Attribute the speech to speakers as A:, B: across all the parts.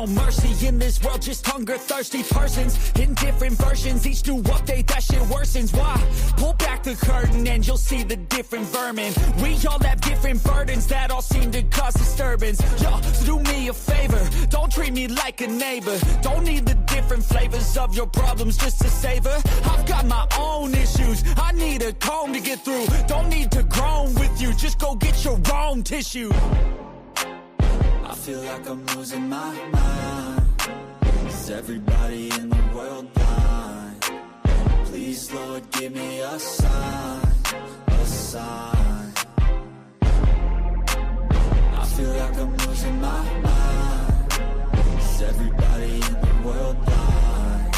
A: no mercy in this world, just hunger-thirsty persons in different versions. Each new update, that shit worsens. Why? Pull back the curtain and you'll see the different vermin. We all have different burdens that all seem to cause disturbance. Yo, so do me a favor, don't treat me like a neighbor. Don't need the different flavors of your problems just to savor. I've got my own issues, I need a comb to get through. Don't need to groan with you, just go get your own tissue. I feel like I'm losing my mind. Is everybody in the world blind? Please, Lord, give me a sign, a sign. I feel like I'm losing my mind. Is everybody in the world blind?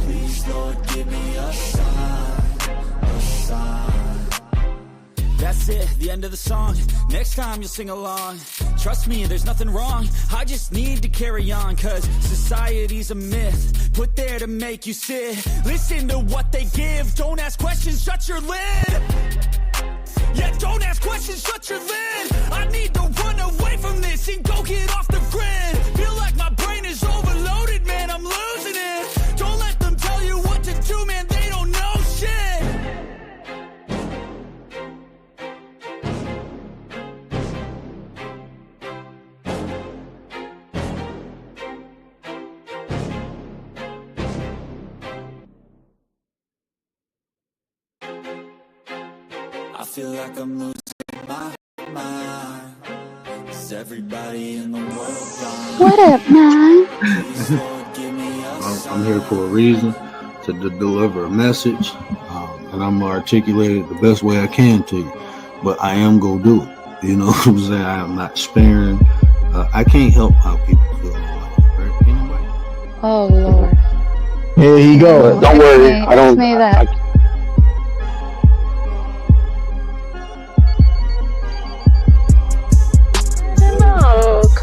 A: Please, Lord, give me a sign, a sign. That's it, the end of the song. Next time you'll sing along. Trust me, there's nothing wrong. I just need to carry on, cause society's a myth put there to make you sit. Listen to what they give. Don't ask questions, shut your lid. Yeah, don't ask questions, shut your lid. I need to run away from this and go get off the grid. Feel like my brain is overloaded, man, I'm losing it. Don't let them tell you what to do, man, they don't know shit. I feel like I'm losing my mind. Is everybody in the world blind?
B: What up, man?
C: I'm here for a reason, to deliver a message, and I'm going to articulate it the best way I can to you. But I am going to do it. You know what I'm saying? I am not sparing. I can't help how people feel in life, right? Anybody?
B: Oh, Lord.
D: Here he goes. Don't worry. I don't.
B: Say that.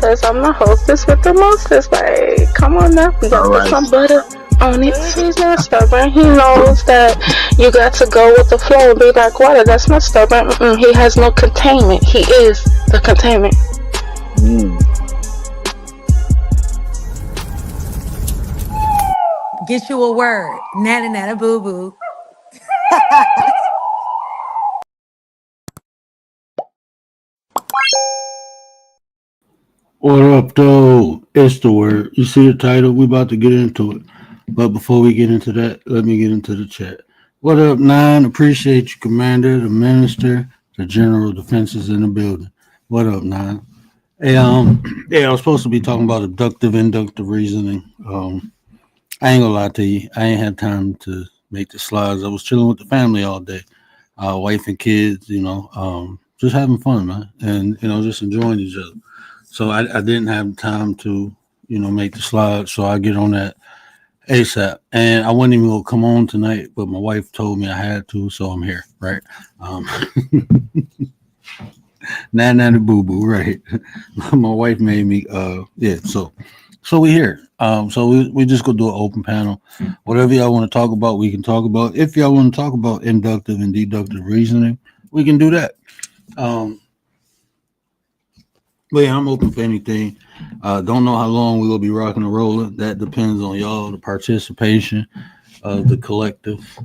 E: Cause I'm the hostess with the mostest. Like, come on now, we gotta put some butter on it. He's not stubborn. He knows that you got to go with the flow and be like water. That's not stubborn. He has no containment. He is the containment.
F: Get you a word. Nana nana boo boo.
C: What up, though? It's the word. You see the title? We about to get into it. But before we get into that, let me get into the chat. What up, Nine? Appreciate you, Commander, the Minister, the General Defenses in the building. What up, Nine? Hey, yeah, I was supposed to be talking about abductive, inductive reasoning. I ain't gonna lie to you. I ain't had time to make the slides. I was chilling with the family all day, wife and kids, just having fun, man, and just enjoying each other. So I didn't have time to, make the slides. So I get on that ASAP. And I wasn't even going to come on tonight, but my wife told me I had to, so I'm here, right? Nana boo boo, right? My wife made me, so we here. So we just go do an open panel. Whatever y'all want to talk about, we can talk about. If y'all want to talk about inductive and deductive reasoning, we can do that. But yeah, I'm open for anything. Don't know how long we will be rocking and rolling. That depends on y'all. The participation of the collective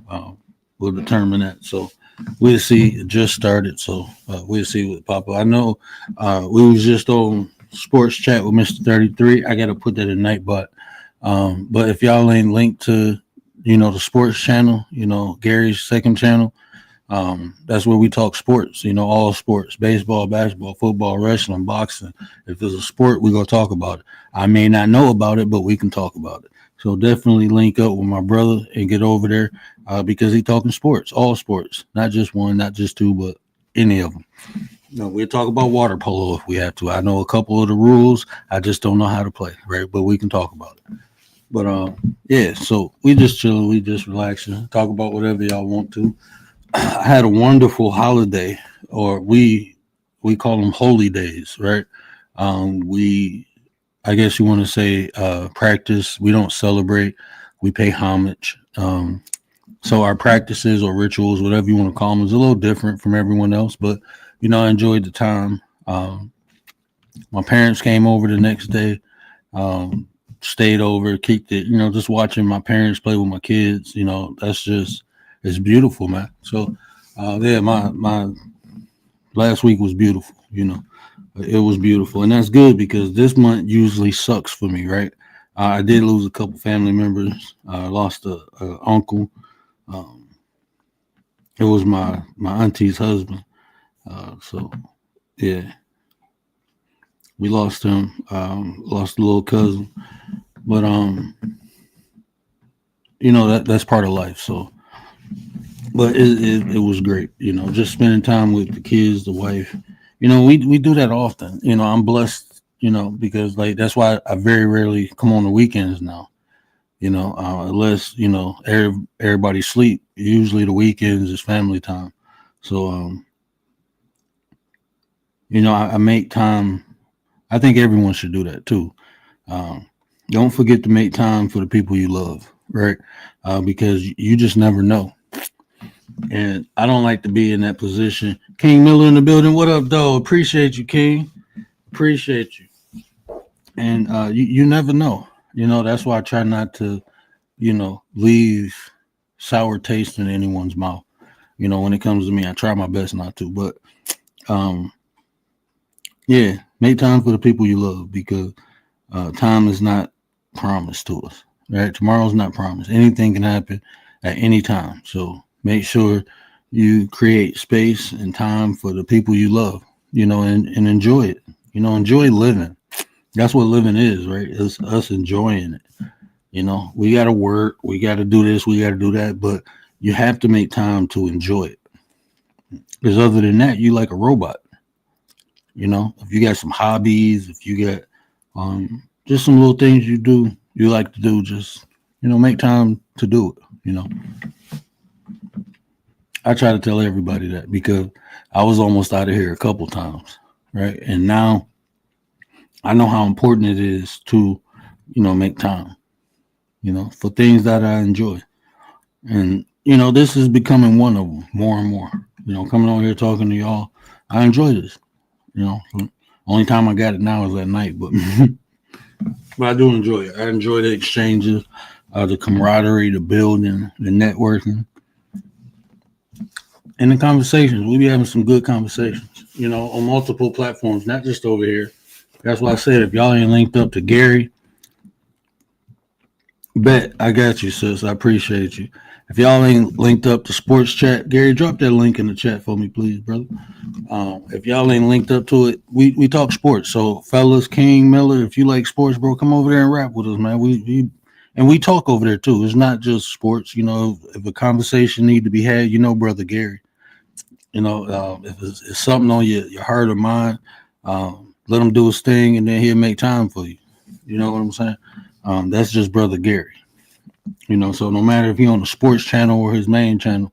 C: will determine that. So we'll see. It just started, so we'll see what pop up. I know we was just on sports chat with Mr. 33. I got to put that in Nightbot. But if y'all ain't linked to, the sports channel, Gary's second channel, that's where we talk sports, all sports, baseball, basketball, football, wrestling, boxing. If there's a sport, we're going to talk about it. I may not know about it, but we can talk about it. So definitely link up with my brother and get over there because he's talking sports, all sports, not just one, not just two, but any of them. We'll talk about water polo if we have to. I know a couple of the rules. I just don't know how to play, right? But we can talk about it. But yeah, so we just chilling, we just relaxing, talk about whatever y'all want to. I had a wonderful holiday, or we call them holy days, right? I guess you want to say practice. We don't celebrate. We pay homage. So our practices or rituals, whatever you want to call them, is a little different from everyone else. But, I enjoyed the time. My parents came over the next day. Stayed over, kicked it, just watching my parents play with my kids, it's beautiful, man. So yeah, my last week was beautiful, it was beautiful. And that's good because this month usually sucks for me, right? I did lose a couple family members. I lost a uncle. It was my auntie's husband. So yeah, we lost him. Lost a little cousin, but that's part of life. So, but it was great. Just spending time with the kids, the wife. We do that often. I'm blessed. Because like that's why I very rarely come on the weekends now. Unless everybody sleep. Usually the weekends is family time. So I make time. I think everyone should do that too. Don't forget to make time for the people you love, right? Because you just never know. And I don't like to be in that position. King Miller in the building. What up, though? Appreciate you, King. Appreciate you. And you never know. That's why I try not to, leave sour taste in anyone's mouth. When it comes to me, I try my best not to. But yeah, make time for the people you love because time is not promised to us. Right? Tomorrow's not promised. Anything can happen at any time. So make sure you create space and time for the people you love, and enjoy it. Enjoy living. That's what living is, right? It's us enjoying it. We got to work. We got to do this. We got to do that. But you have to make time to enjoy it. Because other than that, you like a robot. If you got some hobbies, if you got just some little things you like to do, just, make time to do it, I try to tell everybody that because I was almost out of here a couple times, right? And now I know how important it is to, make time, for things that I enjoy. And, this is becoming one of them more and more. Coming on here talking to y'all, I enjoy this. Only time I got it now is at night, but but I do enjoy it. I enjoy the exchanges, the camaraderie, the building, the networking. And the conversations, we be having some good conversations, on multiple platforms, not just over here. That's why I said if y'all ain't linked up to Gary, bet I got you, sis. I appreciate you. If y'all ain't linked up to Sports Chat, Gary, drop that link in the chat for me, please, brother. If y'all ain't linked up to it, we talk sports. So, fellas, King, Miller, if you like sports, bro, come over there and rap with us, man. We talk over there too. It's not just sports. If a conversation need to be had, brother Gary. If it's something on your heart or mind, let him do his thing, and then he'll make time for you. You know what I'm saying? That's just brother Gary. So no matter if he's on the sports channel or his main channel,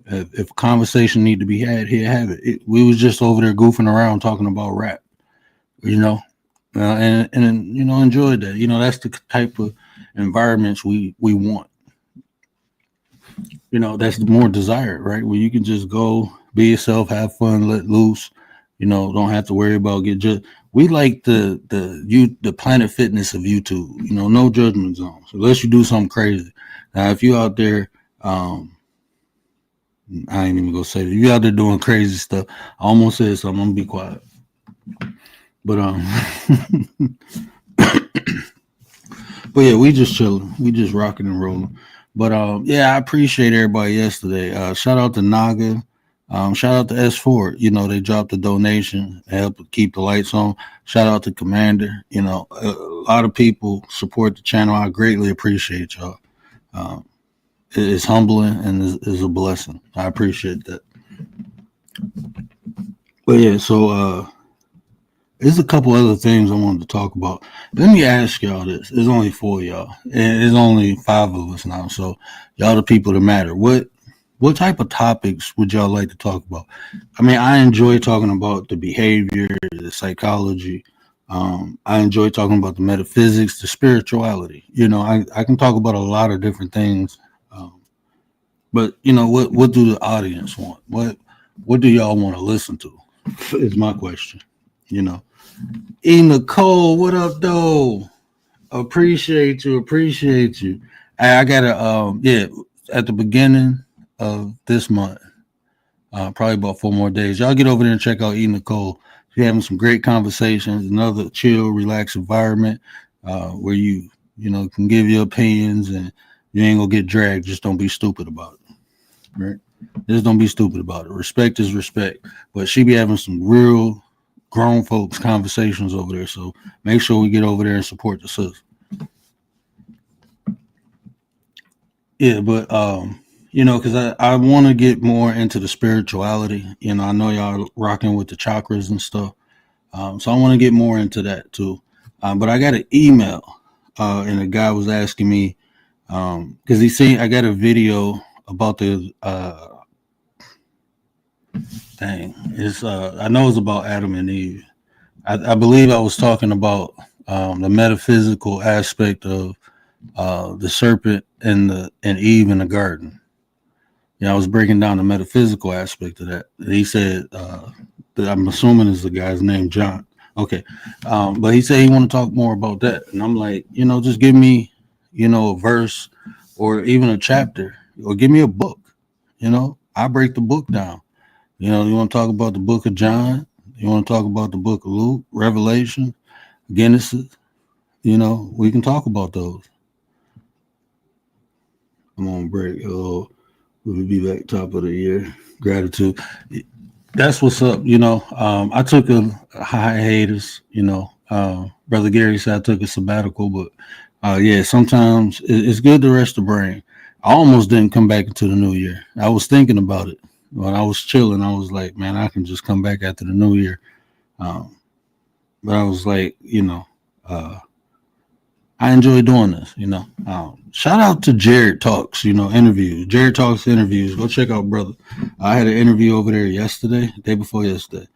C: if a conversation need to be had, he'll have it. We was just over there goofing around talking about rap, and enjoyed that. That's the type of environments we want. That's more desired, right? Where you can just go be yourself, have fun, let loose. Don't have to worry about get just. We like the Planet Fitness of YouTube. No judgment zones unless you do something crazy. Now, if you out there, I ain't even gonna say that. You out there doing crazy stuff. I almost said something. I'm gonna be quiet. But but yeah, we just chilling. We just rocking and rolling. But yeah, I appreciate everybody yesterday. Shout out to Naga. Shout out to S4. They dropped a donation to help keep the lights on. Shout out to Commander. A lot of people support the channel. I greatly appreciate y'all. It's humbling and is a blessing. I appreciate that. But yeah, so there's a couple other things I wanted to talk about. Let me ask y'all this. There's only 4 of y'all. And there's only 5 of us now. So y'all the people that matter. What type of topics would y'all like to talk about? I mean, I enjoy talking about the behavior, the psychology. I enjoy talking about the metaphysics, the spirituality. I can talk about a lot of different things. But what do the audience want? What do y'all want to listen to? Is my question. E. Nicole, what up, though? Appreciate you. I gotta at the beginning of this month, probably about 4 more days. Y'all get over there and check out E Nicole. She's having some great conversations, another chill, relaxed environment where you can give your opinions and you ain't gonna get dragged. Just don't be stupid about it. Right? Just don't be stupid about it. Respect is respect. But she be having some real grown folks conversations over there. So make sure we get over there and support the sis. Yeah, but because I want to get more into the spirituality. I know y'all rocking with the chakras and stuff. So I want to get more into that too. But I got an email, and a guy was asking me, because I got a video about the I know it's about Adam and Eve. I believe I was talking about the metaphysical aspect of the serpent and Eve in the garden. I was breaking down the metaphysical aspect of that. He said that I'm assuming is the guy's name, John. Okay, but he said he want to talk more about that, and I'm like, just give me, a verse or even a chapter, or give me a book. I break the book down. You want to talk about the book of John? You want to talk about the book of Luke, Revelation, Genesis? We can talk about those. I'm on break. We'll be back top of the year. Gratitude. That's what's up. I took a hiatus. Brother Gary said I took a sabbatical, but sometimes it's good to rest the brain. I almost didn't come back into the new year. I was thinking about it. When I was chilling, I was like, man, I can just come back after the new year. But I was like, I enjoy doing this, shout out to Jared Talks, interviews. Jared Talks interviews. Go check out brother. I had an interview over there day before yesterday.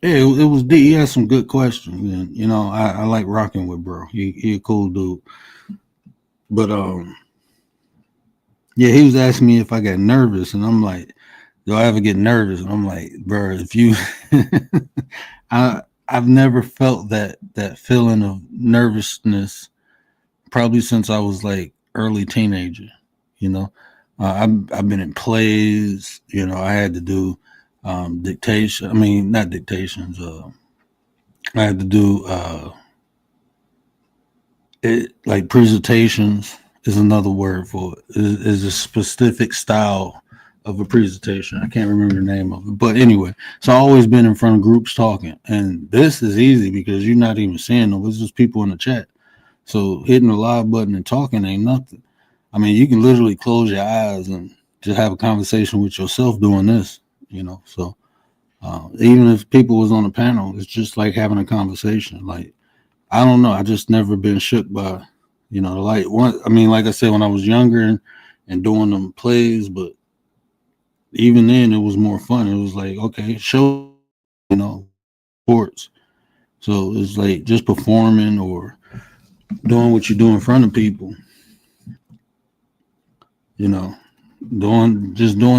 C: It was deep. He had some good questions. And, I like rocking with bro. He a cool dude. But he was asking me if I got nervous, and I'm like, do I ever get nervous? And I'm like, bro, if you I've never felt that feeling of nervousness probably since I was like early teenager. I've been in plays. I had to do dictation. I mean, not dictations. I had to do it like presentations is another word for it. Is a specific style of a presentation. I can't remember the name of it, but anyway, so I've always been in front of groups talking, and this is easy because you're not even seeing them. It's just people in the chat. So hitting the live button and talking ain't nothing. I mean, you can literally close your eyes and just have a conversation with yourself doing this, So even if people was on the panel, it's just like having a conversation. Like, I don't know. I just never been shook by, like one. I mean, like I said, when I was younger and doing them plays, but even then it was more fun. It was like, okay, show, sports. So it's like just performing or doing what you do in front of people, doing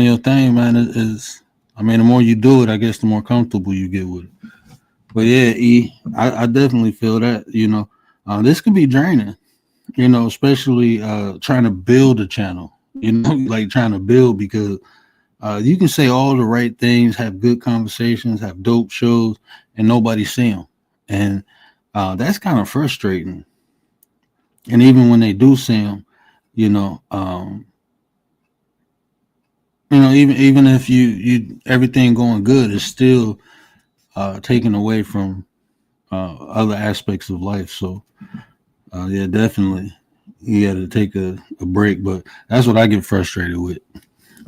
C: your thing, man. The more you do it, I guess the more comfortable you get with it. But yeah, I definitely feel that, this could be draining, especially trying to build a channel, like trying to build, because you can say all the right things, have good conversations, have dope shows, and nobody see them. And that's kind of frustrating. And even when they do see them, even if you everything going good, it's still taken away from other aspects of life. So definitely you got to take a break. But that's what I get frustrated with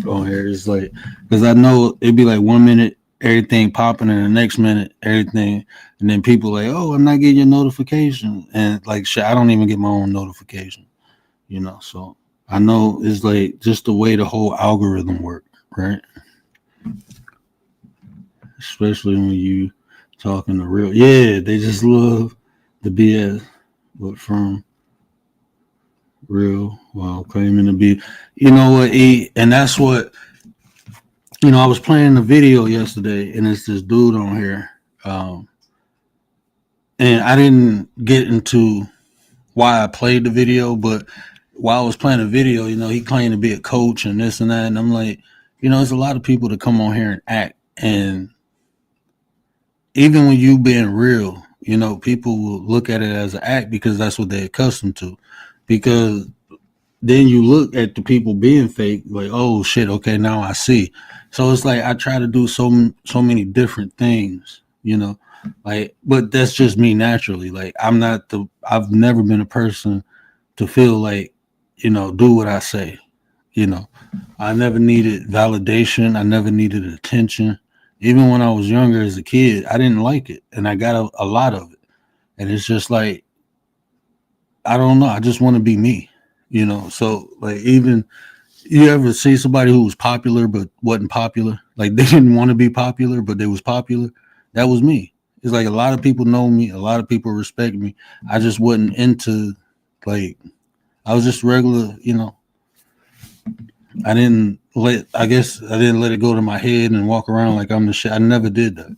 C: on here. It's like, because I know it'd be like 1 minute everything popping, and the next minute everything, and then people like, oh, I'm not getting your notification, and like shit, I don't even get my own notification, So I know it's like just the way the whole algorithm works, right? Especially when you talking the real, they just love the BS, but from real while claiming to be, and that's what, I was playing the video yesterday, and it's this dude on here, and I didn't get into why I played the video, but while I was playing the video, he claimed to be a coach and this and that, and I'm like, there's a lot of people that come on here and act, and even when you being real, people will look at it as an act because that's what they're accustomed to. Because then you look at the people being fake, like, oh shit, okay, now I see. So it's like I try to do so many different things, like, but that's just me naturally. Like I've never been a person to feel like, do what I say. I never needed validation. I never needed attention. Even when I was younger as a kid, I didn't like it, and I got a lot of it. And it's just like, I don't know. I just want to be me, So like, even you ever see somebody who was popular but wasn't popular? Like they didn't want to be popular, but they was popular. That was me. It's like a lot of people know me. A lot of people respect me. I just wasn't into, like, I was just regular, I didn't let it go to my head and walk around like I'm the shit. I never did that.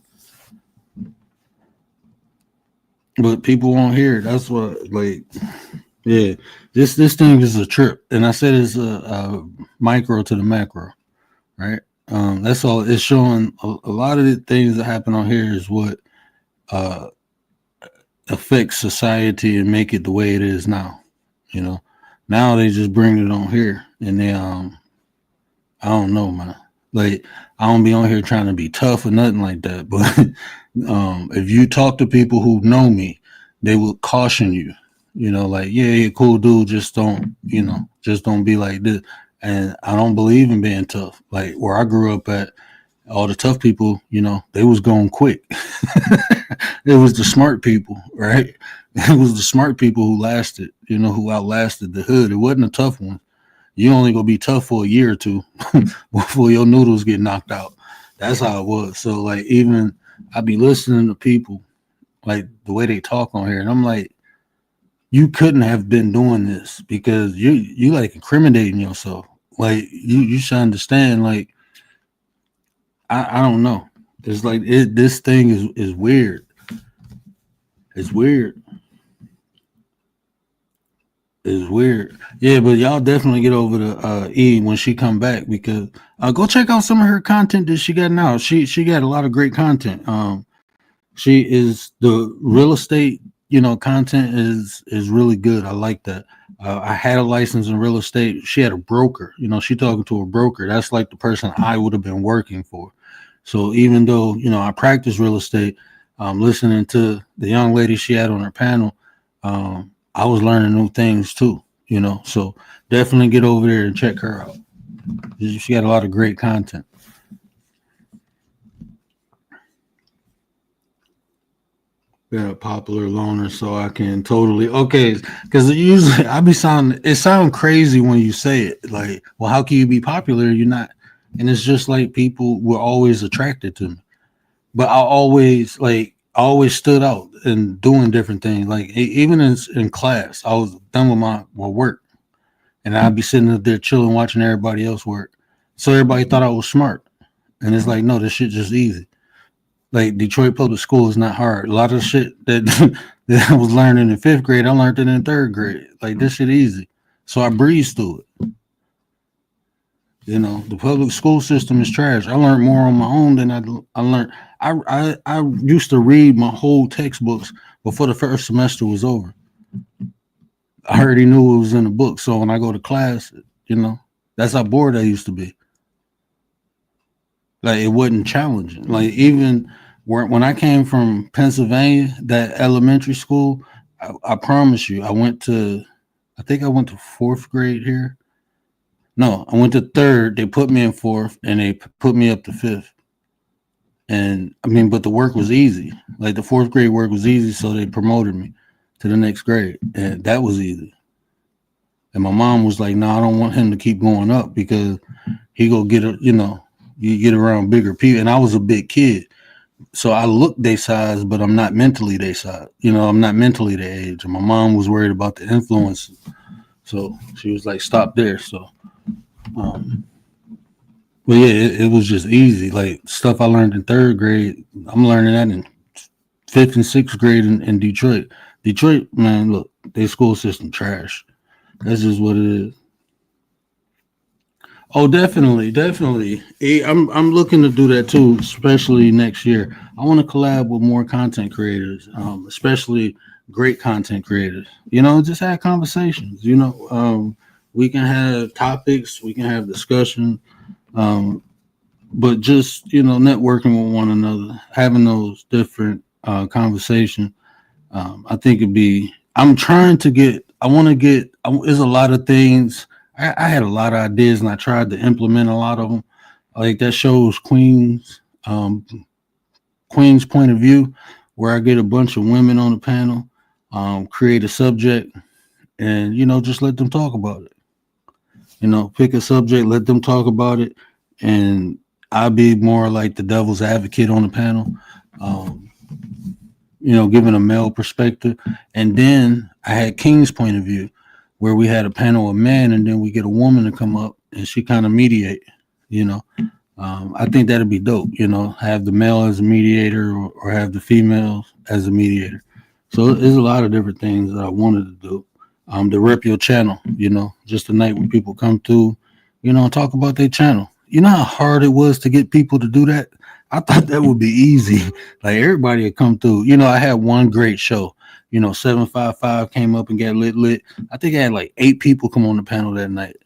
C: But people won't hear it. That's what, like, yeah. This thing is a trip, and I said it's a micro to the macro, right? That's all. It's showing a lot of the things that happen on here is what affects society and make it the way it is now. Now they just bring it on here, and they I don't know, man. Like, I don't be on here trying to be tough or nothing like that. But if you talk to people who know me, they will caution you. Like, yeah, you're a cool dude. Just don't be like this. And I don't believe in being tough. Like where I grew up at, all the tough people, they was going quick. It was the smart people, right? It was the smart people who lasted, who outlasted the hood. It wasn't a tough one. You only gonna be tough for a year or two before your noodles get knocked out. That's how it was. So like, even I be listening to people, like the way they talk on here, and I'm like, you couldn't have been doing this because you like incriminating yourself. Like you should understand. Like I don't know. It's like this thing is weird. It's weird. Is weird. Yeah, but y'all definitely get over to E when she come back, because go check out some of her content that she got now. She got a lot of great content. She is the real estate, content is really good. I like that. I had a license in real estate. She had a broker. She talking to a broker. That's like the person I would have been working for. So even though, I practice real estate, listening to the young lady she had on her panel, I was learning new things too, so definitely get over there and check her out. She got a lot of great content. Been a popular loner, so I can totally, okay, because usually it sound crazy when you say it, like, well, how can you be popular? You're not. And it's just like people were always attracted to me, but I always stood out and doing different things. Like even in class, I was done with my work, and I'd be sitting up there chilling, watching everybody else work. So everybody thought I was smart, and it's like, no, this shit just easy. Like Detroit public school is not hard. A lot of shit that that I was learning in 5th grade, I learned it in 3rd grade. Like this shit easy, so I breezed through it. The public school system is trash. I learned more on my own than I learned. I used to read my whole textbooks before the first semester was over. I already knew it was in the book. So when I go to class, that's how bored I used to be. Like it wasn't challenging. Like even when I came from Pennsylvania, that elementary school, I promise you, I think I went to 4th grade here. No, I went to 3rd. They put me in 4th, and they put me up to 5th. And but the work was easy. Like the 4th grade work was easy, so they promoted me to the next grade, and that was easy. And my mom was like, "No, I don't want him to keep going up because he go get you get around bigger people." And I was a big kid, so I look their size, but I'm not mentally their size. I'm not mentally their age. And my mom was worried about the influence, so she was like, "Stop there." So. But yeah, it was just easy. Like stuff I learned in 3rd grade, I'm learning that in fifth and sixth grade in Detroit. Detroit, man, look, their school system trash. That's just what it is. Oh, definitely, definitely. I'm looking to do that too, especially next year. I want to collab with more content creators, especially great content creators. Just have conversations. We can have topics, we can have discussion, but just networking with one another, having those different conversations. I think it'd be. I'm trying to get. I want to get. There's a lot of things. I had a lot of ideas and I tried to implement a lot of them. Like that shows Queen's point of view, where I get a bunch of women on the panel, create a subject, and just let them talk about it. Pick a subject, let them talk about it, and I'll be more like the devil's advocate on the panel. Giving a male perspective. And then I had King's point of view, where we had a panel of men, and then we get a woman to come up and she kind of mediate. I think that'd be dope. Have the male as a mediator, or have the female as a mediator. So there's a lot of different things that I wanted to do. To rep your channel, just a night where people come through, talk about their channel. You know how hard it was to get people to do that? I thought that would be easy. Like everybody would come through. I had one great show. 755 came up and got lit. I think I had like 8 people come on the panel that night.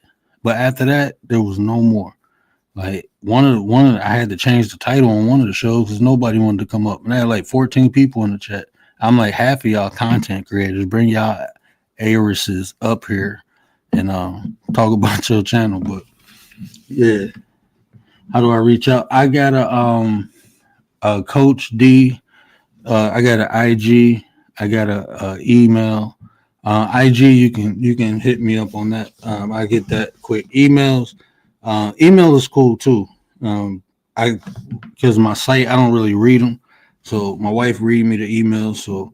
C: But after that, there was no more. Like I had to change the title on one of the shows because nobody wanted to come up. And I had like 14 people in the chat. I'm like, half of y'all content creators, bring y'all Arises up here and talk about your channel. But yeah. How do I reach out? I got a Coach D. I got an IG. I got a email. IG, you can hit me up on that. I get that quick. Email is cool too. Because my site, I don't really read them. So my wife read me the emails, so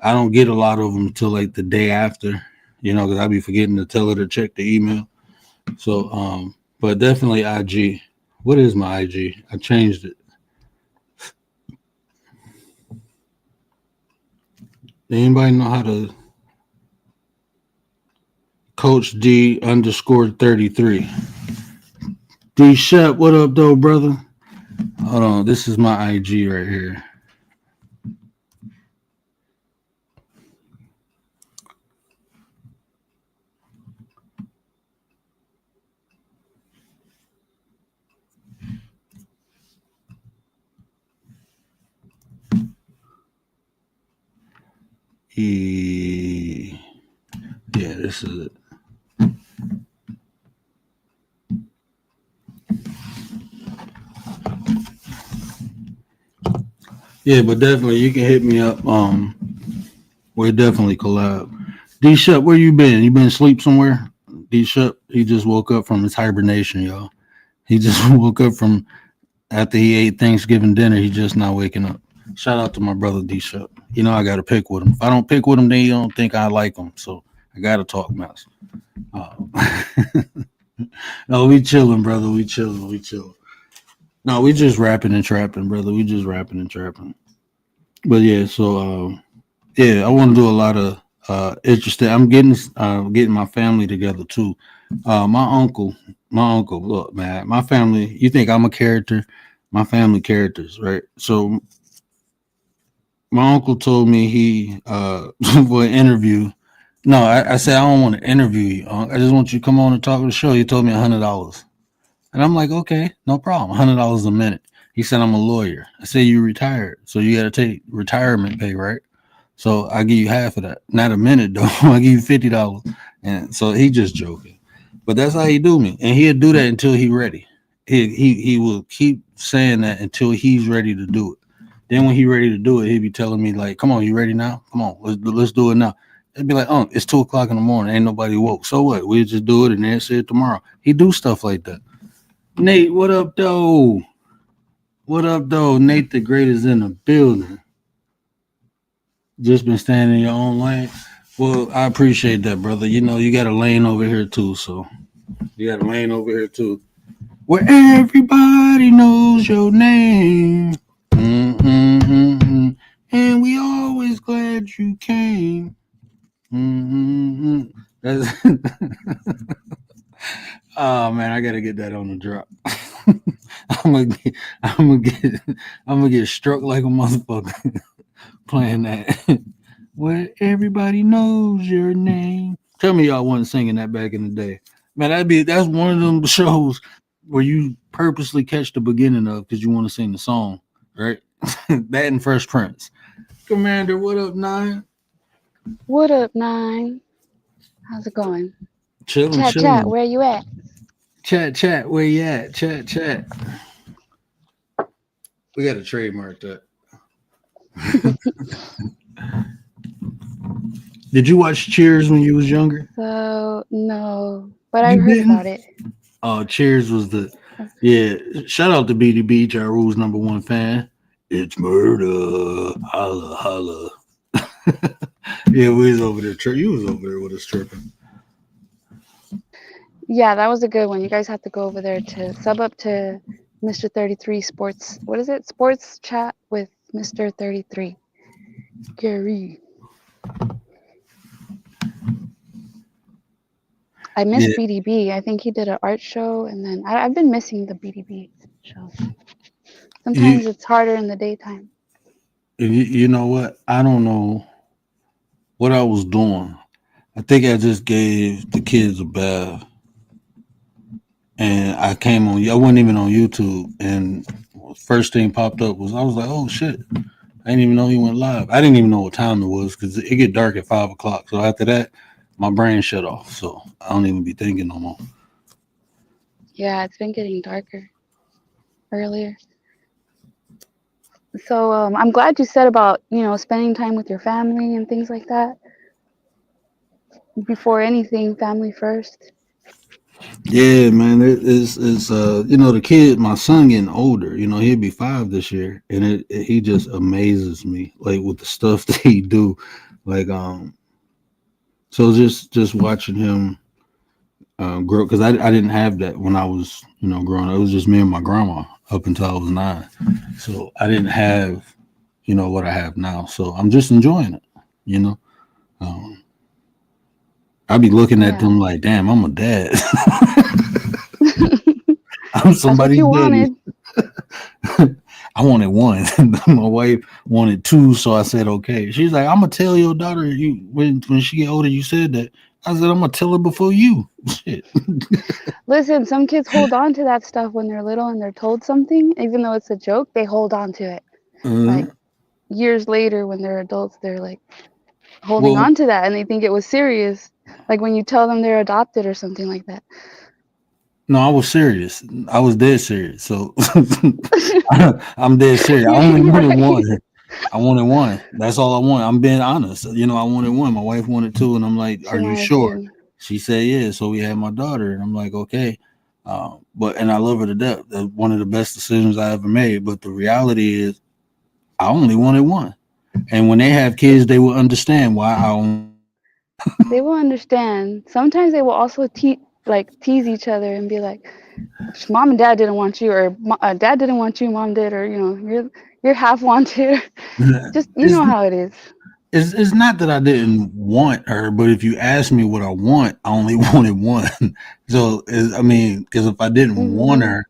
C: I don't get a lot of them until like the day after, because I'll be forgetting to tell her to check the email. So, but definitely IG. What is my IG? I changed it. Anybody know how to? Coach D _33. D Shep, what up though, brother? Hold on, this is my IG right here. Yeah, this is it. Yeah, but definitely you can hit me up. We'll definitely collab. D Shep, where you been? You been asleep somewhere? D Shep, he just woke up from his hibernation, y'all. He just woke up from after he ate Thanksgiving dinner. He just now waking up. Shout out to my brother D Shep. I got to pick with him. If I don't pick with him, then you don't think I like him. So I got to talk mess. No, we chilling, brother. We chilling. No, we just rapping and trapping, brother. We just rapping and trapping. But yeah, so I want to do a lot of interesting. I'm getting my family together too. My uncle. Look, man, my family. You think I'm a character? My family characters, right? So my uncle told me he for an interview. No, I said I don't want to interview you. I just want you to come on and talk to the show. He told me $100, and I'm like, okay, no problem. $100 a minute. He said I'm a lawyer. I said you retired, so you got to take retirement pay, right? So I give you half of that. Not a minute though. I give you $50, and so he just joking. But that's how he do me, and he'll do that until he ready. He will keep saying that until he's ready to do it. Then when he ready to do it, he'll be telling me like, "Come on, you ready now? Come on, let's do it now." It'd be like, "Oh, it's 2:00 in the morning. Ain't nobody woke. So what? We'll just do it and then say it tomorrow." He do stuff like that. Nate, what up, though? What up, though? Nate the Great is in the building. Just been standing in your own lane. Well, I appreciate that, brother. You got a lane over here too, so you got a lane over here too, where everybody knows your name. And we that you came. Mm-hmm. That's oh man, I gotta get that on the drop. I'm gonna get, I'm gonna get, I'm gonna get struck like a motherfucker playing that. Where everybody knows your name. Tell me y'all wasn't singing that back in the day, man. That's one of them shows where you purposely catch the beginning of because you want to sing the song, right? That and Fresh Prince. Commander, what up, Nine?
B: What up, Nine? How's it going?
C: Chilling,
B: Chat, chat,
C: chilling.
B: where you at?
C: Chat, where you at? Chat. We got to trademark that. Did you watch Cheers when you was younger?
B: So, no, but
C: You
B: I've heard
C: didn't?
B: about it.
C: Oh, Cheers was shout out to BDB, Ja Rule's #1 fan. It's murder. Holla, holla. Yeah, we was over there. You was over there with us tripping.
B: Yeah, that was a good one. You guys have to go over there to sub up to Mr. 33 Sports. What is it? Sports Chat with Mr. 33. Gary. I miss BDB. I think he did an art show, and then I've been missing the BDB show. Sometimes it's harder in the daytime.
C: You know what? I don't know what I was doing. I think I just gave the kids a bath. And I came on, I wasn't even on YouTube. And first thing popped up I was like, oh shit. I didn't even know he went live. I didn't even know what time it was because it get dark at 5 o'clock. So after that, my brain shut off. So I don't even be thinking no more.
B: Yeah, it's been getting darker earlier. So I'm glad you said about, spending time with your family and things like that. Before anything, family first.
C: Yeah, man. It's the kid, my son getting older, he'll be 5 this year. And he just amazes me, like with the stuff that he do. Like, so just watching him grow, because I didn't have that when I was, growing up. It was just me and my grandma up until I was 9. So I didn't have, what I have now. So I'm just enjoying it, I be looking at them like, damn, I'm a dad. I'm somebody's daddy. I wanted one. My wife wanted 2, so I said okay. She's like, I'm gonna tell your daughter when she get older. You said that. I said I'm gonna tell her before you. Shit.
B: Listen, some kids hold on to that stuff when they're little and they're told something, even though it's a joke. They hold on to it. Like years later, when they're adults, they're like holding on to that, and they think it was serious. Like when you tell them they're adopted or something like that.
C: No, I was serious. I was dead serious. So I'm dead serious. I only wanted one. I wanted one. That's all I wanted. I'm being honest. I wanted one. My wife wanted 2, and I'm like, "Are you sure?" She said, "Yeah." So we had my daughter, and I'm like, "Okay." And I love her to death. That's one of the best decisions I ever made. But the reality is, I only wanted one. And when they have kids, they will understand why I only.
B: They will understand. Sometimes they will also tease each other and be like, "Mom and Dad didn't want you," or "Dad didn't want you, Mom did," or you're half wanted. Just how it is.
C: It's not that I didn't want her, but if you ask me what I want, I only wanted one. So because if I didn't want her,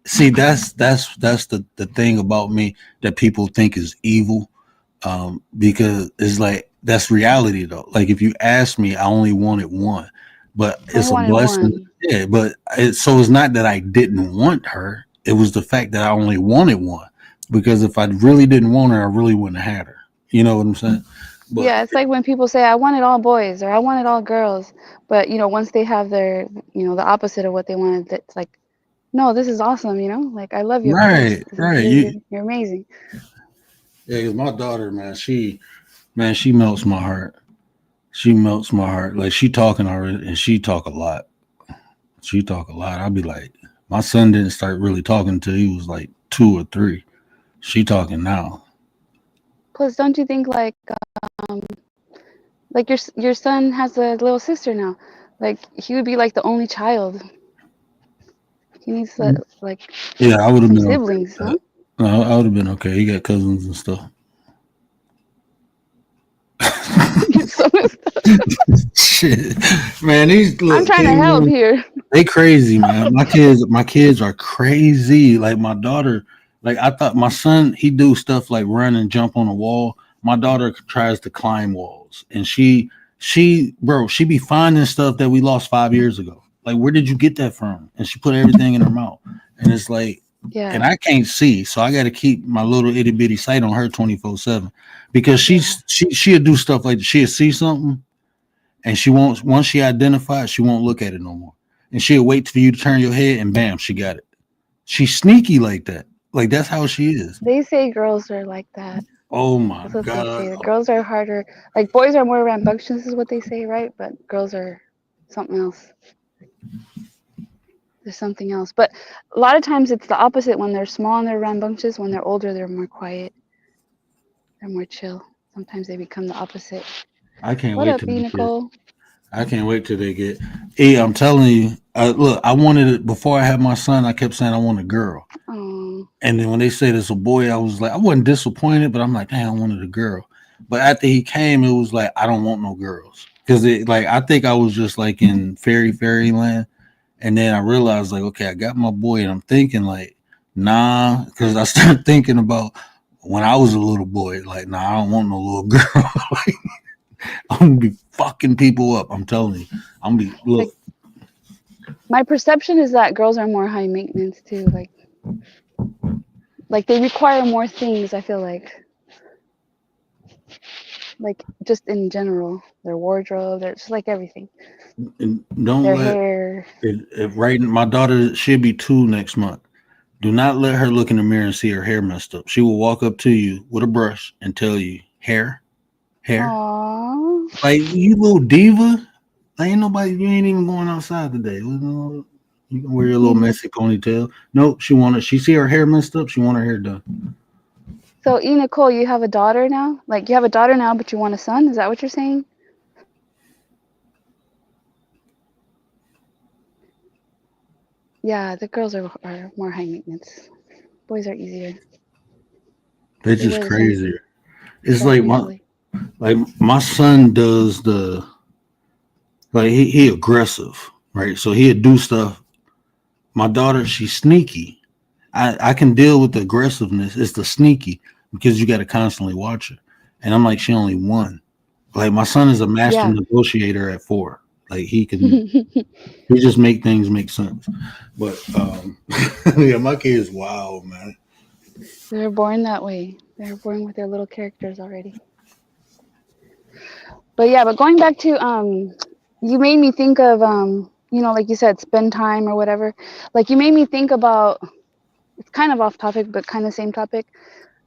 C: see, that's the thing about me that people think is evil, because it's like that's reality though. Like if you ask me, I only wanted one, but it's a blessing. Yeah, but it's not that I didn't want her. It was the fact that I only wanted one, because if I really didn't want her, I really wouldn't have had her. You know what I'm saying?
B: But, yeah, it's like when people say, I wanted all boys or I wanted all girls. But, once they have their, the opposite of what they wanted, it's like, no, this is awesome, Like, I love you.
C: Right.
B: You're amazing.
C: Yeah, because my daughter, man, she melts my heart. She melts my heart. Like, she talking already, and she talk a lot. I'll be like, my son didn't start really talking until he was like 2 or 3. She talking now.
B: Plus, don't you think like your son has a little sister now? Like he would be like the only child. He needs I would have been siblings,
C: okay. No, I would have been okay. He got cousins and stuff.
B: some of the stuff.
C: Shit, man, these
B: I'm
C: look
B: trying to
C: kids,
B: help here.
C: they crazy, man. My kids are crazy. Like my daughter, like I thought my son, he do stuff like run and jump on a wall. My daughter tries to climb walls, and bro, she be finding stuff that we lost 5 years ago. Like, where did you get that from? And she put everything in her mouth, and it's like, and
B: Yeah.
C: I can't see, so I got to keep my little itty bitty sight on her 24/7, because she'll do stuff like she'll see something, and she won't, once she identifies, she won't look at it no more, and she'll wait for you to turn your head, and bam, she got it. She's sneaky like that. Like that's how she is.
B: They say girls are like that.
C: Oh my
B: That's what they
C: god.
B: say. The girls are harder. Like boys are more rambunctious, is what they say, right? But girls are something else. There's something else. But a lot of times it's the opposite. When they're small and they're rambunctious. When they're older, they're more quiet. They're more chill. Sometimes they become the opposite.
C: I can't
B: What
C: wait
B: up,
C: to
B: B
C: be kids.
B: Nicole?
C: I can't wait till they get. Hey, I'm telling you. Look, I wanted it before I had my son. I kept saying I want a girl,
B: Oh,
C: and then when they said it's a boy, I was like, I wasn't disappointed, but I'm like, damn, I wanted a girl. But after he came, it was like I don't want no girls, because it like I think I was just like in fairyland, and then I realized like, okay, I got my boy, and I'm thinking like, nah, because I started thinking about when I was a little boy, like, nah, I don't want no little girl. Like, I'm gonna be fucking people up. I'm telling you. I'm gonna be look.
B: my perception is that girls are more high maintenance too. Like they require more things. I feel like just in general, their wardrobe, their just like everything,
C: Don't
B: their
C: let
B: hair.
C: it right. My daughter, she'll be 2 next month. Do not let her look in the mirror and see her hair messed up. She will walk up to you with a brush and tell you, hair.
B: Aww.
C: Like, you little diva. Like, ain't nobody, you ain't even going outside today. You can wear your little messy ponytail. Nope, she see her hair messed up, she want her hair done.
B: So, Nicole, you have a daughter now? Like, you have a daughter now, but you want a son? Is that what you're saying? Yeah, the girls are more high maintenance. Boys are easier.
C: They're
B: They
C: just
B: wear the same
C: crazier. It's
B: stuff
C: like
B: usually.
C: my son does the, like he aggressive, right? So he'll do stuff. My daughter, she's sneaky. I can deal with the aggressiveness. It's the sneaky, because you got to constantly watch her. And I'm like, she only won. Like my son is a master
B: Yeah.
C: negotiator at 4. Like he just make things make sense. But yeah, my kid is wild, man.
B: They're born that way. They're born with their little characters already. But yeah, but going back to you made me think of like you said, spend time or whatever. Like you made me think about, it's kind of off topic, but kind of same topic.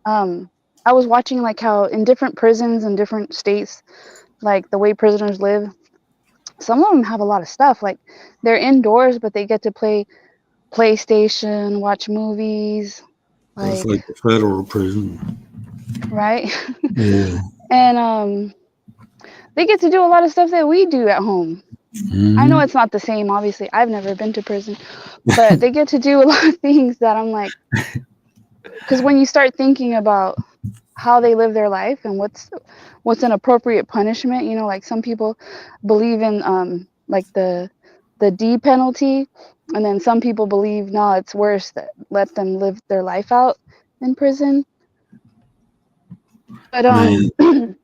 B: I was watching like how in different prisons in different states, like the way prisoners live, some of them have a lot of stuff. Like they're indoors, but they get to play PlayStation, watch movies,
C: That's
B: like,
C: like the federal prison.
B: right?
C: Yeah.
B: And they get to do a lot of stuff that we do at home. I know
C: Mm-hmm.
B: it's not the same, obviously. I've never been to prison, but they get to do a lot of things that I'm like, because when you start thinking about how they live their life and what's an appropriate punishment, like some people believe in like the D penalty, and then some people believe no, it's worse, that let them live their life out in prison. But
C: Man,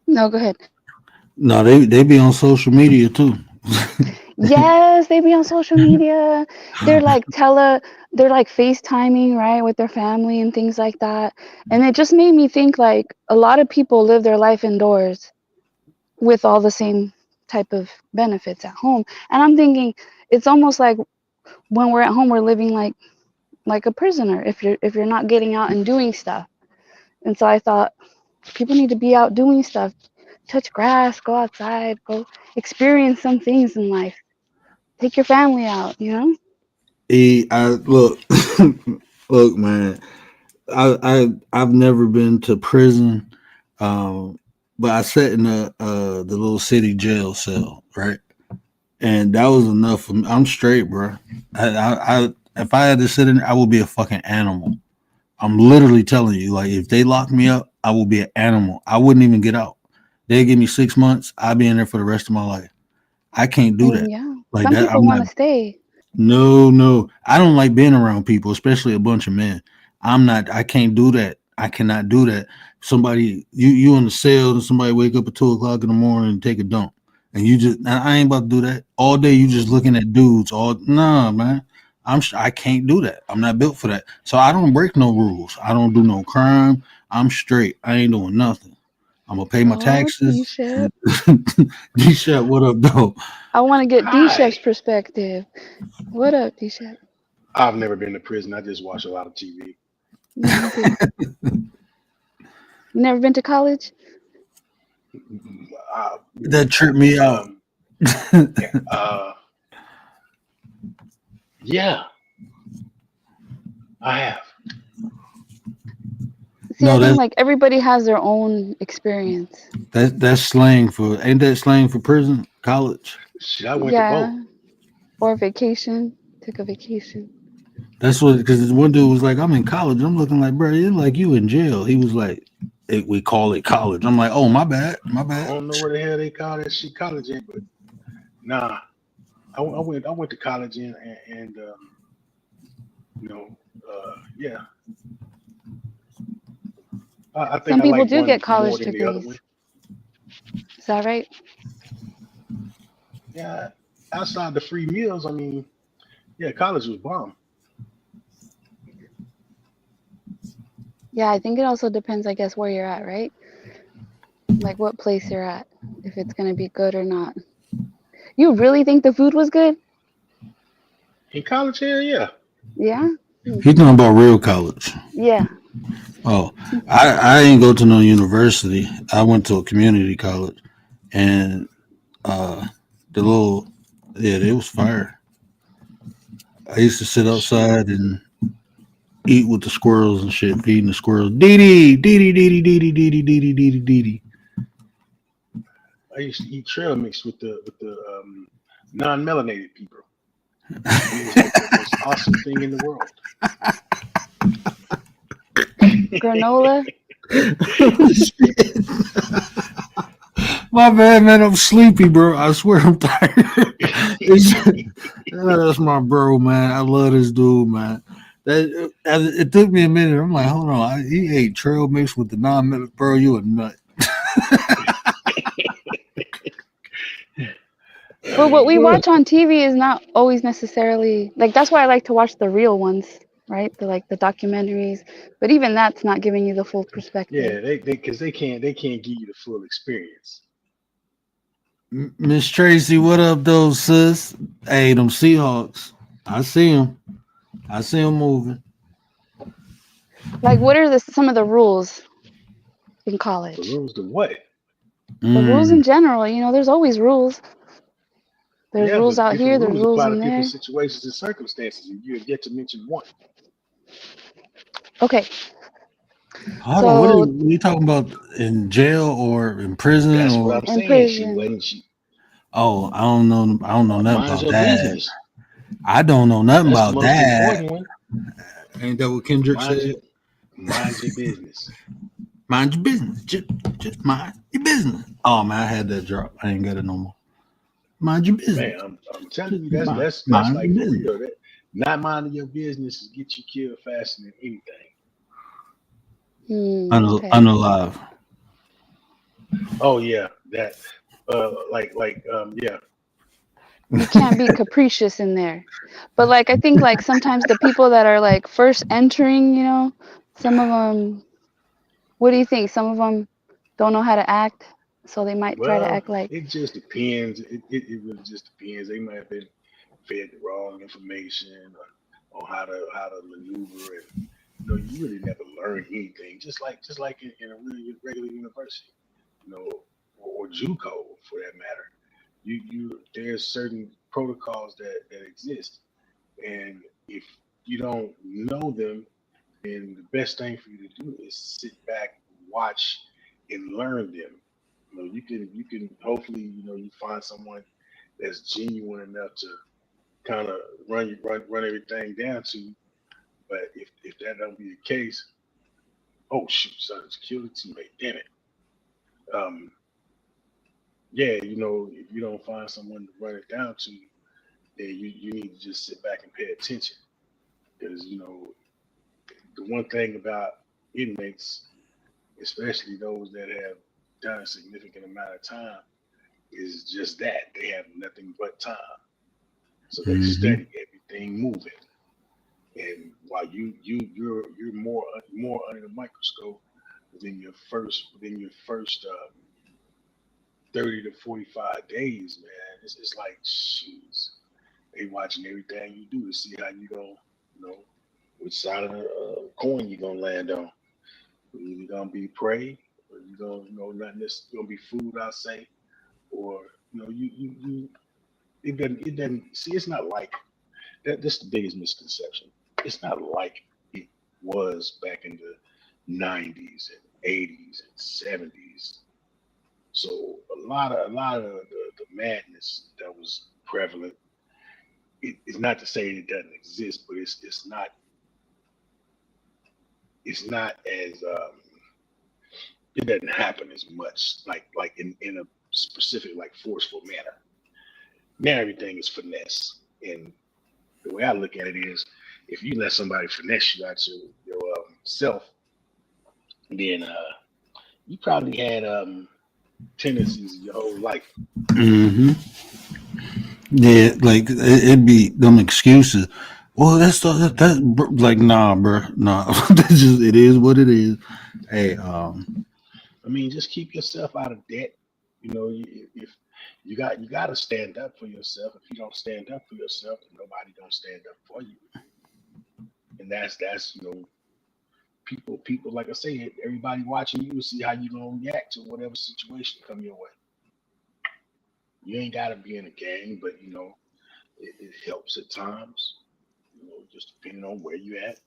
B: no, go ahead.
C: no, they be on social media too.
B: Yes, they be on social media. They're like they're like FaceTiming, right, with their family and things like that. And it just made me think like a lot of people live their life indoors with all the same type of benefits at home. And I'm thinking it's almost like when we're at home, we're living like a prisoner if you're not getting out and doing stuff. And so I thought people need to be out doing stuff, touch grass, go outside, go experience some things in life. Take your family out.
C: I look, look, man. I've never been to prison, but I sat in the little city jail cell, right? And that was enough for me. I'm straight, bro. If I had to sit in, I would be a fucking animal. I'm literally telling you, like, if they lock me up, I will be an animal. I wouldn't even get out. They give me 6 months. I'll be in there for the rest of my life. I can't do that.
B: Yeah.
C: Like
B: Some
C: that.
B: people
C: I'm
B: want
C: not.
B: to stay.
C: No. I don't like being around people, especially a bunch of men. I'm not. I can't do that. I cannot do that. Somebody, you in the cell, and somebody wake up at 2 o'clock in the morning and take a dump, and you just. I ain't about to do that all day. You just looking at dudes. All nah, man. I can't do that. I'm not built for that. So I don't break no rules. I don't do no crime. I'm straight. I ain't doing nothing. I'm gonna pay my
B: Oh,
C: taxes.
B: D-Shep.
C: D-Shep, what up, though?
B: I want to get D-Shep's
G: Hi.
B: perspective. What up, D-Shep?
G: I've never been to prison. I just watch a lot of TV.
B: Yeah, me too. You never been to college?
G: Uh,
C: That tripped me out.
G: um, uh, yeah, I have.
B: See, I
C: No,
B: think like everybody has their own experience.
C: that's slang for ain't that slang for prison, college?
G: Shit, I went to both.
B: Yeah. Or vacation. Took a vacation.
C: That's what because one dude was like, I'm in college. I'm looking like, bro, it's like you in jail. He was like, we call it college. I'm like, oh my bad, my
G: I
C: bad.
G: don't know where the hell they call that shit college in, but nah, I went to college and you know, yeah, I think
B: Some
G: I
B: people
G: like
B: do get
G: one more
B: college
G: than the other
B: degrees.
G: one.
B: Is that right?
G: Yeah, outside the free meals, I mean, yeah, college was bomb.
B: Yeah, I think it also depends, I guess, where you're at, right? Like what place you're at, if it's gonna be good or not. You really think the food was good?
G: In college, hell yeah.
B: Yeah?
C: He's talking about real college.
B: Yeah.
C: Oh, I ain't go to no university. I went to a community college, and uh, the little yeah, it was fire. I used to sit
G: Shit.
C: outside and eat with the squirrels and shit, feeding the squirrels. Dee dee, dee dee, dee dee, dee dee, dee dee, dee dee, dee dee.
G: I used to eat trail mix with the non-melanated people. It was like the most awesome thing in the world.
B: Granola?
C: My bad, man. I'm sleepy, bro. I swear I'm tired. That's my bro, man. I love this dude, man. It took me a minute. I'm like, hold on. He ate trail mix with the non-metal, bro. You a nut.
B: But what we
G: Ugh.
B: watch on TV is not always necessarily like that's why I like to watch the real ones, right? The documentaries. But even that's not giving you the full perspective.
G: Yeah, they because they can't give you the full experience.
C: Miss Tracy, what up, though, sis? Hey, them Seahawks. I see them. I see them moving.
B: Like what are some of the rules in
G: The
B: college?
G: rules to what?
B: The rules
C: Mm.
B: in general, there's always rules. There's
G: Yeah,
B: rules
G: but
B: out
G: different
B: here, there's
G: rules
B: rules
G: apply to
B: in
G: different
B: there.
G: situations and circumstances, and you have yet to mention one.
B: Okay.
C: Hold on.
B: So
C: What are you talking about? In jail or in prison
G: That's what
C: or?
G: I'm
B: in
G: saying. She
B: prison.
G: wasn't. She
C: Oh, I don't know. I don't know nothing
G: mind
C: about
G: your
C: that.
G: business.
C: I don't know nothing
G: That's the
C: about
G: most
C: that.
G: important one.
C: Ain't that what Kendrick
G: Mind
C: said?
G: your mind your business.
C: Mind your business. Just mind your business. Oh man, I had that drop. I ain't got it no more. Mind your
G: Man,
C: business.
G: I'm telling
C: Just
G: you, that's
C: mind
G: like
C: your
G: for
C: business.
G: real. That not minding your business is get you killed faster than anything.
B: Okay.
C: Unalive.
G: Oh yeah, that yeah.
B: You can't be capricious in there. But like I think like sometimes the people that are like first entering, some of them, what do you think? Some of them don't know how to act, so they might try to
G: Well,
B: act like,
G: it just depends. It really just depends. They might have been fed the wrong information on how to maneuver, and you really never learn anything. Just like in a really regular university, or JUCO for that matter. There's certain protocols that exist, and if you don't know them, then the best thing for you to do is sit back, watch, and learn them. You can hopefully you find someone that's genuine enough to kind of run everything down to you. But if that don't be the case, oh shoot, son, just killed a teammate. Damn it. Um, yeah, if you don't find someone to run it down to, then you need to just sit back and pay attention. Because, the one thing about inmates, especially those that have done a significant amount of time, is just that they have nothing but time. So they
C: Mm-hmm.
G: study everything moving. And while you're more under the microscope within your first 30 to 45 days, man, it's like, jeez, they watching everything you do to see how you gonna, which side of the coin you gonna land on. You gonna be prey, or you gonna, not necessarily gonna be food, I say, or you it doesn't see. It's not like that. That's the biggest misconception. It's not like it was back in the 90s and 80s and 70s. So a lot of the madness that was prevalent. It's not to say it doesn't exist, but it's not as it doesn't happen as much like in a specific like forceful manner. Now everything is finesse, and the way I look at it is, if you let somebody finesse you out your self, then you probably had tendencies your whole life.
C: Mm-hmm. Yeah, like it'd be them excuses. Well, like nah, bro, nah. That's just it is what it is. Hey,
G: I mean, just keep yourself out of debt. If you got to stand up for yourself. If you don't stand up for yourself, then nobody gonna stand up for you. And that's people like I said, everybody watching you to see how you gonna react to whatever situation come your way. You ain't gotta be in a gang, but it helps at times. Just depending on where you at.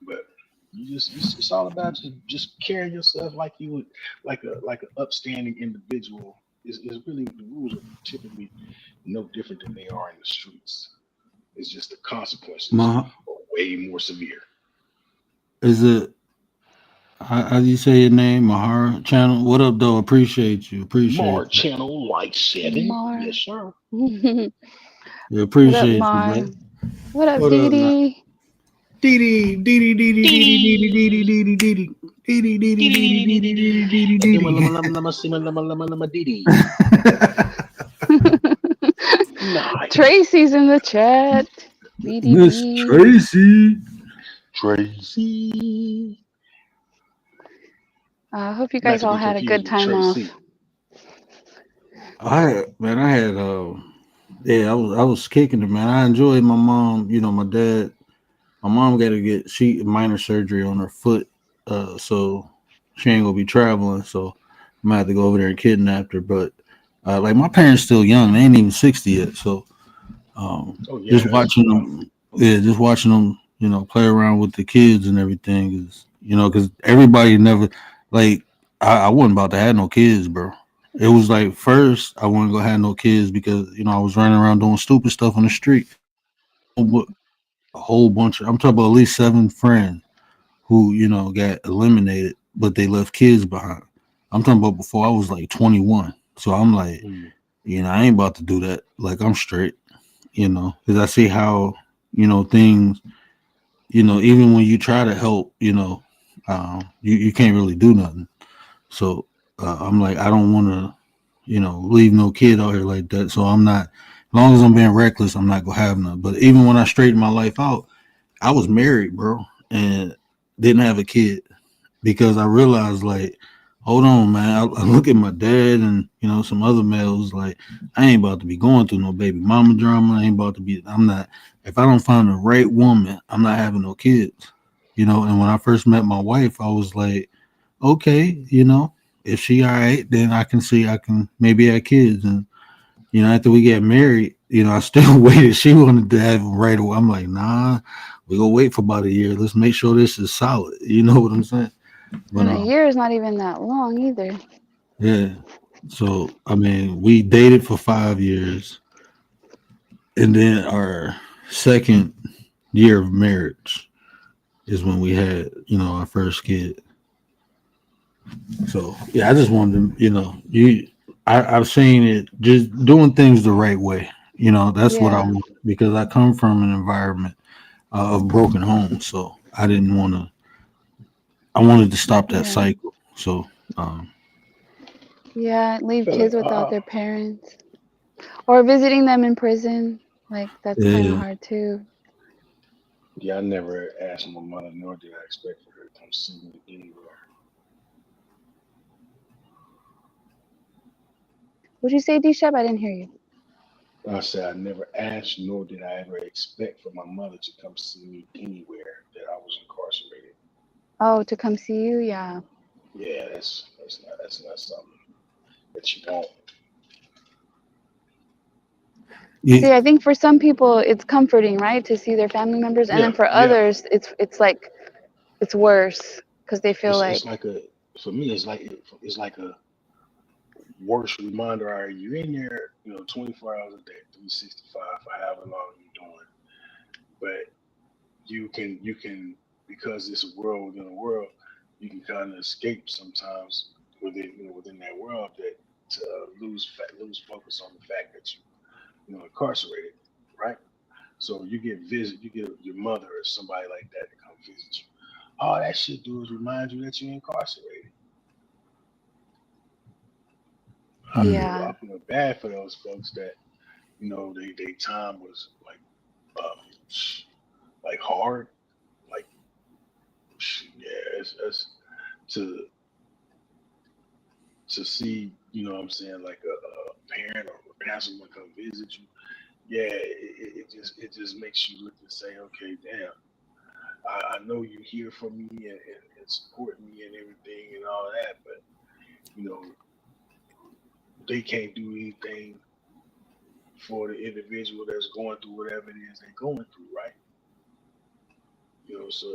G: But it's all about just carrying yourself like you would, like an upstanding individual. Is really, the rules are typically no different than they are in the streets. It's just the consequences
C: my
G: are way more severe.
C: is it? How do you say your name? Mahara Channel. What up, though? Appreciate you.
G: More
C: Appreciate you.
G: channel like 7.
B: Mar.
G: Yes, sir.
B: What
C: Yeah,
B: up,
C: appreciate you,
B: Mar?
C: bro.
B: What up,
C: What
B: Dee
C: up, man?
B: Dee?
C: Dee dee dee dee dee dee dee dee dee dee dee dee dee dee dee. Dee dee dee dee dee dee dee dee dee dee dee
G: Diddy. Nice.
B: Tracy's in the chat.
C: Miss
B: BDB.
C: Tracy.
G: Tracy.
B: I hope you
G: Not
B: guys
G: to
B: all
G: be
B: had a
G: confused
B: good
G: with
B: time
G: Tracy.
B: off.
C: I had yeah, I was kicking it, man. I enjoyed my mom. My dad. My mom got to get minor surgery on her foot, so she ain't gonna be traveling. So I'm gonna have to go over there and kidnap her. But like my parents still young; they ain't even 60 yet. So
G: Oh yeah,
C: just
G: that's
C: watching
G: rough.
C: them, yeah, just watching them, play around with the kids and everything is, because everybody never like I wasn't about to have no kids, bro. It was like first I wasn't gonna have no kids because I was running around doing stupid stuff on the street. But a whole bunch of I'm talking about at least 7 friends who got eliminated, but they left kids behind. I'm talking about before I was like 21. So I'm like,
G: Mm.
C: I ain't about to do that. Like I'm straight, because I see how things, even when you try to help, you can't really do nothing. So I'm like, I don't want to, leave no kid out here like that. So I'm not, as long as I'm being reckless, I'm not gonna have none. But even when I straightened my life out, I was married, bro, and didn't have a kid because I realized, like, hold on, man. I look at my dad and some other males. Like, I ain't about to be going through no baby mama drama. I ain't about to be. I'm not. If I don't find the right woman, I'm not having no kids. And when I first met my wife, I was like, okay, if she all right, then I can see I can maybe have kids. And after we get married, I still waited. She wanted to have him right away. I'm like, nah, we gonna wait for about a year. Let's make sure this is solid. You know what I'm saying? But
B: And a year is not even that long either.
C: yeah. So I mean, we dated for 5 years, and then our second year of marriage is when we had our first kid. So yeah, I just wanted to you I've seen it just doing things the right way. That's what I
B: Yeah.
C: want because I come from an environment of broken homes, so I didn't want to. I wanted to stop that
B: Yeah.
C: cycle. So, um,
B: Yeah.
G: I
B: Leave
G: feel like
B: kids without their parents or visiting them in prison. Like that's kind of
C: yeah,
B: hard too.
G: yeah, I never asked my mother, nor did I expect for her to come see me anywhere.
B: What'd you say, D-Shep? I didn't hear you.
G: I said I never asked, nor did I ever expect for my mother to come see me anywhere that I was incarcerated.
B: Oh, to come see you? Yeah.
G: Yeah, that's not something that you want.
C: yeah,
B: See, I think for some people it's comforting, right, to see their family members, and then
G: Yeah,
B: for
G: yeah.
B: others it's like it's worse because they feel
G: It's
B: like,
G: like a for me it's like a worse reminder. Are you in there? 24 hours a day, 365 for however long you're doing, but you can because it's a world within a world, you can kind of escape sometimes within that world that to lose focus on the fact that incarcerated, right? So you get your mother or somebody like that to come visit you. All that shit do is remind you that you're incarcerated.
C: mm,
B: yeah,
G: I feel bad for those folks that they time was like hard, like yeah, it's to to see, what I'm saying, like a parent or a pastor would come visit you. Yeah, it just makes you look and say, okay, damn, I know you here for me and support me and everything and all that, but you know they can't do anything for the individual that's going through whatever it is they're going through, right? So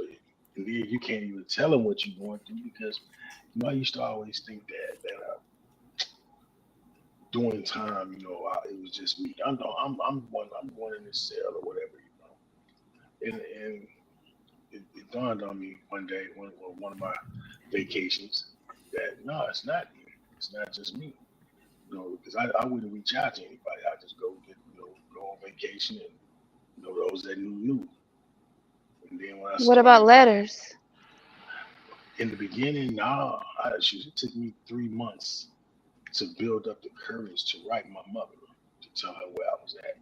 G: and then you can't even tell them what you're going through because I used to always think that during time, it was just me. I'm one in this cell or whatever, and it dawned on me one day, one of my vacations, that no, it's not me. It's not just me. Because I wouldn't reach out to anybody. I just go on vacation and those that knew. And then when I
B: what about
G: started
B: letters?
G: in the beginning, nah, it took me 3 months to build up the courage to write my mother to tell her where I was at.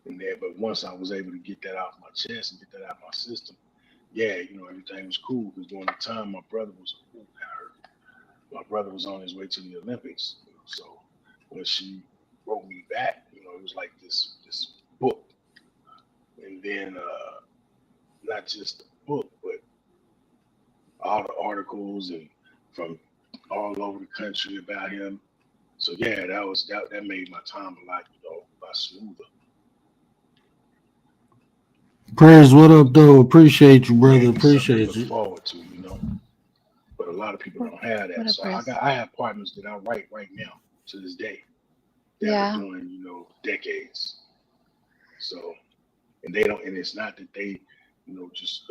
G: And there, but once I was able to get that off my chest and get that out of my system, yeah, everything was cool. Because during the time, my brother was on his way to the Olympics. So when she wrote me back, it was like this book, and then not just the book, but all the articles and from all over the country about him. So yeah, that made my time a lot smoother.
C: prayers. What up, though? Appreciate you, brother.
G: Gave me something to
C: Appreciate
G: look
C: you.
G: forward to. But a lot of people
B: What,
G: don't have
B: what
G: that.
B: a
G: So
B: press.
G: I have partners that I write right now to this day that are
B: Yeah,
G: doing decades. So and they don't, and it's not that they just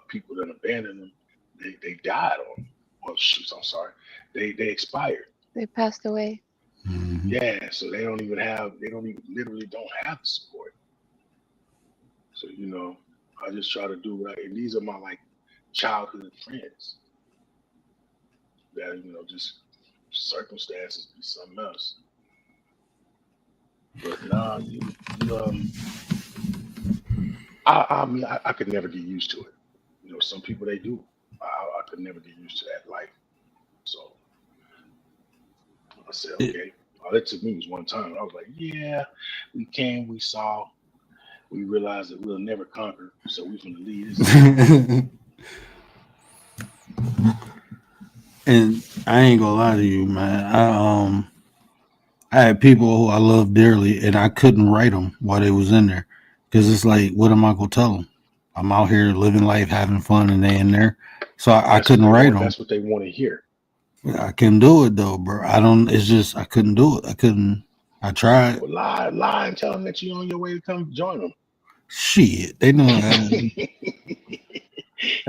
G: people that abandoned them. They died on. Well, shoot, I'm sorry. They expired.
B: they passed away.
C: Mhm.
G: Yeah, so they don't even literally don't have the support. So I just try to do what and these are my like childhood friends that just circumstances be something else. But nah, I mean I could never get used to it. Some people they do. I could never get used to that life. So I said,
C: It-
G: okay. All it took me was one time. I was like, yeah, we came, we saw, we realized that we'll never conquer, so we're gonna leave this alone.
C: and I ain't gonna lie to you, man. I had people who I love dearly, and I couldn't write them while they was in there because it's like, what am I gonna tell them? I'm out here living life, having fun, and they in there, so I
G: That's what
C: couldn't
G: they
C: write
G: want.
C: them.
G: That's what they want to hear.
C: I couldn't do it though, bro. I don't. It's just I couldn't do it. I couldn't. I tried.
G: Well, lie, and tell them that you're on your way to come join them.
C: Shit, they know.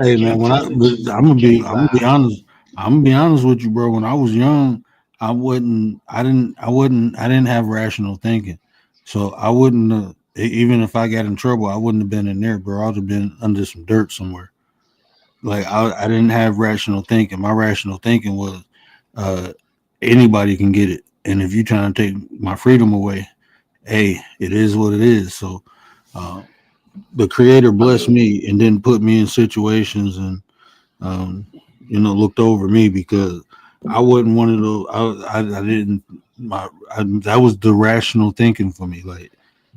G: You
C: Hey man,
G: can't
C: when
G: tell the truth.
C: I'm
G: You
C: gonna be,
G: can't
C: I'm gonna be
G: lie.
C: honest. I'm gonna be honest with you, bro. When I was young, I didn't have rational thinking. So I wouldn't, even if I got in trouble, I wouldn't have been in there, bro. I'd have been under some dirt somewhere. Like I didn't have rational thinking. My rational thinking was, uh, anybody can get it, and if you trying to take my freedom away, hey, it is what it is. So, uh, the Creator
G: I
C: blessed
G: mean,
C: me and didn't put me in situations and, um, looked over me because I wasn't one of those. I didn't. That was the rational thinking for me. Like,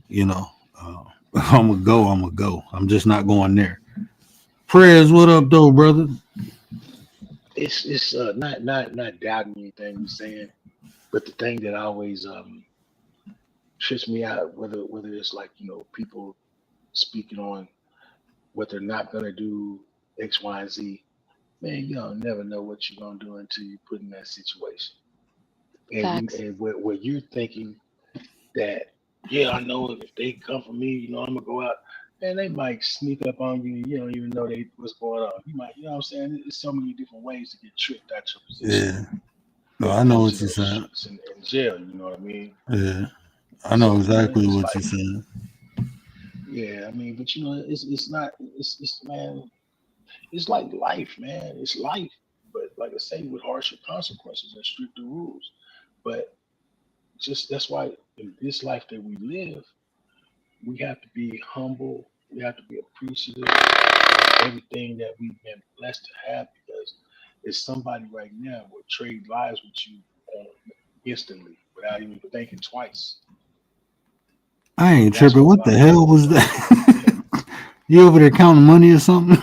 C: you know, uh, I'm gonna go. I'm gonna go. I'm just not going there. Prayers, what up, though, brother?
G: it's not doubting anything you're saying, but the thing that always trips me out, whether it's like people speaking on what they're not gonna do, X, Y, and Z. Man, you don't never know what you're gonna do until you put in that situation.
B: Facts.
G: And where you're thinking that, yeah, I know if they come for me, I'm gonna go out. And they might sneak up on you. You don't even know what's going on. You might, what I'm saying? There's so many different ways to get tricked out your position
C: Yeah, no,
G: when
C: I
G: it
C: know
G: comes
C: what
G: to
C: you're
G: those
C: saying.
G: streets and jail. You know what I mean?
C: Yeah, I know
G: So
C: exactly
G: it's
C: what you're
G: like,
C: saying.
G: yeah, I mean, but it's not. It's man. It's like life, man. It's life. But like I say, with harsher consequences and stricter rules. But just that's why in this life that we live, we have to be humble. We have to be appreciative of everything that we've been blessed to have because it's somebody right now will trade lives with you instantly without even thinking twice.
C: I
G: And
C: ain't
G: that's
C: tripping.
G: what a
C: What
G: lot
C: the
G: of
C: hell
G: people
C: was
G: don't understand.
C: that? You over there counting money or something?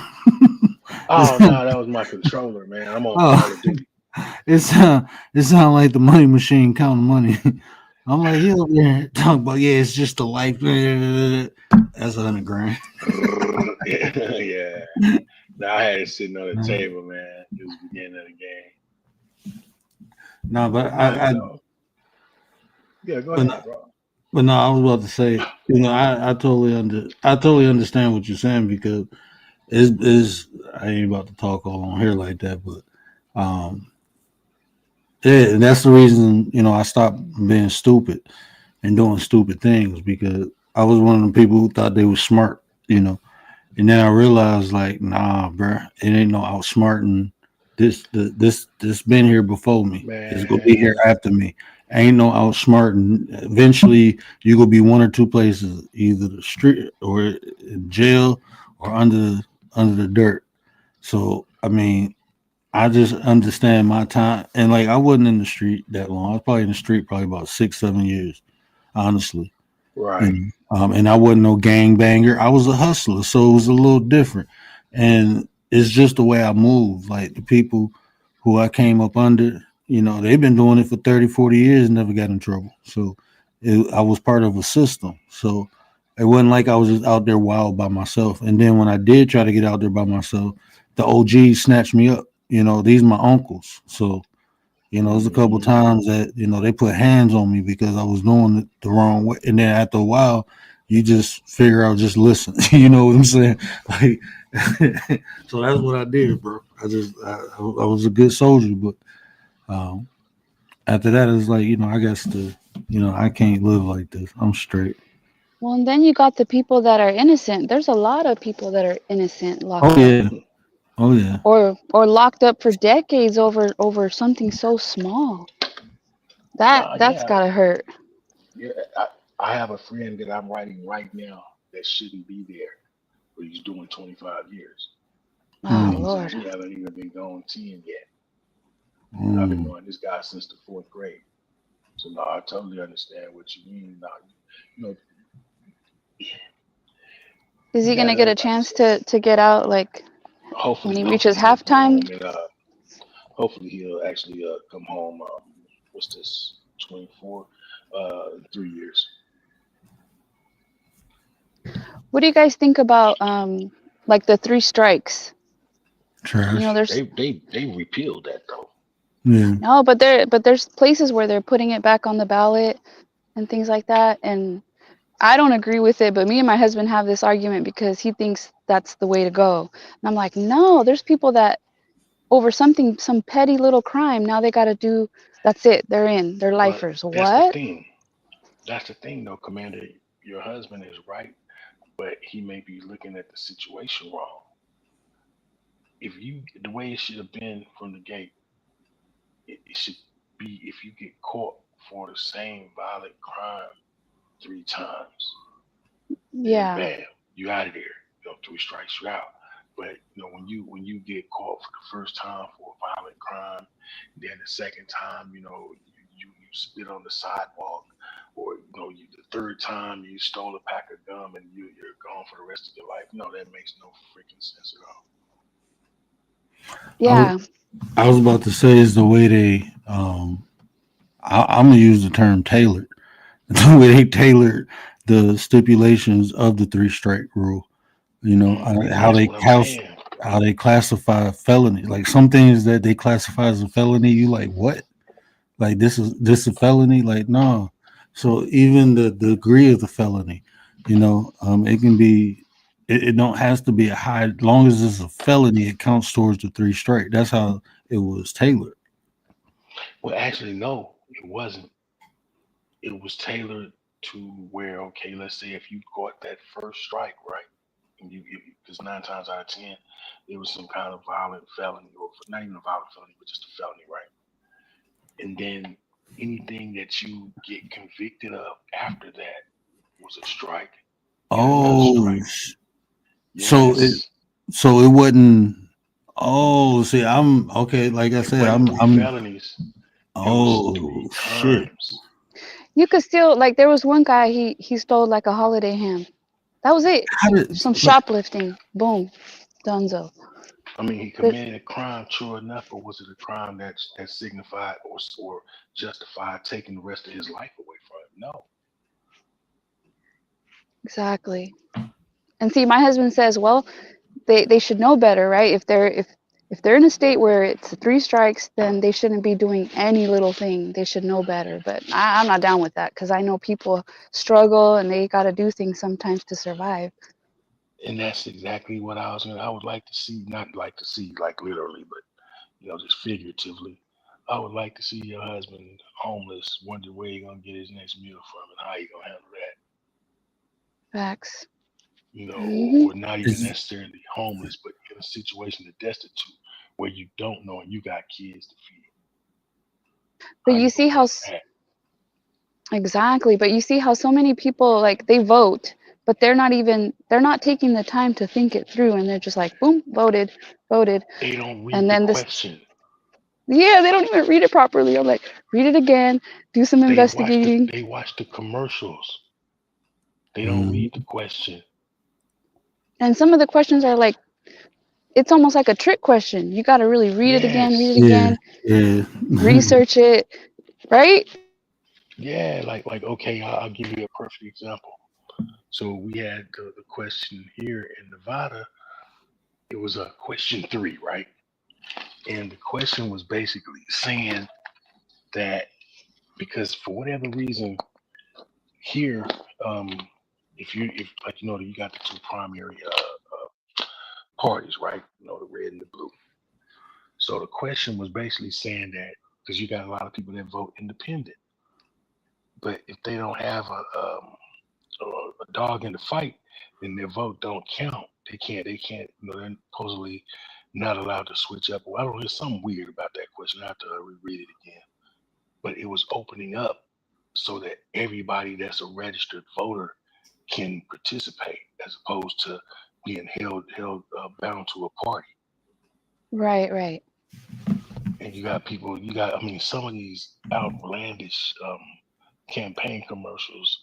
G: Oh no, that was my controller, man. I'm on Call
C: Oh,
G: of Duty.
C: it sound like the money machine counting money. I'm like, he over there talking about, yeah, it's just a life. That's 100 grand.
G: Yeah. Now I had it sitting on the table, man. It was the beginning of the game.
C: No, but
G: But no, yeah, go
C: but
G: ahead,
C: no,
G: bro.
C: but no, I was about to say, I totally understand what you're saying because is I ain't about to talk all on here like that, but um, yeah, and that's the reason I stopped being stupid and doing stupid things because I was one of the people who thought they were smart, and then I realized like, nah, bruh, it ain't no outsmarting this been here before me. It's gonna be here
G: Man,
C: after me. Ain't no outsmarting. Eventually, you gonna be one or two places, either the street or in jail or under the dirt. So I mean, I just understand my time, and like I wasn't in the street that long. I was probably in the street probably about 6, 7 years, honestly.
G: right.
C: And I wasn't no gang banger. I was a hustler, so it was a little different. And it's just the way I move. Like the people who I came up under, they've been doing it for 30, 40 years and never got in trouble. So I was part of a system. So it wasn't like I was just out there wild by myself. And then when I did try to get out there by myself, the OGs snatched me up. These are my uncles. So there's a couple
G: Hmm.
C: times that they put hands on me because I was doing it the wrong way, and then after a while, you just figure out just listen. You know what I'm saying? Like, so that's what I did, bro. I was a good soldier, but um, after that, it's like I guess I can't live like this. I'm straight.
B: Well, and then you got the people that are innocent. There's a lot of people that are innocent
C: Oh
B: locked up,
C: yeah, oh yeah.
B: or locked up for decades over something so small.
G: Nah,
B: That's
G: yeah,
B: gotta hurt.
G: yeah. I have a friend that I'm writing right now that shouldn't be there, but he's doing 25 years.
B: Oh
C: Mm,
G: And
B: Lord.
G: we haven't even been going 10 yet. And I've been
C: mm.
G: knowing this guy since the fourth grade. So no, I totally understand what you mean. Now, you know,
B: Is
G: you
B: he
G: got
B: gonna get a
G: everybody
B: chance
G: saying,
B: to get out like when he reaches
G: hopefully he'll come
B: halftime?
G: home and hopefully he'll actually come home. What's this? 24, 3 years.
B: What do you guys think about like the three strikes?
C: Trash.
B: There's
G: They repealed that though.
C: Yeah.
B: no, but there's places where they're putting it back on the ballot and things like that, and I don't agree with it, but me and my husband have this argument because he thinks that's the way to go. And I'm like, no, there's people that over something, some petty little crime. Now they got to do. That's it. They're in. They're
G: But
B: lifers.
G: that's the
B: What?
G: thing. That's the thing, though, Commander. Your husband is right, but he may be looking at the situation wrong. If you, the way it should have been from the gate, it should be if you get caught for the same violent crime 3 times, then
B: Yeah.
G: bam, you out of there. 3 strikes you out. But when you get caught for the first time for a violent crime, then the second time, you spit on the sidewalk, or the third time you stole a pack of gum and you're gone for the rest of your life. No, that makes no freaking sense at all.
C: I was,
B: Yeah.
C: I was about to say is the way they I'm gonna use the term tailored. The way they tailored the stipulations of the 3 strike rule.
G: And
C: How
G: that's
C: they
G: what I'm saying.
C: how they classify felony. Like some things that they classify as a felony, you like what? Like this a felony? Like no. So even the degree of the felony, it can be. It don't has to be a high. As long as it's a felony, it counts towards the 3 strike. That's how it was tailored.
G: Well, actually, no, it wasn't. It was tailored to where, okay, let's say if you caught that first strike, right? And because 9 times out of 10, it was some kind of violent felony, or not even a violent felony, but just a felony, right? And then anything that you get convicted of after that was a strike and another
C: Oh,
G: strike.
C: so it
G: Yes.
C: so it wasn't. Oh, see, I'm okay. Like I
G: It
C: said,
G: wasn't three
C: I'm.
G: felonies. It was
C: Oh
G: three
C: shit.
G: times.
B: You could still like. There was one guy. He stole like a holiday ham. That was it.
C: How did
B: Some
C: like?
B: shoplifting. Boom. Dunzo.
G: I mean, he
B: This
G: committed a crime, true enough, but was it a crime that signified or justified taking the rest of his life away from him? No.
B: exactly. And see, my husband says, well, they should know better, right? If they're in a state where it's 3 strikes, then they shouldn't be doing any little thing. They should know better. But I'm not down with that because I know people struggle and they got to do things sometimes to survive.
G: And that's exactly what I would like to see, not like to see like literally, but just figuratively. I would like to see your husband homeless, wonder where he gonna get his next meal from and how he gonna handle that.
B: Facts.
G: Or,
B: Hmm.
G: or not even
C: Is
G: necessarily homeless, but in a situation of destitute where you don't know and you got kids to feed.
B: But
G: How
B: you
G: you
B: see
G: gonna
B: how
G: handle that?
B: exactly. But you see how so many people like they vote, but they're not taking the time to think it through, and they're just like, boom, voted, voted,
G: They don't read
B: and
G: the
B: then this.
G: question.
B: Yeah, they don't even read it properly. I'm like, read it again, do some investigating.
G: They watch the commercials. They don't
C: mm,
G: read the question.
B: And some of the questions are like, it's almost like a trick question. You got to really read it
G: Yes.
C: yeah,
B: again,
C: yeah.
B: research it, right?
G: Yeah, like okay, I'll give you a perfect example. So we had the question here in Nevada. It was a question 3, right? And the question was basically saying that because for whatever reason here, um, if like you got the two primary parties, right? The red and the blue. So the question was basically saying that because you got a lot of people that vote independent, but if they don't have a dog in the fight, then their vote don't count. They can't. They're supposedly not allowed to switch up. Well, I don't know. There's something weird about that question. I have to reread it again. But it was opening up so that everybody that's a registered voter can participate, as opposed to being held bound to a party.
B: Right, right.
G: And you got people. You got. I mean, some of these outlandish campaign commercials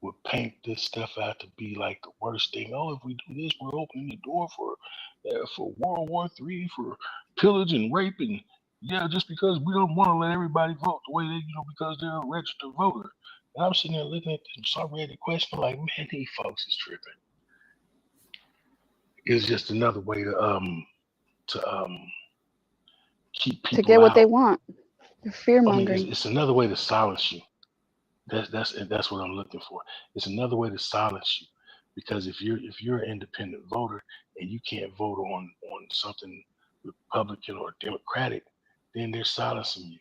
G: would paint this stuff out to be like the worst thing. Oh, if we do this, we're opening the door for World War III, for pillage and rape, and yeah, just because we don't want to let everybody vote the way they, because they're a registered voter. And I'm sitting there looking at this, so I read the question like, man, these folks is tripping. It's just another way to keep
B: To
G: people
B: get what they
G: out.
B: want. They're fear
G: I mean, it's,
B: mongering.
G: it's another way to silence you. That's what I'm looking for. It's another way to silence you, because if you're an independent voter and you can't vote on something Republican or Democratic, then they're silencing you.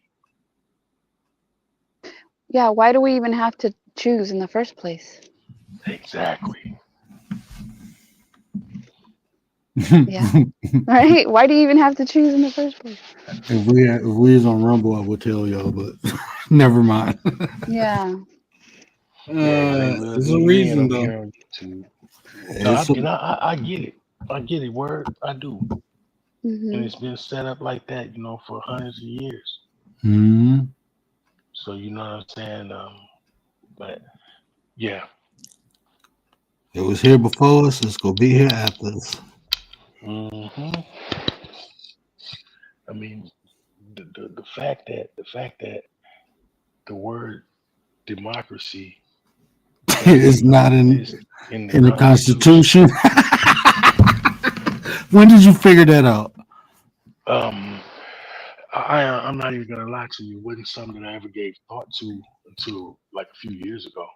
B: Yeah, why do we even have to choose in the first place?
G: Exactly.
B: Yeah. Right? Why do you even have to choose in the first place?
C: If we was on Rumble, I would tell y'all, but never mind.
B: Yeah.
G: Yeah, they will
C: There's
G: do
C: a
G: you in
C: reason
G: over
C: though.
G: here on YouTube. No,
C: It's a,
G: I get it. I get it. Word, I do. And
B: Hmm.
G: it's been set up like that, for hundreds of years.
C: Mhm.
G: So you know what I'm saying. But yeah.
C: It was here before us. It's gonna be here after us.
G: hmm I mean, the fact that the word democracy doesn't
C: It's
G: even
C: not
G: exist in the
C: in the
G: Constitution.
C: Constitution. When did you figure that out?
G: Um, I'm not even gonna lie to you. It wasn't something that I ever gave thought to until like a few years ago.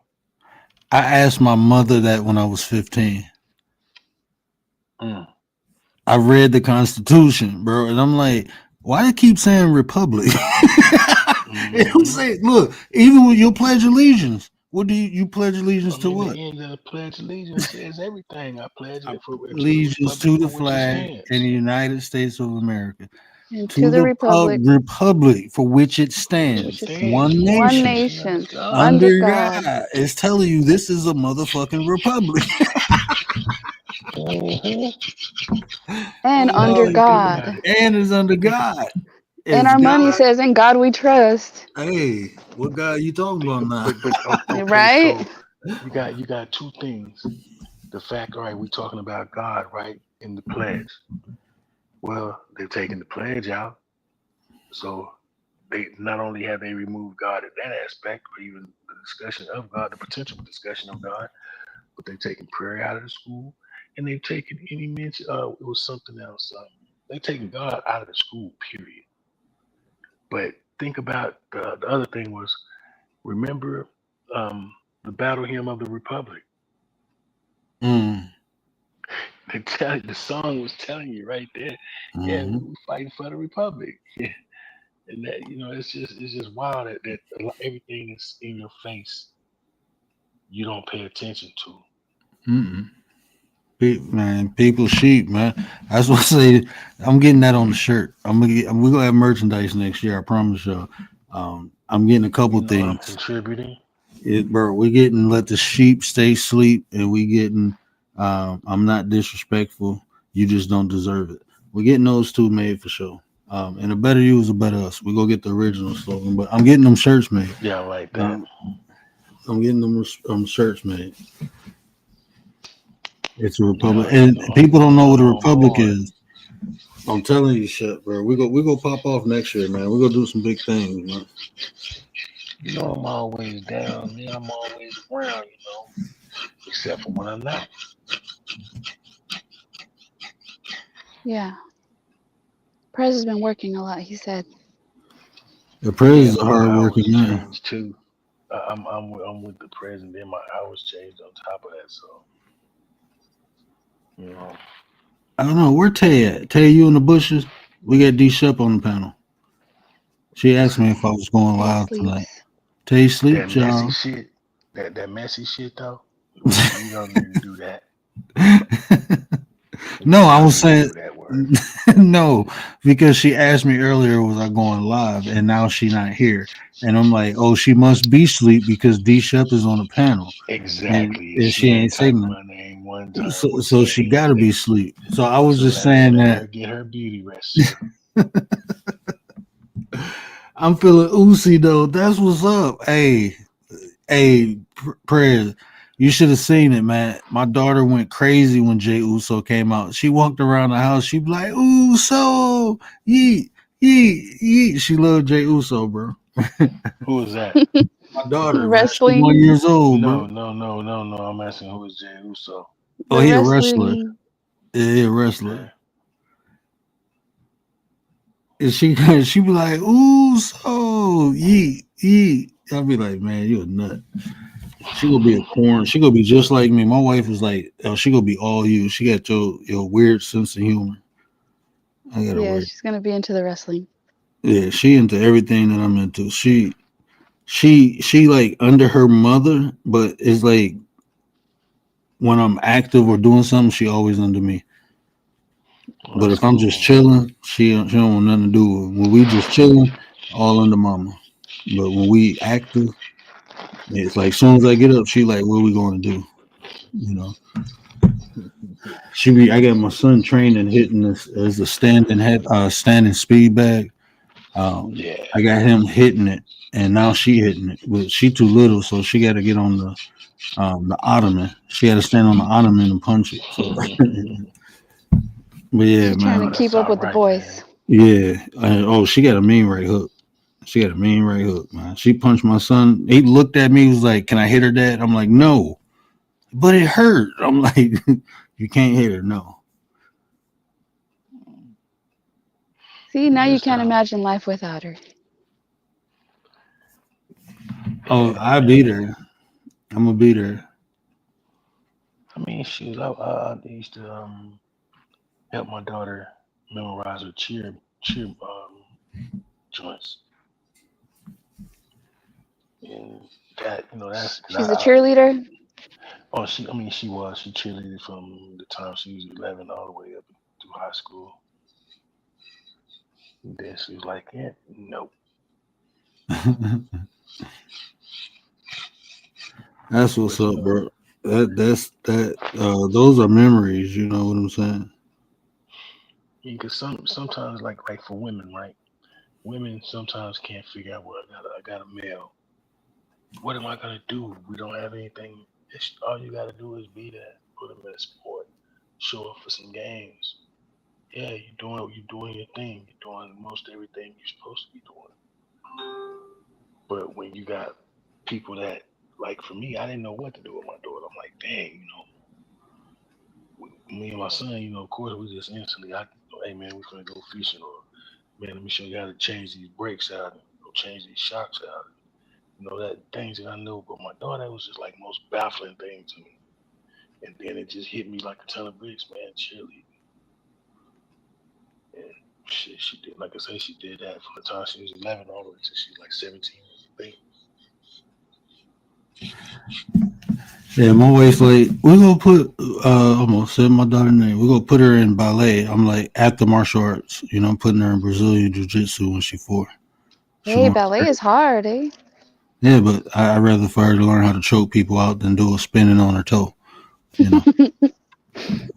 C: I asked my mother that when I was 15.
G: Mm.
C: I read the Constitution, bro, and I'm like, why do they keep saying republic? It was
G: hmm
C: saying, look, even with your pledge allegiance, what do you pledge allegiance
G: I
C: to?
G: mean,
C: What?
G: the end of the Pledge of Allegiance says everything. I pledge
C: I
G: it to the
C: allegiance
G: republic
C: to
G: for
C: the
G: which it
C: flag in the
G: stands,
C: United States of America,
B: And to
C: to
B: the
C: the
B: republic,
C: republic for which it
G: for which it
B: which
C: stands,
B: is
G: stands,
C: one
G: one
B: one
C: nation,
G: nation under
B: nation
G: God.
B: under
C: under
B: God.
C: God. It's telling you this is a motherfucking republic.
G: hmm
B: And
G: Now
B: under
G: that
C: Oh,
G: you think about
B: God.
G: it,
C: and it's under God.
B: And
C: It's
B: our money
C: God.
B: says, in God we trust.
C: Hey, what God you talking about now?
G: but okay,
B: Right?
G: so you got two things. The fact, all right, we're talking about God, right, in the pledge. Well, they've taken the pledge out, so they not only have they removed God in that aspect, or even the discussion of God, the potential discussion of God, but they've taken prayer out of the school, and they've taken any mention. It was something else. They've taken God out of the school, period. But think about the other thing was remember the battle hymn of the Republic.
C: Mm,
G: The song was telling you right there, yeah,
C: mhm.
G: we fighting for the Republic. Yeah. And that it's just wild that everything is in your face. You don't pay attention to.
C: Mm-mm. Man, people sheep, man. That's what I say. I'm getting that on the shirt. We're gonna have merchandise next year. I promise y'all. I'm getting a couple
G: I'm
C: things.
G: contributing.
C: Bro, we getting let the sheep stay asleep, and we getting. I'm not disrespectful. You just don't deserve it. We're getting those two made for sure. And a better you is a better us. We go get the original slogan, but I'm getting them shirts made.
G: Yeah, I like that.
C: Um, I'm getting them shirts made. It's a republic,
G: No,
C: and people don't know what a
G: I'm on
C: republic
G: board.
C: is. I'm telling you, shit, bro. We go pop off next year, man. We gonna do some big things, man.
G: I'm always down, man. I'm always around, except for when I'm not.
B: Yeah. Prez has been working a lot, he said.
C: The president's
G: Yeah,
C: a
G: my
C: hard working
G: hours
C: man.
G: changed too. I'm with the president. Then my hours changed on top of that. So you know,
C: I don't know where Tay at. Tay, you in the bushes? We got D Shep on the panel. She asked me if I was going
B: Tay
C: live tonight.
B: sleeps.
C: Tay
G: that
C: sleeps,
G: messy
C: y'all.
G: shit, that messy shit though. We don't need to do that.
C: No,
G: We
C: I
G: don't
C: was
G: need to
C: saying
G: do that word.
C: no, because she asked me earlier, was I going live? And now she not here. And I'm like, oh, she must be asleep because D Shep is on the panel.
G: Exactly.
C: And
G: She
C: she
G: ain't
C: ain't
G: typed
C: saying
G: my name one
C: nothing.
G: time
C: So
G: whatsoever
C: she gotta be
G: either.
C: asleep. So I was
G: So
C: just saying
G: let
C: that
G: her get her beauty rest, sir.
C: I'm feeling oozy though. That's what's up. Hey, prayers. You should have seen it, man. My daughter went crazy when Jay Uso came out. She walked around the house. She'd be like, Uso, yeet, yeet, yeet. She loved Jay Uso, bro.
G: Who is that?
C: My daughter, man, she's
B: Wrestling.
C: 1 year old,
G: No,
C: bro.
G: no, no, no, no. I'm asking who is Jay Uso.
C: Oh,
B: The
C: he a wrestler.
B: wrestling.
C: Yeah, he a
G: Okay.
C: wrestler. And she be like, Uso, yeet, yeet. I'll be like, man, you a nut. She gonna be a corn. She gonna be just like me. My wife was like, oh, she gonna be all you. She got your weird sense of humor. I gotta
B: Yeah,
C: work.
B: she's gonna be into the wrestling.
C: Yeah, she into everything that I'm into. She like under her mother, but it's like when I'm active or doing something, she always under me.
G: Well,
C: But
G: that's
C: if I'm just
G: cool, man.
C: chilling, she don't want nothing to do with it. When we just chilling, all under mama. But when we active, it's like as soon as I get up, she like, what are we going to do? You know, I got my son trained in hitting this as a standing speed bag.
G: Yeah.
C: I got him hitting it, and now she hitting it, but she too little, so she got to get on the ottoman. She had to stand on the ottoman and punch it. So, but yeah,
B: She's trying
G: Oh,
B: to
C: man,
B: keep
G: that's
B: up
G: all
B: with the
G: right, man.
B: boys.
C: yeah. Oh, she got a mean right hook. She got a mean right hook, man. She punched my son. He looked at me. He was like, "Can I hit her, Dad?" I'm like, "No," but it hurt. I'm like, "You can't hit her, no."
B: See, now you
G: Just
B: can't imagine life without her.
C: Oh,
G: yeah,
C: I beat
G: man.
C: her. I'm gonna beat her.
G: I mean, shoot, I used to help my daughter memorize her cheer joints, and that that's and
B: She's a cheerleader.
G: I mean she cheerleaded from the time she was 11 all the way up through high school. And then she was like, yeah, nope.
C: That's what's
G: But you
C: up,
G: know,
C: bro. That. Those are memories. You know what I'm saying?
G: because sometimes like for women, right? Women sometimes can't figure out, well, I got a male. What am I gonna do? We don't have anything. All you gotta do is be there, put them in a sport, show up for some games. Yeah, you're doing your thing. You're doing most everything you're supposed to be doing. But when you got people that, like for me, I didn't know what to do with my daughter. I'm like, dang, me and my son, of course, we just instantly, hey man, we're gonna go fishing, or man, let me show you how to change these brakes out, and change these shocks out. That things that I know, but my daughter was just like most baffling thing to me. And then it just hit me like a ton of bricks, man. Cheerleading, and shit, she did. Like I say, she did that from the time she was 11 all the way till she was like 17. I think.
C: Yeah, my wife's like, we're gonna put I'm gonna say my daughter's name. We're gonna put her in ballet. I'm like, after martial arts, I'm putting her in Brazilian Jiu Jitsu when she's 4. She
B: Hey,
C: wants
B: ballet is hard, eh?
C: Yeah, but I'd rather for her to learn how to choke people out than do a spinning on her toe, you know.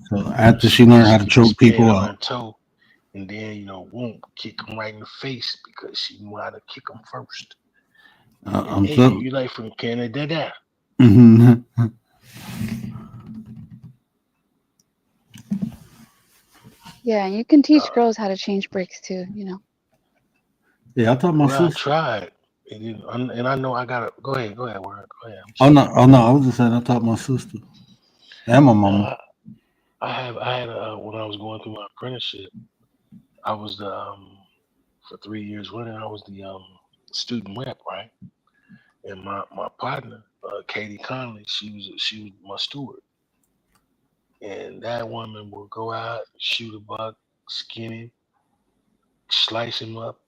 C: So after she
G: She
C: learned how
G: she
C: to
G: could be
C: choke
G: spinning
C: people
G: on
C: out,
G: her toe, and then won't kick him right in the face because she knew how to kick him first. And
C: I'm
G: hey,
C: so
G: you like from Canada?
C: mhm.
B: Yeah, you can teach
G: Uh,
B: girls how to change brakes too.
C: Yeah, I taught my
G: well, I
C: sister.
G: tried, and I know I gotta go ahead, word, go ahead. I'm
C: Oh
G: sorry.
C: no, oh no, I was just saying I taught my sister and my
G: No,
C: mama.
G: I had when I was going through my apprenticeship, I was the for 3 years running, I was the student rep, right? And my partner, Katie Conley, she was my steward, and that woman would go out, shoot a buck, skin him, slice him up,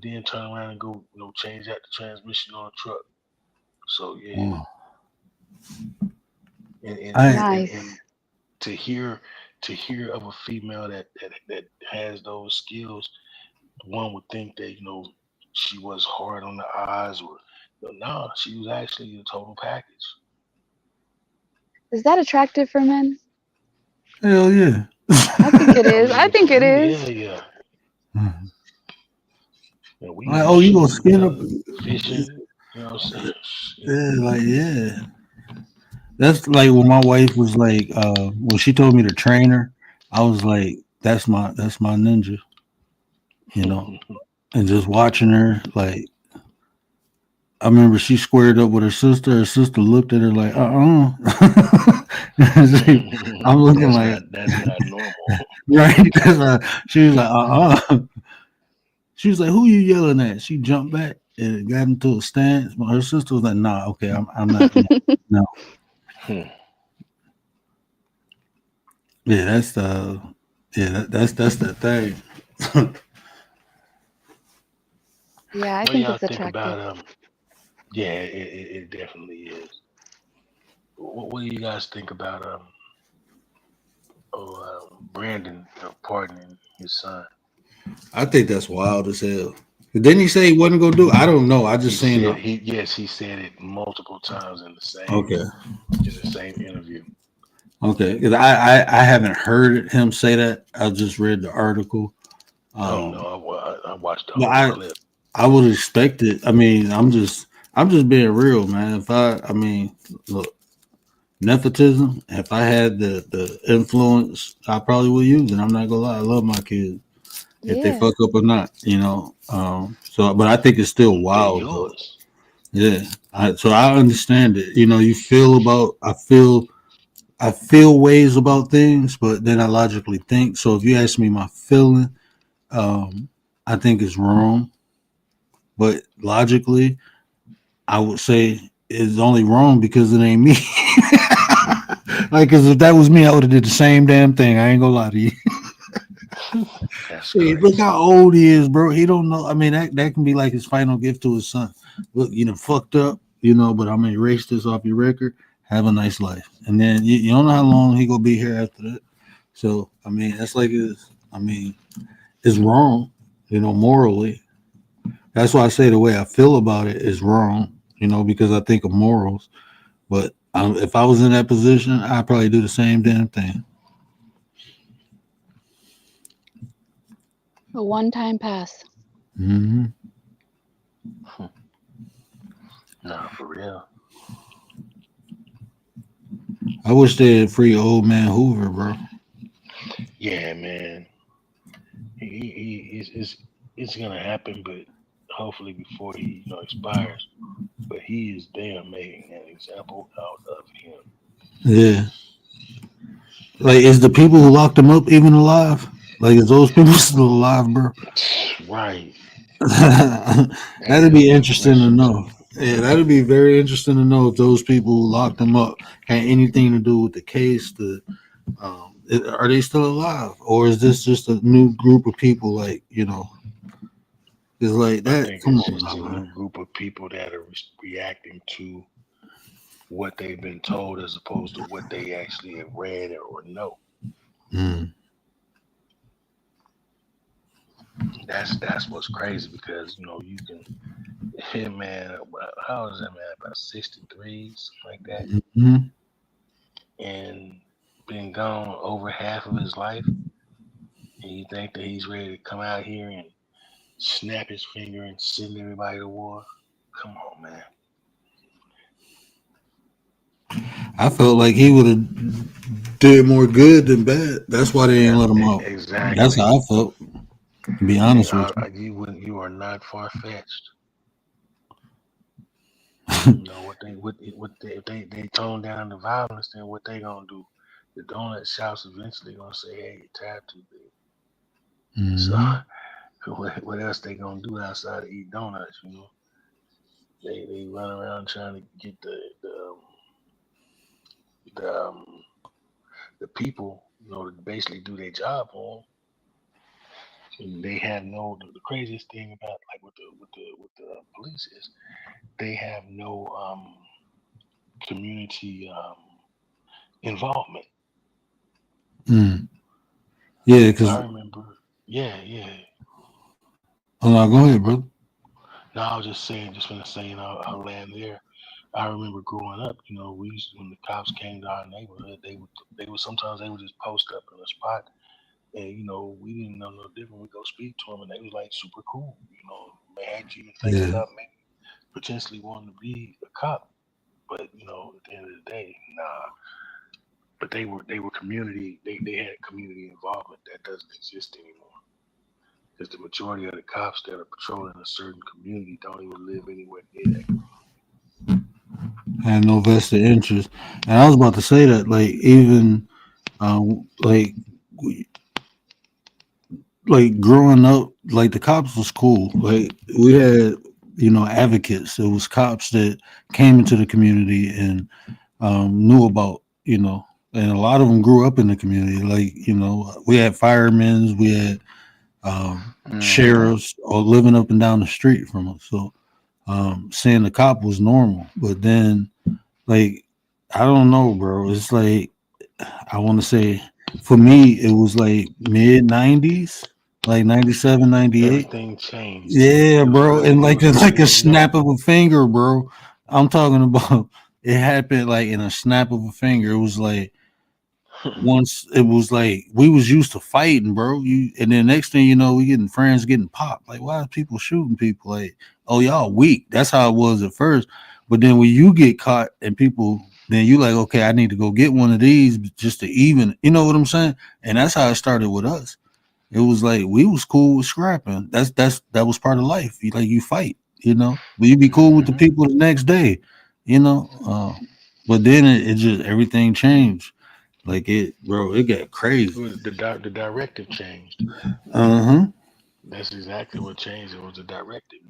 G: then turn around and go, change out the transmission on a truck. So yeah,
C: Oh,
G: and and
C: I
G: and and, and
B: Nice.
G: to hear of a female that has those skills, one would think that she was hard on the eyes, or no, she was actually a total package.
B: Is that attractive for men?
C: hell yeah.
B: I think it
G: I
B: is. I
G: mean, for
B: think it
G: me,
B: is.
G: hell yeah. We used
C: Like,
G: to be
C: oh, you gonna
G: shooting
C: skin up?
G: together, fishing. You know what I'm saying? Shit.
C: Yeah, like yeah. That's like when my wife was like, when she told me to train her, I was like, that's my ninja, you know. And just watching her, like, I remember she squared up with her sister. Her sister looked at her like, I'm looking like,
G: That's not normal.
C: right. She was like, She was like, "Who you yelling at?" She jumped back and got into a stance. But her sister was like, "Nah, okay, I'm not. No, yeah, that's the, yeah, that's the thing.
B: Yeah, I
G: What
B: think
G: y'all
B: it's
G: think
B: attractive.
G: about Yeah, it definitely is. What do you guys think about Brandon pardoning his son?
C: I think that's wild as hell. Didn't he say he wasn't gonna do it? I don't know. I
G: He
C: just seen
G: said
C: the
G: he said it multiple times in
C: okay.
G: the same interview.
C: Okay. 'Cause I haven't heard him say that. I just read the article.
G: Oh no,
C: Um
G: I watched the
C: but
G: whole clip.
C: I would expect it. I mean, I'm just being real, man. I mean, look, nepotism, if I had the influence, I probably would use it. I'm not gonna lie. I love my kids. If they
B: Yeah.
C: fuck up or not, So but I think it's still
G: They're
C: wild though.
G: yours.
C: Yeah. So I understand it. You feel about I feel ways about things, but then I logically think. So if you ask me my feeling, um, I think it's wrong. But logically, I would say it's only wrong because it ain't me. Like, cause if that was me, I would have did the same damn thing. I ain't gonna lie to you.
G: That's
C: Hey, look
G: crazy.
C: how old he is, bro. He don't know. I mean, that can be like his final gift to his son. Look, fucked up, but I'm gonna erase this off your record. Have a nice life, and then you don't know how long he gonna be here after that. So I mean, that's like it's. I mean, it's wrong, morally. That's why I say the way I feel about it is wrong, because I think of morals. But if I was in that position, I'd probably do the same damn thing.
B: A one-time pass.
C: Hmm.
G: Nah, for real.
C: I wish they'd free old man Hoover, bro.
G: Yeah, man. It's gonna happen, but hopefully before he expires. But he is damn making an example out of him.
C: Yeah. Like, is the people who locked him up even alive? Like, is those people still alive, bro?
G: Right. That
C: That'd
G: is a
C: be
G: good
C: interesting to
G: question
C: know.
G: too.
C: Yeah, that'd be very interesting to know if those people who locked him up had anything to do with the case. Are they still alive, or is this just a new group of people? Like, it's like
G: I
C: that.
G: think
C: Come
G: it's
C: on,
G: just
C: now,
G: a
C: man.
G: new group of people that are reacting to what they've been told as opposed to what they actually have read or know.
C: Mm.
G: That's what's crazy because you can hit man. How old is that man? About 63, something like that,
C: Hmm.
G: and been gone over half of his life. And you think that he's ready to come out here and snap his finger and send everybody to war? Come on, man.
C: I felt like he would have did more good than bad. That's why they ain't let him out. That's
G: Exactly.
C: how I felt. To be
G: And
C: honest with you.
G: you are not far fetched. If they tone down the violence, then what they gonna do? The donut shops eventually gonna say, "Hey, your tab too big." So
C: Hmm.
G: what else they gonna do outside of eat donuts? They run around trying to get the the people to basically do their job for them. And they have the craziest thing about like with the police is they have no community involvement.
C: Mm. Yeah, because
G: I remember, yeah, yeah.
C: oh no, go ahead, brother.
G: No, I was just saying, just gonna say, I'll land there. I remember growing up, when the cops came to our neighborhood, they would sometimes they would just post up in a spot, and we didn't know no different. We go speak to them, and they was like super cool. They had you even thinking
C: Yeah.
G: about maybe potentially wanting to be a cop, but at the end of the day, nah. But they were community. They had community involvement that doesn't exist anymore. Because the majority of the cops that are patrolling a certain community don't even live anywhere near that
C: Had no vested interest. And I was about to say that, like, even like growing up, like the cops was cool. Like we had, advocates. It was cops that came into the community and knew about, and a lot of them grew up in the community. Like, we had firemen, we had sheriffs or living up and down the street from us. So seeing the cop was normal. But then, like, I don't know, bro. It's like, I want to say, for me, it was like mid 90s, like 97, 98.
G: Everything changed.
C: Yeah, bro. And
G: It
C: like,
G: was a
C: it's like a
G: real
C: snap
G: no.
C: of a finger, bro. I'm talking about it happened like in a snap of a finger. It was like, once it was like we was used to fighting, bro. And then next thing you know, we getting friends getting popped. Like, why are people shooting people? Like, oh, y'all weak. That's how it was at first. But then when you get caught and people, then you like, okay, I need to go get one of these just to even, you know what I'm saying? And that's how it started with us. It was like we was cool with scrapping. That was part of life. You fight, but you be cool with the people the next day, you know. But then it just everything changed. Like bro, it got crazy.
G: The directive changed.
C: Uh huh.
G: That's exactly what changed. It was the directive.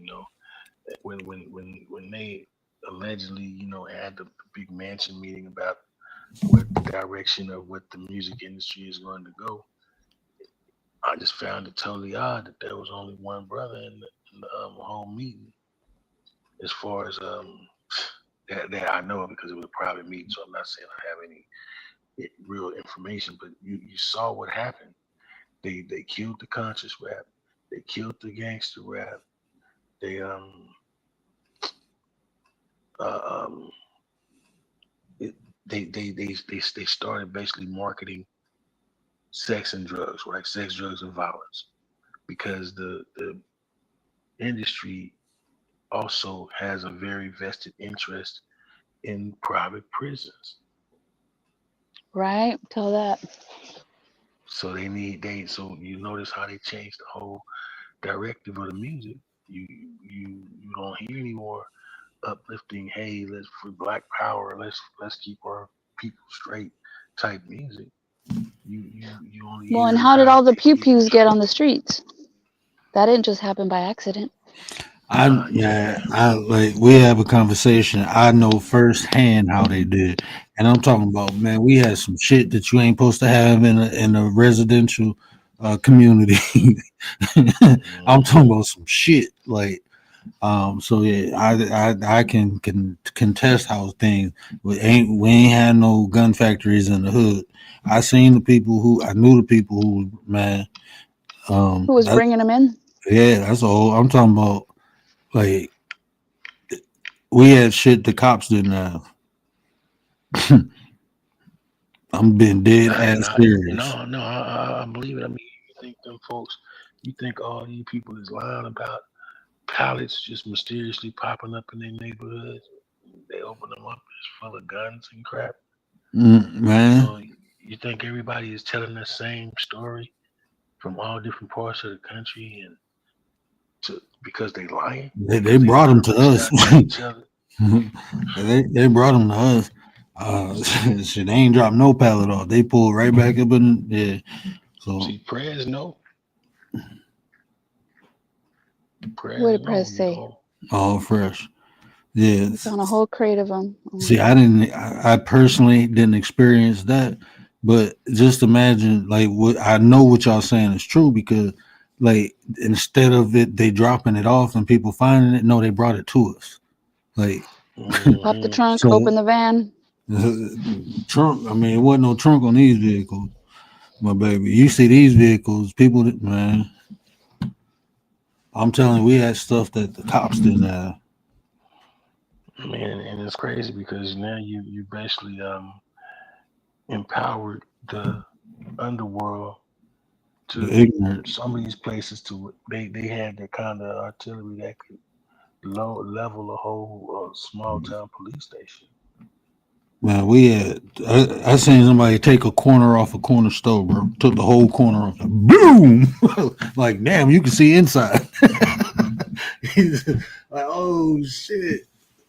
G: When they allegedly, had the big mansion meeting about what the direction of what the music industry is going to go. I just found it totally odd that there was only one brother in the whole meeting. As far as that I know of, because it was a private meeting, so I'm not saying I have any real information. But you saw what happened. They killed the conscious rap. They killed the gangster rap. They uh, um it, they started basically marketing sex and drugs, right? Sex, drugs, and violence, because the industry also has a very vested interest in private prisons.
B: Right? Tell that.
G: So so you notice how they changed the whole directive of the music. You don't hear any more uplifting, hey, let's for black power, let's keep our people straight type music. You only
B: Well, and
G: hear
B: how did
G: how
B: all the pew
G: people
B: pews get on the streets? That didn't just happen by accident.
G: yeah.
C: I like we have a conversation. I know firsthand how they did, and I'm talking about, man. We had some shit that you ain't supposed to have in a residential community. I'm talking
G: hmm
C: about some shit like. So yeah, I can contest how things we ain't had no gun factories in the hood. I knew the people who, man.
B: Who was
C: That
B: bringing them in?
C: Yeah, that's all I'm talking about. Like, we had shit the cops didn't have. I'm being dead
G: And
C: ass serious.
G: no, I believe it. I mean, you think them folks, you think all these people is lying about pallets just mysteriously popping up in their neighborhoods? They open them up, it's full of guns and crap.
C: Man,
G: So you think everybody is telling the same story from all different parts of the country, and because they lying,
C: they
G: because they
C: brought
G: want
C: them
G: to
C: to
G: reach
C: us.
G: out to each other.
C: They brought them to us. Shit, they ain't dropped no pallet off. They pulled right back up in yeah. So
G: See, prayers no,
B: What
G: prayers
B: did
G: no,
B: Press say?
C: all fresh. Yeah.
B: We found a whole crate of them. Oh my
C: See,
B: god.
C: I personally didn't experience that, but just imagine, like, what I know what y'all saying is true, because, like, instead of they dropping it off and people finding it, no, they brought it to us. Like,
B: Pop the
G: hmm
B: trunk,
C: so
B: open the van.
C: trunk. I mean, it wasn't no trunk on these vehicles, my baby. You see these vehicles, people that, man. I'm telling you, we had stuff that the cops didn't have.
G: man, and it's crazy because now you basically empowered the underworld
C: The
G: to
C: ignorance.
G: some of these places to they had the kind of artillery that could low level a whole small town police station.
C: Man, I seen somebody take a corner off a corner store, bro. Took the whole corner off. Boom! Like, damn, you can see inside. He's like, oh shit.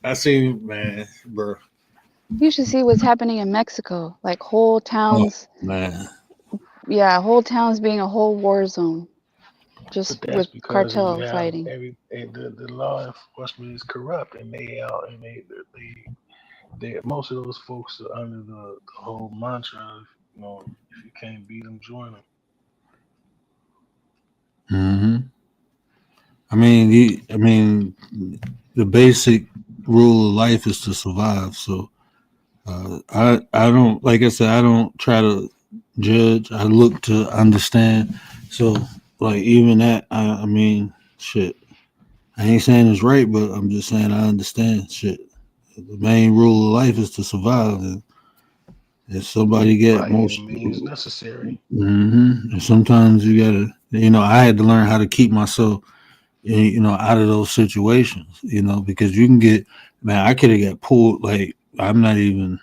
C: I seen, man, bro.
B: You should see what's happening in Mexico. Like whole
C: Oh
B: towns,
C: man.
B: yeah, whole towns being a whole war zone
G: But
B: just
G: that's
B: with
G: because you
B: cartel
G: have
B: fighting.
G: the law enforcement is corrupt, and they most of those folks are under the whole mantra of, if you can't beat them, join them.
C: Mm-hmm. I mean, the basic rule of life is to survive. So I don't, like I said, I don't try to judge. I look to understand. So like even that, I mean, shit. I ain't saying it's right, but I'm just saying I understand. Shit. The main rule of life is to survive. And if somebody get
G: By any
C: most,
G: means necessary.
C: and sometimes you gotta, I had to learn how to keep myself, out of those situations, because you can get, man, I could have got pulled. Like I'm not even,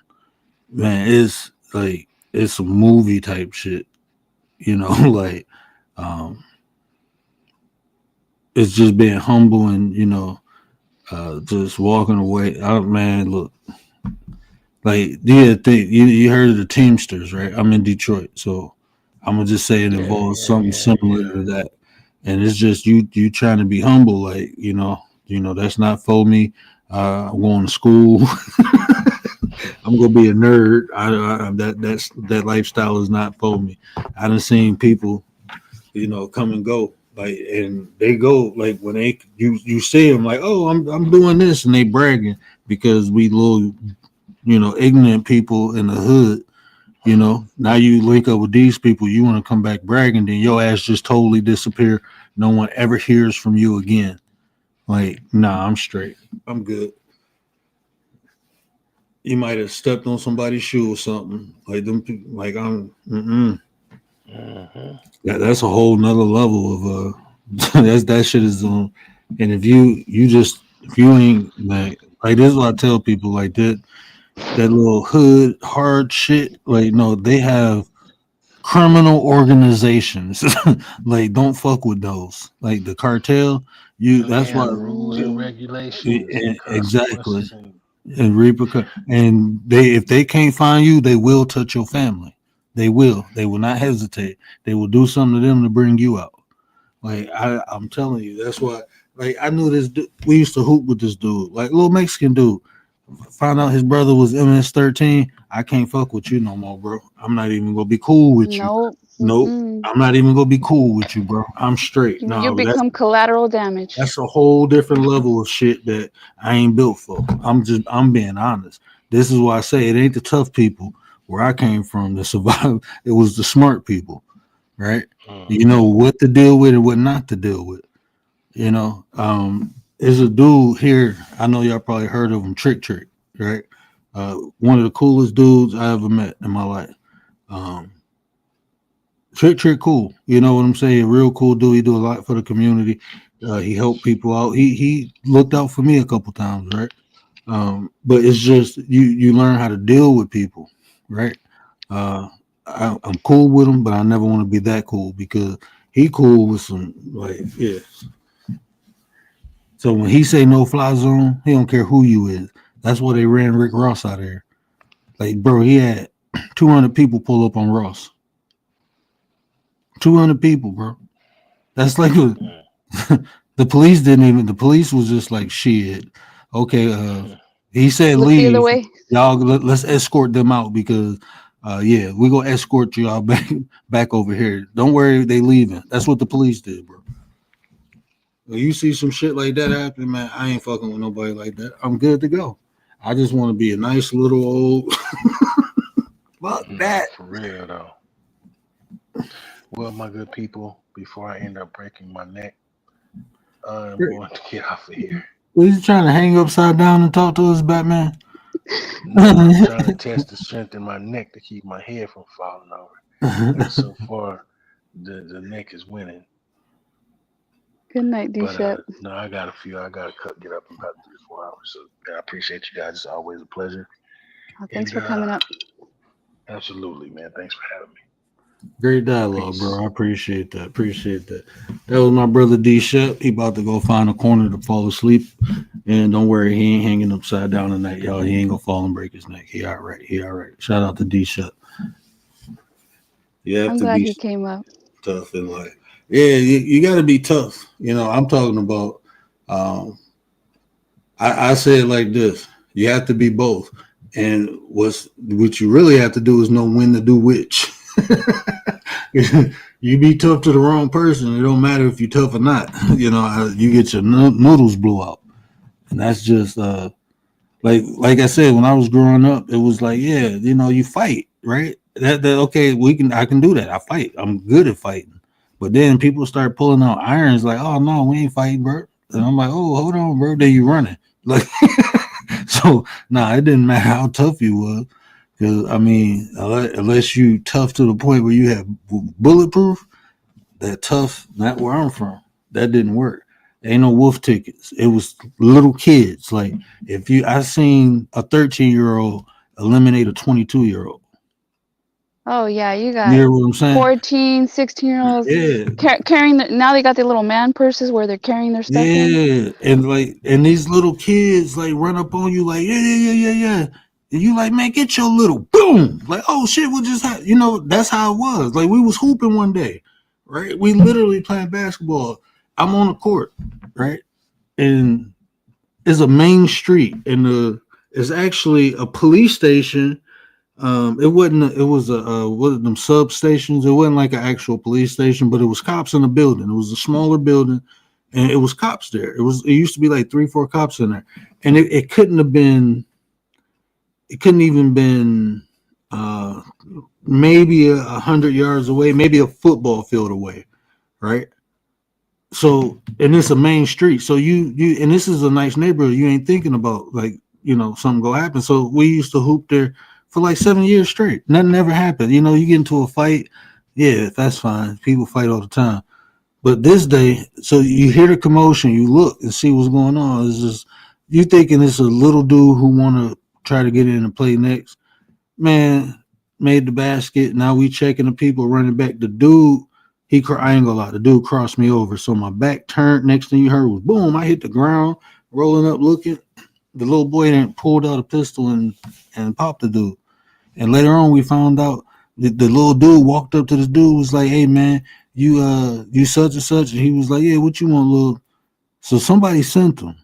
C: man, it's like it's a movie type shit, like, um, it's just being humble and just walking away. Oh man, look, like you heard of the Teamsters, right? I'm in Detroit, so I'm gonna just say it involves something similar to that, and it's just you trying to be humble, like that's not for me. I'm going to school. I'm gonna be a nerd. That lifestyle is not for me. I done seen people, come and go, like, and they go like when you see them like, oh, I'm doing this, and they bragging because we little, ignorant people in the hood. Now you link up with these people, you want to come back bragging, then your ass just totally disappear. No one ever hears from you again. Like, nah, I'm straight. I'm good. You might have stepped on somebody's shoe or something. Like them, like I'm.
G: Mm-hmm.
C: That's a whole nother level of that shit is on. And if you ain't like this is what I tell people, like that little hood hard shit. Like no, they have criminal organizations. Like don't fuck with those. Like the cartel.
G: They
C: That's why
G: have rules and regulations and
C: exactly.
G: consequences and
C: And repercussions. And if they can't find you, they will touch your family. They will. They will not hesitate. They will do something to them to bring you out. Like I'm telling you, that's why. Like I knew this. We used to hoop with this dude, like little Mexican dude. Found out his brother was MS-13. I can't fuck with you no more, bro. I'm not even gonna be cool with you.
B: Nope.
C: Nope. I'm not even gonna be cool with you, bro. I'm straight.
B: You
C: No, that's
B: become collateral damage.
C: that's a whole different level of shit that I ain't built for. I'm being honest. This is why I say it ain't the tough people where I came from that survived. It was the smart people, right? You know what to deal with and what not to deal with. There's a dude here. I know y'all probably heard of him, Trick Trick, right? One of the coolest dudes I ever met in my life. Um, Trick cool. You know what I'm saying? Real cool dude. He do a lot for the community. He helped people out. He looked out for me a couple times, right? But it's just you learn how to deal with people, right? I'm cool with him, but I never want to be that cool because he cool with some like yeah. So when he say no fly zone, he don't care who you is. That's why they ran Rick Ross out of here. Like bro, he had 200 people pull up on Ross. 200 people, bro. That's like the police didn't even. The police was just like shit. Okay, he said
B: Look the other
C: leave.
B: way.
C: Y'all, let's escort them out because, yeah, we gonna escort y'all back over here. Don't worry, they leaving. That's what the police did, bro. When you see some shit like that happen, man, I ain't fucking with nobody like that. I'm good to go. I just want to be a nice little old. Fuck that.
G: for real though. Well, my good people, before I end up breaking my neck, I'm going to get off of here.
C: Was you trying to hang upside down and talk to us, Batman?
G: No, I'm trying to test the strength in my neck to keep my head from falling over. And so far, the neck is winning.
B: Good night, D-Shep.
G: No, I got a few. I got to get up in about 3 or 4 hours. So I appreciate you guys. It's always a pleasure.
B: Thanks for coming up.
G: Absolutely, man. Thanks for having me.
C: Great dialogue,
G: Peace.
C: bro. I appreciate that. That was my brother D Shep. He about to go find a corner to fall asleep. And don't worry, he ain't hanging upside down tonight, y'all. He ain't gonna fall and break his neck. He all right. Shout out to D Shep. You have
B: I'm
C: to
B: glad
C: be
B: he came up.
C: tough in life. Yeah, you gotta be tough. I'm talking about I say it like this. You have to be both. And what you really have to do is know when to do which. You be tough to the wrong person. It don't matter if you're tough or not. You get your noodles blew out, and that's just like I said, when I was growing up, it was like, yeah, you fight, right? That okay, I can do that. I fight. I'm good at fighting. But then people start pulling out irons, like, oh no, we ain't fighting, bro. And I'm like, oh, hold on, bro. Then you running, like, so nah, it didn't matter how tough you was, because I mean, unless you tough to the point where you have bulletproof, that tough, not where I'm from, that didn't work. Ain't no wolf tickets. It was little kids. Like I seen a 13-year-old eliminate a 22-year-old.
B: Oh yeah, you
C: You
B: got
C: hear what I'm saying?
B: 14, 16-year-olds
C: Yeah.
B: carrying now they got the little man purses where they're carrying their stuff in.
C: Yeah. And these little kids like run up on you like, yeah. And you like, man, get your little boom. Like, oh shit, what just happened? That's how it was. Like we was hooping one day, right? We literally playing basketball. I'm on the court, right? And it's a main street, and it's actually a police station. It wasn't. It was one of them substations. It wasn't like an actual police station, but it was cops in the building. It was a smaller building, and it was cops there. It used to be like 3-4 cops in there, and it couldn't have been. It couldn't even been maybe 100 yards away, maybe a football field away, right? So, and it's a main street. So you and this is a nice neighborhood. You ain't thinking about like, something go happen. So we used to hoop there for like 7 years straight. Nothing ever happened. You get into a fight. Yeah, that's fine. People fight all the time. But this day, so you hear the commotion, you look and see what's going on. It's just, you thinking it's a little dude who want to try to get in and play next. Man, made the basket. Now we checking the people running back. The dude, I ain't gonna lie, the dude crossed me over. So my back turned. Next thing you heard was boom. I hit the ground, rolling up, looking. The little boy then pulled out a pistol and popped the dude. And later on, we found out that the little dude walked up to this dude, was like, "Hey man, you such and such," and he was like, "Yeah, what you want, little?" So somebody sent him.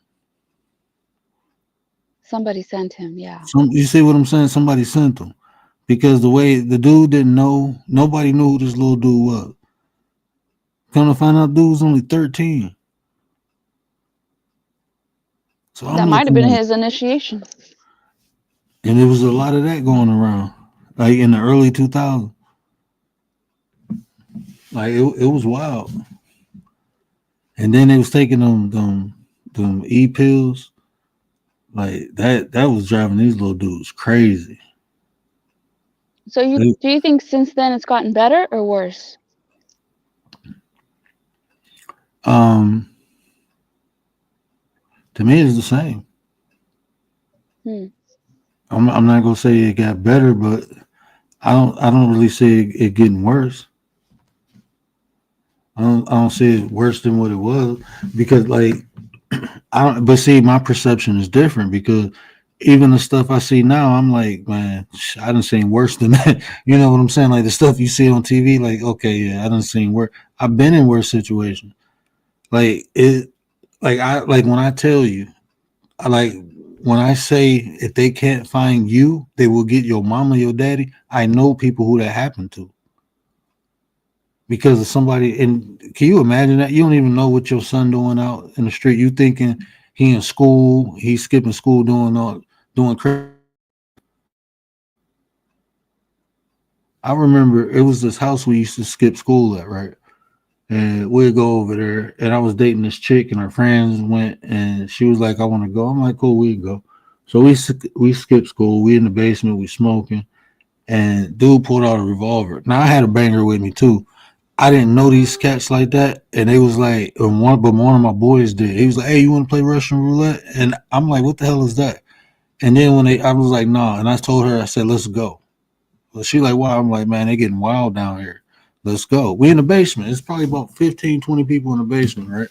B: Somebody sent him, yeah.
C: You see what I'm saying? Somebody sent him, because the way the dude didn't know, nobody knew who this little dude was. Come to find out, dude was only 13. So
B: that might have been his initiation.
C: And there was a lot of that going around, like in the early 2000s. Like it was wild. And then they was taking them e-pills. Like that was driving these little dudes crazy.
B: So do you think since then it's gotten better or worse?
C: To me it's the same. I'm not gonna say it got better, but I don't really see it getting worse. I don't see it worse than what it was, because like but see, my perception is different, because even the stuff I see now, I'm like, man, I done seen worse than that. You know what I'm saying? Like the stuff you see on TV, like, okay, yeah, I done seen worse. I've been in worse situations. Like when I tell you, when I say if they can't find you, they will get your mama, your daddy. I know people who that happened to, because of somebody. And can you imagine that? You don't even know what your son doing out in the street. You thinking he in school, he's skipping school, doing crazy. I remember it was this house we used to skip school at, right? And we'd go over there, and I was dating this chick, and her friends went, and she was like, "I want to go." I'm like, "Cool, we can go." So we skipped school. We in the basement, we smoking, and dude pulled out a revolver. Now I had a banger with me too. I didn't know these cats like that, and they was like, one of my boys did. He was like, "Hey, you want to play Russian roulette?" And I'm like, "What the hell is that?" And then I was like, "Nah," and I told her, I said, "Let's go." Well, she like, "Wow." I'm like, "Man, they getting wild down here. Let's go." We in the basement. It's probably about 15, 20 people in the basement, right?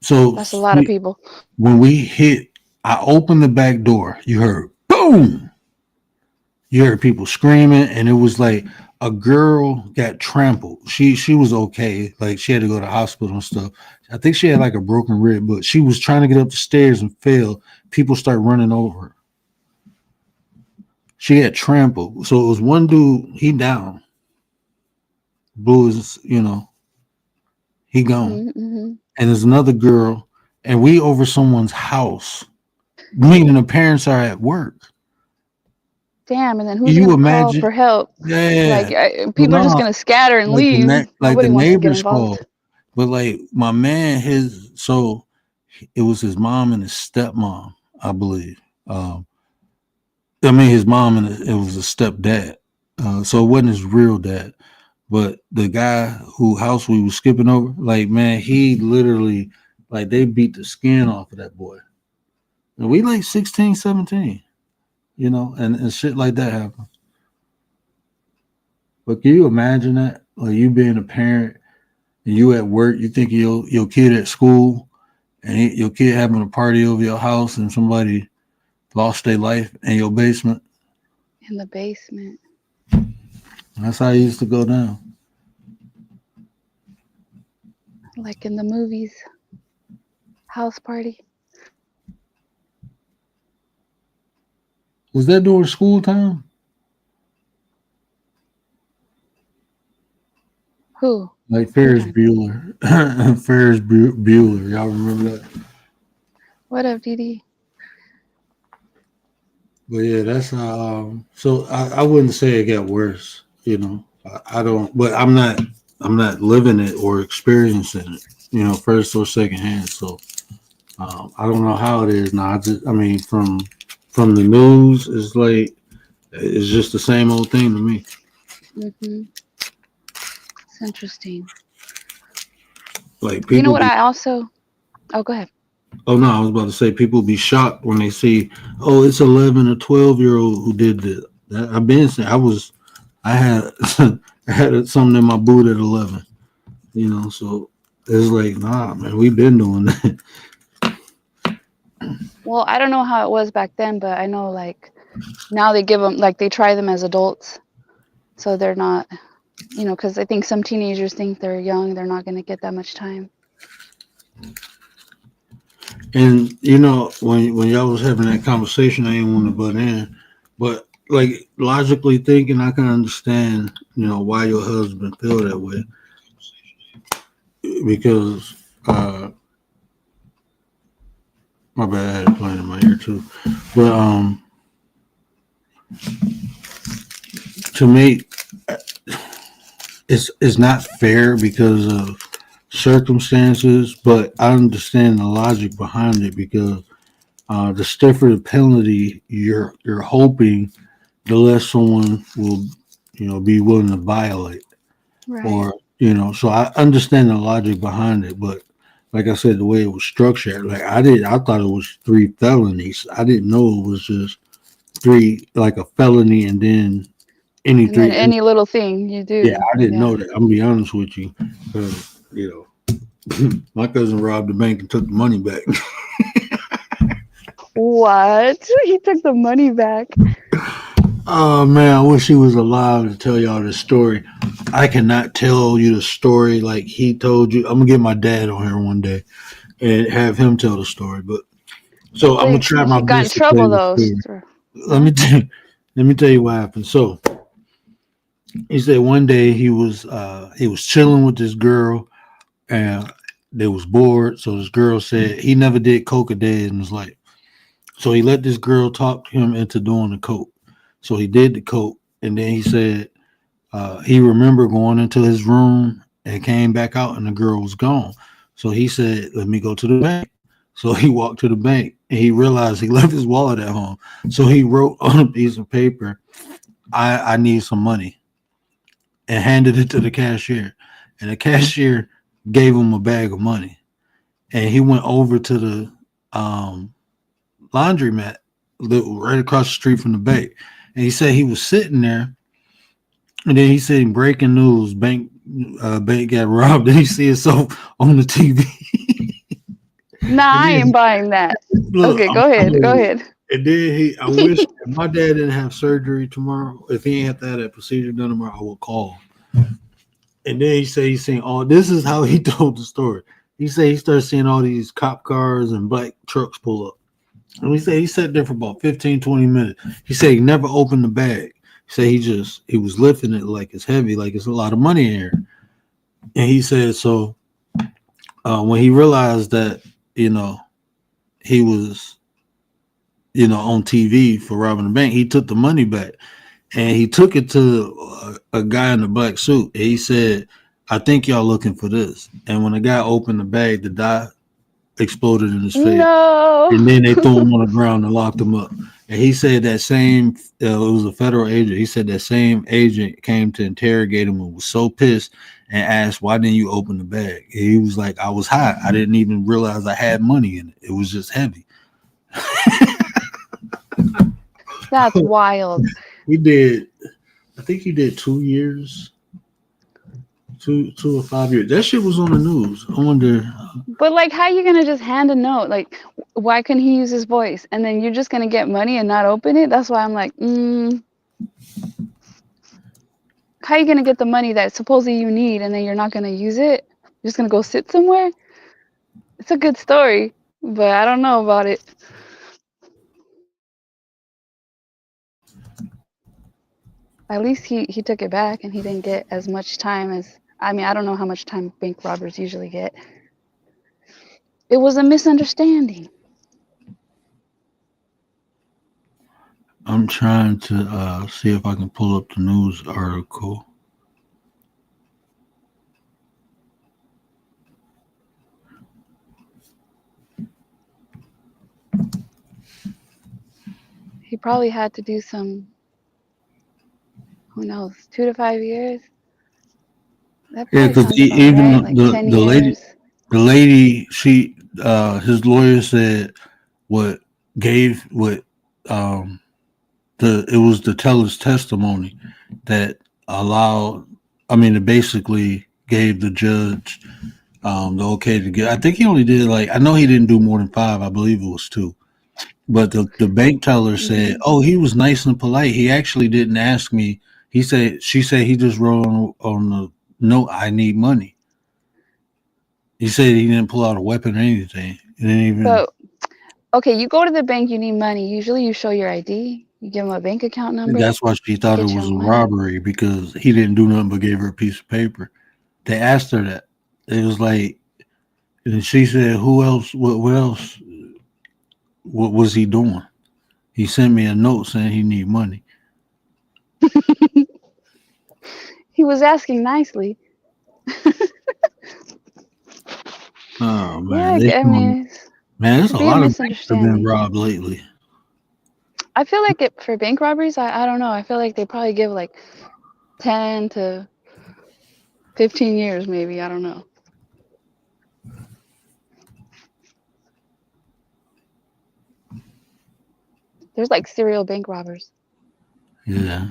C: So
B: that's a lot of people.
C: When we hit, I opened the back door. You heard boom. You heard people screaming, and it was like a girl got trampled. She was okay. Like she had to go to the hospital and stuff. I think she had like a broken rib, but she was trying to get up the stairs and fell. People start running over her. She got trampled. So it was one dude, he down. blew his, he gone.
B: Mm-hmm.
C: And there's another girl, and we over someone's house, meaning the parents are at work.
B: Damn, and then
C: Can
B: who's
C: you
B: gonna call
C: imagine?
B: for help? Like
C: Yeah. But
B: people are just
C: no,
B: gonna scatter and
C: like
B: leave.
C: like
B: Nobody
C: the
B: wants to get
C: neighbors called.
B: involved.
C: But like my man, so it was his mom and his stepmom, I believe. I mean his mom and it was a stepdad. So it wasn't his real dad. But the guy who house we was skipping over, like man, he literally like they beat the skin off of that boy. And we like 16, 17, and shit like that happens. But can you imagine that? Like you being a parent and you at work, you think your kid at school and your kid having a party over your house and somebody lost their life in your basement.
B: In the basement.
C: That's how it used to go down.
B: Like in the movies. House party.
C: Was that during school time?
B: Who?
C: Like Ferris Bueller. Ferris Bueller. Y'all remember that?
B: What up, DD?
C: But yeah, that's how. So I wouldn't say it got worse. I don't. But I'm not living it or experiencing it. First or second hand. So I don't know how it is now. I mean, from the news, it's just the same old thing to me.
B: Mm-hmm. It's interesting.
C: Like people.
B: You know what? I also. Oh, go ahead.
C: Oh no, I was about to say people be shocked when they see, oh, it's 11 or 12-year-old who did this. I've been saying I had I had something in my boot at 11. So it's like, nah, man, we've been doing that.
B: Well, I don't know how it was back then, but I know like now they give them like they try them as adults, so they're not, because I think some teenagers think they're young, they're not going to get that much time.
C: And when y'all was having that conversation, I didn't want to butt in, but like logically thinking, I can understand why your husband feel that way, because my bad, I had it playing in my ear too, but to me, it's not fair because of circumstances, but I understand the logic behind it because the stiffer the penalty you're hoping, the less someone will be willing to violate.
B: Right.
C: Or so I understand the logic behind it, but like I said, the way it was structured, like I thought it was 3 felonies. I didn't know it was just 3, like a felony and then any
B: and
C: 3
B: then any little thing you do.
C: Yeah, I didn't know that. I'm gonna be honest with you, because my cousin robbed the bank and took the money back.
B: What? He took the money back.
C: Oh man, I wish he was alive to tell y'all this story. I cannot tell you the story like he told you. I'm gonna get my dad on here one day and have him tell the story. But so I'm gonna try my
B: He got in
C: best to tell
B: trouble
C: you the
B: though.
C: story. Let me tell you what happened. So he said one day he was chilling with this girl and they was bored. So this girl said he never did coke a day in his life. So he let this girl talk him into doing the coke. So he did the coke, and then he said he remembered going into his room and came back out, and the girl was gone. So he said, "Let me go to the bank." So he walked to the bank, and he realized he left his wallet at home. So he wrote on a piece of paper, "I need some money," and handed it to the cashier. And the cashier gave him a bag of money, and he went over to the laundromat right across the street from the bank. And he said he was sitting there, and then he said, "Breaking news: bank got robbed." And he see himself on the TV.
B: Nah, I ain't buying that.
C: Look,
B: okay, go ahead. Go ahead.
C: And then I wish if my dad didn't have surgery tomorrow. If he ain't have to have that procedure done tomorrow, I would call him. And then he said he's seeing all. This is how he told the story. He said he started seeing all these cop cars and black trucks pull up. And he said he sat there for about 15, 20 minutes. He said he never opened the bag. He said he was lifting it like it's heavy, like it's a lot of money in here. And he said so when he realized that, he was, on TV for robbing the bank, he took the money back and he took it to a guy in a black suit. And he said, I think y'all looking for this. And when the guy opened the bag, the dye exploded in his face.
B: No.
C: And then they threw him on the ground and locked him up. And he said that same, it was a federal agent. He said that same agent came to interrogate him and was so pissed and asked, why didn't you open the bag? And he was like, I was high. I didn't even realize I had money in it. It was just heavy.
B: That's wild.
C: He did, I think he did 2 years. 2 or 5 years. That shit was on the news. I wonder.
B: But like, how are you gonna just hand a note? Like, why couldn't he use his voice? And then you're just gonna get money and not open it? That's why I'm like, how are you gonna get the money that supposedly you need and then you're not gonna use it? You're just gonna go sit somewhere? It's a good story, but I don't know about it. At least he took it back and he didn't get as much time as, I don't know how much time bank robbers usually get. It was a misunderstanding.
C: I'm trying to see if I can pull up the news article.
B: He probably had to do some, who knows, 2 to 5 years. That
C: Yeah, because even
B: right? Like 10 years.
C: the lady, she, his lawyer said it was the teller's testimony that allowed, it basically gave the judge the okay to get. I think he only did I know he didn't do more than 5. I believe it was 2. But the bank teller said, "Oh, he was nice and polite. He actually didn't ask me. She said he just wrote on the note, I need money." He said he didn't pull out a weapon or anything. He didn't even.
B: So, okay, you go to the bank, you need money. Usually you show your ID. You give them a bank account number.
C: That's why she thought it was a robbery, because he didn't do nothing but gave her a piece of paper. They asked her that. It was like, and she said, "Who else? What else? What was he doing?" He sent me a note saying he need money.
B: He was asking nicely.
C: Oh man,
B: Yeah,
C: man, there's a lot of banks that have been robbed lately.
B: I feel like for bank robberies, I don't know. I feel like they probably give 10 to 15 years, maybe. I don't know. There's serial bank robbers.
C: Yeah.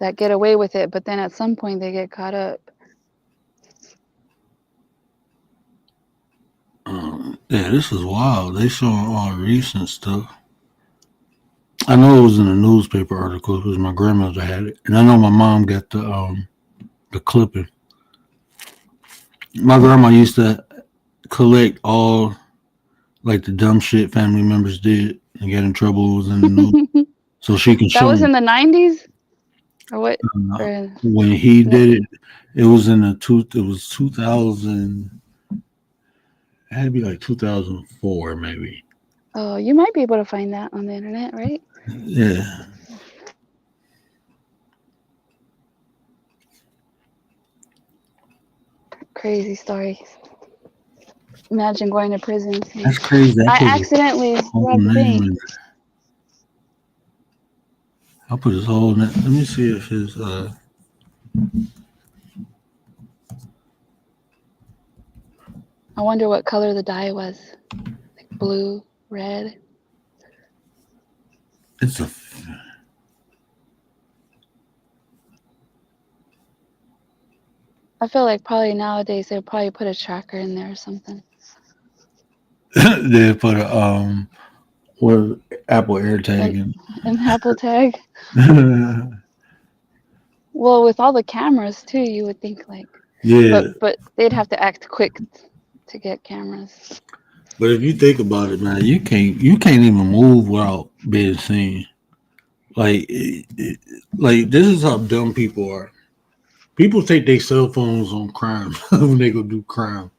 B: That get away with it, but then at some point they get caught up.
C: Yeah, this is wild. They showing all recent stuff. I know it was in a newspaper article because my grandmother had it, and I know my mom got the clipping. My grandma used to collect all the dumb shit family members did and get in trouble. Was in the news, so she can show.
B: That was in the 90s, or what?
C: When he did it, it was in it was 2000. It had to be 2004, maybe.
B: Oh, you might be able to find that on the internet, right?
C: Yeah.
B: Crazy stories. Imagine going to prison.
C: That's crazy.
B: I accidentally robbed the bank.
C: I'll put his whole name. Let me see if his
B: I wonder what color the dye was. Blue, red.
C: It's a.
B: I feel like probably nowadays they'll probably put a tracker in there or something.
C: They put a Apple AirTag in.
B: An Apple tag. Well, with all the cameras too, you would think
C: yeah.
B: But they'd have to act quick to get cameras.
C: But if you think about it, man, you can't even move without being seen. This is how dumb people are. People take their cell phones on crime when they go do crime.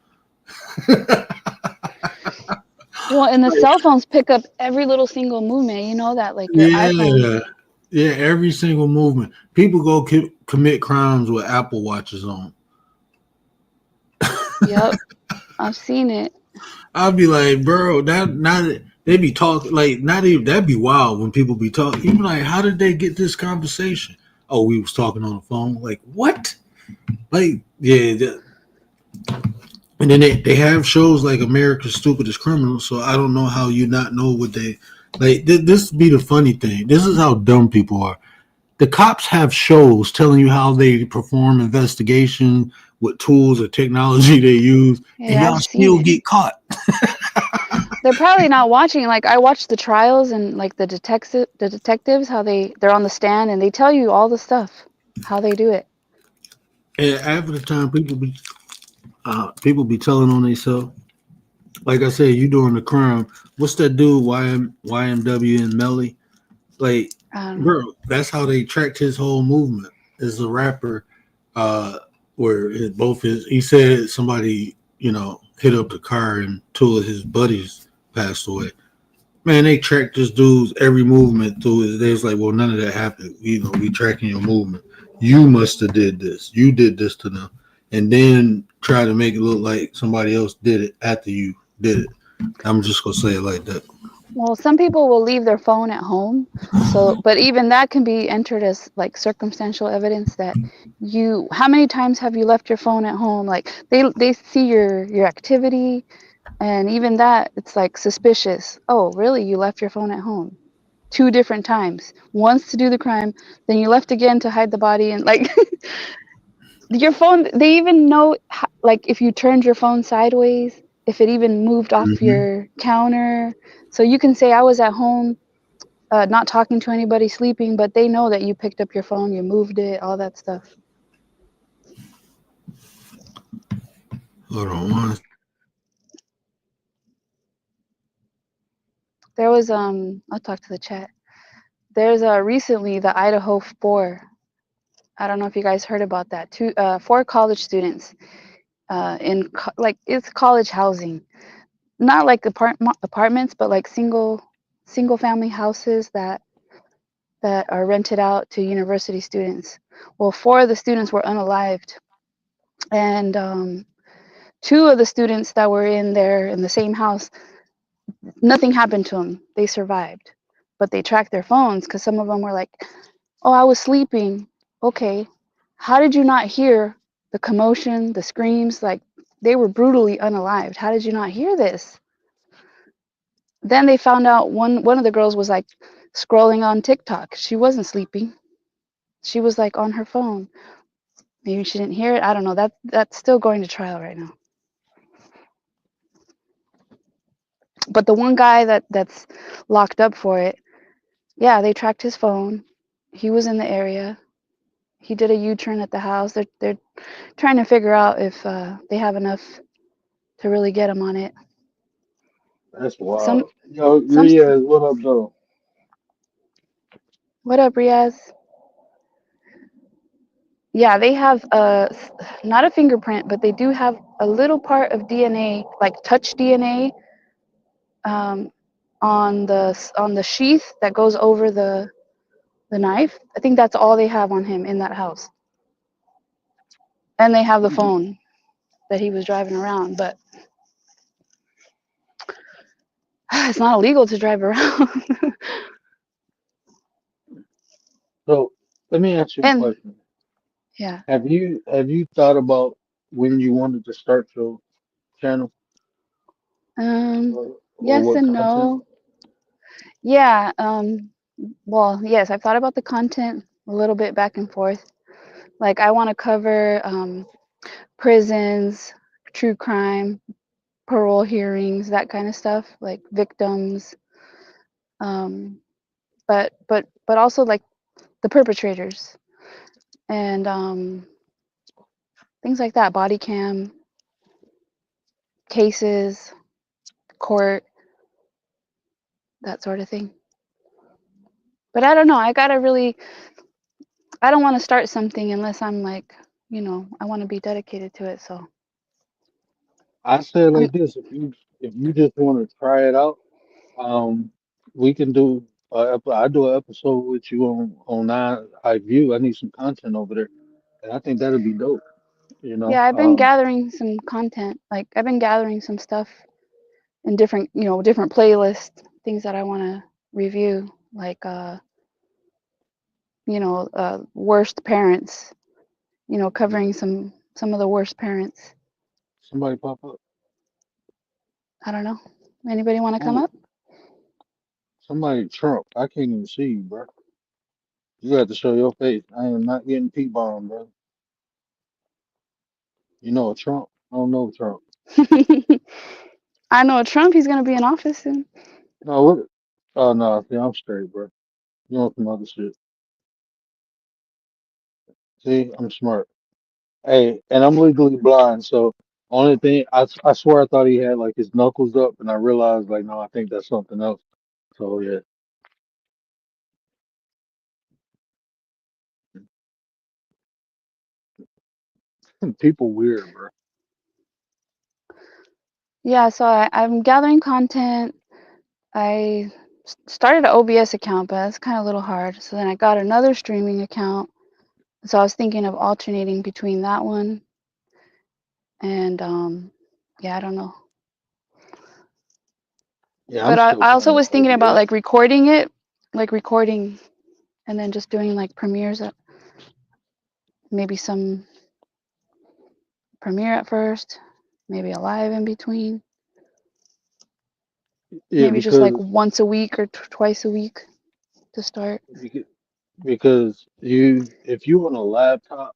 B: Well, and the cell phones pick up every little single movement. You know that, like your iPhone.
C: Yeah, yeah. Every single movement. People go commit crimes with Apple watches on.
B: Yep, I've seen it.
C: I'd be like, bro, that not they be talking like not even that'd be wild when people be talking. You be like, how did they get this conversation? Oh, we was talking on the phone. Like what? Like yeah. And then they have shows like America's Stupidest Criminals. So I don't know how you not know what they like. This be the funny thing. This is how dumb people are. The cops have shows telling you how they perform investigation, what tools or technology they use, and
B: Yeah,
C: y'all
B: I've seen
C: still
B: it.
C: get caught.
B: They're probably not watching. Like I watched the trials and like the detectives, how they're on the stand and they tell you all the stuff, how they do it.
C: And half of the time, people be telling on themselves. Like I said, you doing the crime. What's that dude? YMW and Melly. Like,
B: I don't know.
C: bro, that's how they tracked his whole movement as a rapper. Where he said somebody hit up the car and two of his buddies passed away. Man, they tracked this dude's every movement through his. They was like, well, none of that happened. We tracking your movement. You must have did this. You did this to them, and then try to make it look like somebody else did it after you did it. I'm just gonna say it like that.
B: Well, some people will leave their phone at home. So, but even that can be entered as like circumstantial evidence that how many times have you left your phone at home? Like they see your activity, and even that it's like suspicious. Oh, really? You left your phone at home 2 different times. Once to do the crime, then you left again to hide the body, and like your phone, they even know like if you turned your phone sideways, if it even moved off
C: Mm-hmm.
B: your counter. So you can say I was at home, not talking to anybody, sleeping, but they know that you picked up your phone, you moved it, all that stuff.
C: Hold on one.
B: There was I'll talk to the chat. There's recently the Idaho 4. I don't know if you guys heard about that. 4 college students like it's college housing, not like apartments, but like single family houses that are rented out to university students. Well, 4 of the students were unalived, and 2 of the students that were in there in the same house, nothing happened to them. They survived, but they tracked their phones because some of them were like, "Oh, I was sleeping." Okay, how did you not hear the commotion, the screams? Like they were brutally unalived. How did you not hear this? Then they found out one of the girls was like scrolling on TikTok. She wasn't sleeping. She was like on her phone. Maybe she didn't hear it. I don't know. That's still going to trial right now. But the one guy that's locked up for it, yeah, they tracked his phone. He was in the area. He did a U-turn at the house. They're trying to figure out if they have enough to really get him on it.
D: That's
B: Some
D: wild. Yo,
B: some
D: Riaz, what up, though?
B: What up, Riaz? Yeah, they have not a fingerprint, but they do have a little part of DNA, like touch DNA, um, on the sheath that goes over the knife. I think that's all they have on him in that house. And they have the phone that he was driving around, but it's not illegal to drive around.
D: So let me ask you a
B: And
D: question.
B: yeah,
D: Have you thought about when you wanted to start your channel
B: um,
D: or
B: yes
D: what
B: and
D: content?
B: no. Yeah, well, yes, I've thought about the content a little bit back and forth. Like I want to cover prisons, true crime, parole hearings, that kind of stuff, like victims, um, but also like the perpetrators and things like that, body cam cases, court, that sort of thing. But I don't know. I don't want to start something unless I'm like I want to be dedicated to it. So
D: I say it
B: I'm
D: like this: if you just want to try it out, um, we can do. I do an episode with you on I View. I need some content over there, and I think that'd be dope. You know,
B: Yeah, I've been gathering some content. Like I've been gathering some stuff in different, different playlists, things that I want to review, like worst parents,
D: yeah.
B: covering some of the worst parents.
D: Somebody pop up.
B: I don't know. Anybody want to come
D: Oh,
B: up?
D: somebody Trump. I can't even see you, bro. You have to show your face. I am not getting P-bombed, bro. You know a Trump? I don't know Trump.
B: I know Trump. He's gonna be in office soon.
D: No, what? Oh no, see, I'm straight, bro. You know some other shit. See, I'm smart. Hey, and I'm legally blind, so only thing I swear I thought he had like his knuckles up, and I realized like no, I think that's something else. So yeah, people weird, bro.
B: Yeah, so I'm gathering content. I started an OBS account, but that's kind of a little hard. So then I got another streaming account. So I was thinking of alternating between that one and yeah, I don't know.
D: Yeah, I'm
B: But I,
D: still
B: I also
D: playing
B: was
D: with
B: thinking about
D: OBS.
B: like recording it, like recording and then just doing like premieres at maybe some premiere at first, maybe a live in between,
D: Yeah,
B: maybe just like once a week or twice a week to start.
D: beca- because you if you on a laptop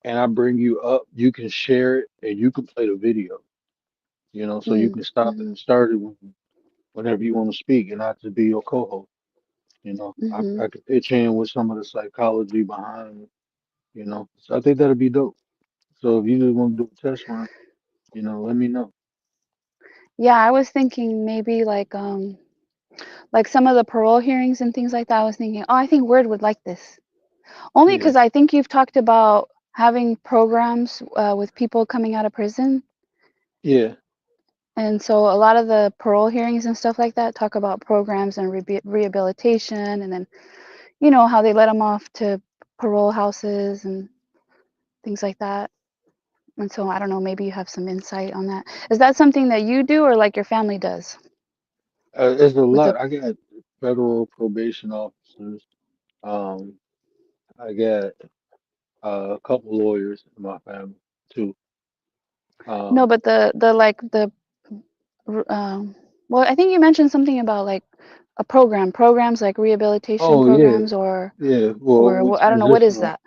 D: and I bring you up, you can share it and you can play the video. You know, so you
B: Mm,
D: can stop it
B: mhm,
D: and start it whenever you want to speak, and not to be your co-host. You know,
B: mhm.
D: I could pitch in with some of the psychology behind it. You know, so I think that'd be dope. So if you just want to do a test run, let me know.
B: Yeah, I was thinking maybe like some of the parole hearings and things like that. I was thinking, oh, I think Word would like this. Only
D: Yeah,
B: because I think you've talked about having programs with people coming out of prison.
D: yeah,
B: And so a lot of the parole hearings and stuff like that talk about programs and rehabilitation and then, how they let them off to parole houses and things like that. And so I don't know, maybe you have some insight on that. Is that something that you do or like your family does
D: it's a
B: with the
D: lot. I got federal probation officers. Um, I got a couple lawyers in my family too.
B: no,
D: Um,
B: but the like the um well, I think you mentioned something about like a programs like rehabilitation
D: oh yeah,
B: programs or
D: yeah. Well, with
B: I don't know, what is
D: transitional.
B: that?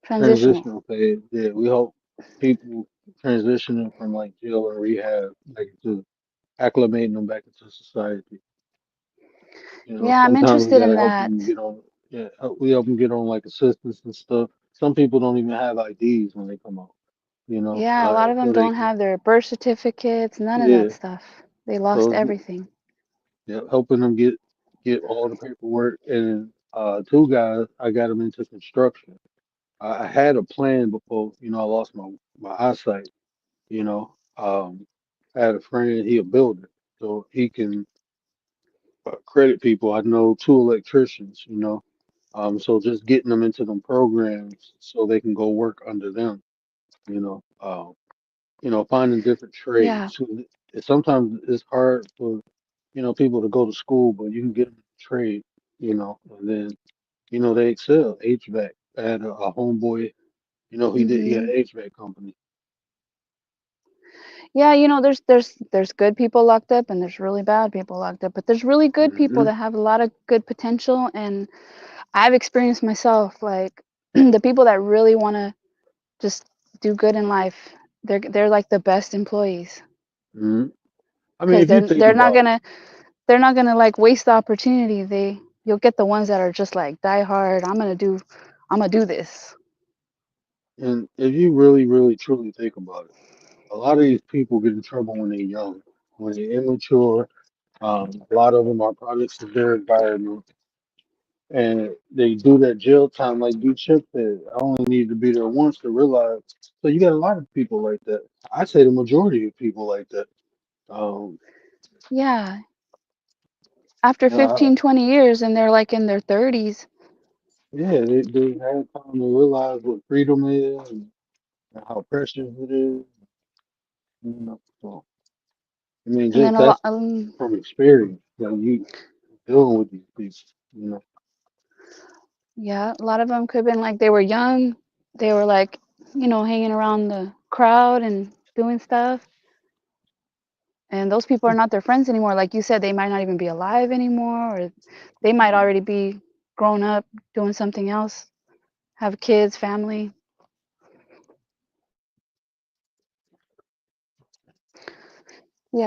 B: Transitional.
D: Transitional phase. Yeah, we help people transitioning from like jail and rehab, like to acclimating them back into society. You know,
B: Yeah, I'm
D: sometimes we
B: interested in
D: gotta help
B: that.
D: them get on. Yeah, we help them get on like assistance and stuff. Some people don't even have IDs when they come out.
B: Yeah, a lot of them
D: So they
B: don't
D: can.
B: have their birth certificates, none of that
D: Yeah,
B: stuff. They lost
D: so
B: everything.
D: yeah, helping them get all the paperwork. And two guys, I got them into construction. I had a plan before. I lost my eyesight. You know, I had a friend, he a builder, so he can credit people. I know two electricians, so just getting them into them programs so they can go work under them, you know, uh, finding different
B: Yeah.
D: trades. Sometimes it's hard for, people to go to school, but you can get them a trade, and then, they excel. HVAC. I had a homeboy, he had
B: Mhm.
D: an HVAC company.
B: Yeah, there's good people locked up and there's really bad people locked up, but there's really good people
D: Hmm.
B: that have a lot of good potential and I've experienced myself like the people that really want to just do good in life. They're like the best employees
D: Hmm. I mean,
B: because
D: if you think about it,
B: they're not gonna like waste the opportunity. You'll get the ones that are just like die hard. I'm gonna do this.
D: and if you really, really, truly think about it, a lot of these people get in trouble when they're young, when they're immature. A lot of them are products of their environment. and they do that jail time like D Chip said. I only need to be there once to realize. So you got a lot of people like that. I say the majority of people like that. Um,
B: Yeah. After
D: you know,
B: 15, 20 years and they're like in their 30s.
D: yeah, they had time to realize what freedom is and how precious it is. You know, so I mean,
B: And then
D: just
B: a lot,
D: that's from experience. Like you dealing with these people. You know,
B: yeah, a lot of them could have been like they were young. They were like, hanging around the crowd and doing stuff. And those people are not their friends anymore. Like you said, they might not even be alive anymore, or they might already be grown up doing something else, have kids, family.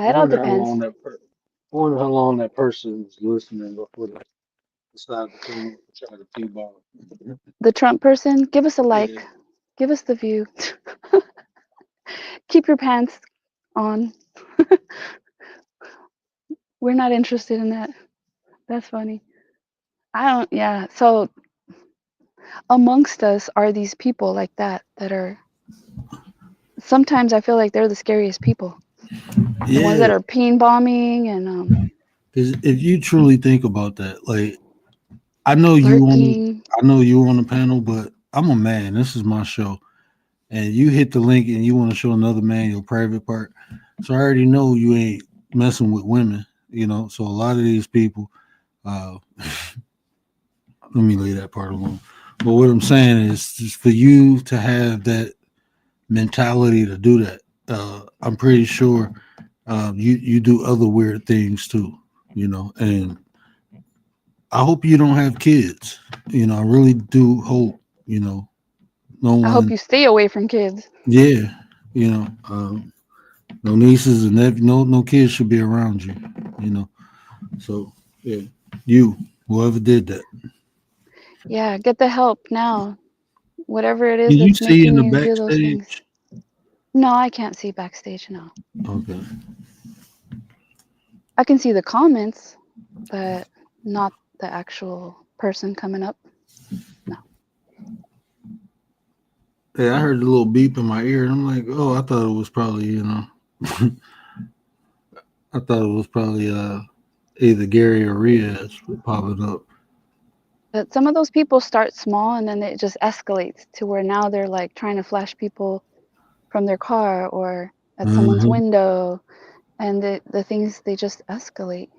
D: I
B: Yeah, it all
D: wonder how
B: depends.
D: long I wonder how long that person was listening before they decided to come up and try to T-bone.
B: The Trump person, give us a
D: Yeah.
B: like, give us the view. Keep your pants on. We're not interested in that. That's funny. I don't, yeah. So amongst us are these people like that are sometimes I feel like they're the scariest people. The ones
C: Yeah,
B: that are peen bombing and
C: because if you truly think about that, like I know you on,
B: lurking.
C: I know you on the panel, but I'm a man. This is my show, and you hit the link and you want to show another man your private part. So I already know you ain't messing with women. So a lot of these people. Uh, let me lay that part alone. But what I'm saying is, just for you to have that mentality to do that, I'm pretty sure you do other weird things too. And I hope you don't have kids. I really do hope. No
B: I hope
C: one.
B: you stay away from kids.
C: Yeah. No nieces and nephews. No kids should be around you. You know. So yeah, you whoever did that.
B: Yeah, get the help now. Whatever it is
C: Can you
B: that's
C: see in
B: making
C: the
B: you do those things.
C: backstage?
B: No, I can't see backstage now.
C: Okay.
B: I can see the comments, but not the actual person coming up. No.
C: Yeah, I heard a little beep in my ear, and I'm like, oh, I thought it was probably, I thought it was probably either Gary or Riaz popping up.
B: But some of those people start small and then it just escalates to where now they're like trying to flash people from their car or at someone's
C: Hmm.
B: window, and the things they just escalate.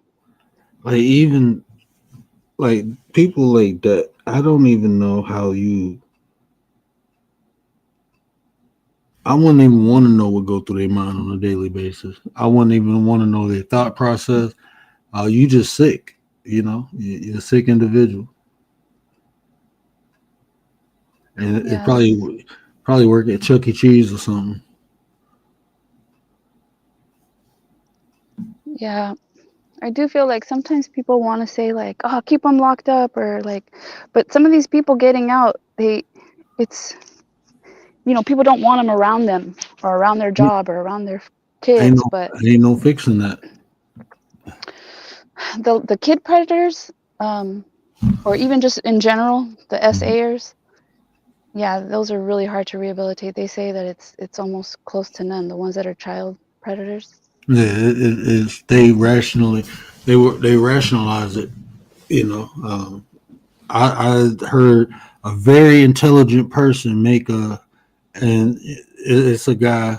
C: Like even like people like that. I don't even know how you. I wouldn't even want to know what go through their mind on a daily basis. I wouldn't even want to know their thought process. You just sick. You're a sick individual, and it
B: Yeah,
C: probably work at Chuck E. Cheese or something.
B: yeah. I do feel like sometimes people want to say like, "Oh, keep them locked up," or like, but some of these people getting out, it's people don't want them around them or around their job or around their
C: Ain't
B: kids,
C: no
B: but
C: ain't no fixing that.
B: the kid predators, um, or even just in general, the SAers, yeah, those are really hard to rehabilitate. They say that it's almost close to none. The ones that are child predators.
C: Yeah, it's they rationalize it. I heard a very intelligent person make and it's a guy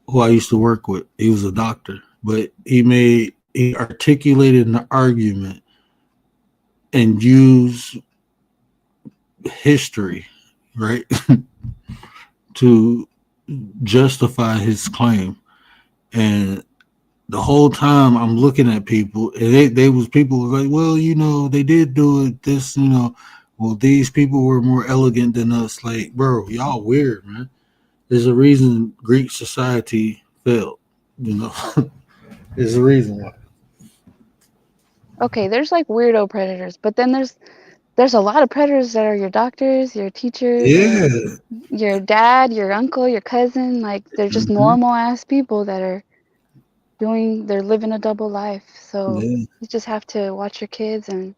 C: who I used to work with. He was a doctor, but he articulated an argument and used history, right, to justify his claim. And the whole time I'm looking at people, and they was people was like, well, they did do it. Well, these people were more elegant than us. Like, bro, y'all weird, man. There's a reason Greek society failed. You know, there's a reason why.
B: Okay, there's like weirdo predators, but then there's a lot of predators that are your doctors, your teachers,
C: Yeah,
B: your dad, your uncle, your cousin. Like they're just
C: hmm,
B: normal ass people that are they're living a double life. So
C: yeah.
B: you just have to watch your kids and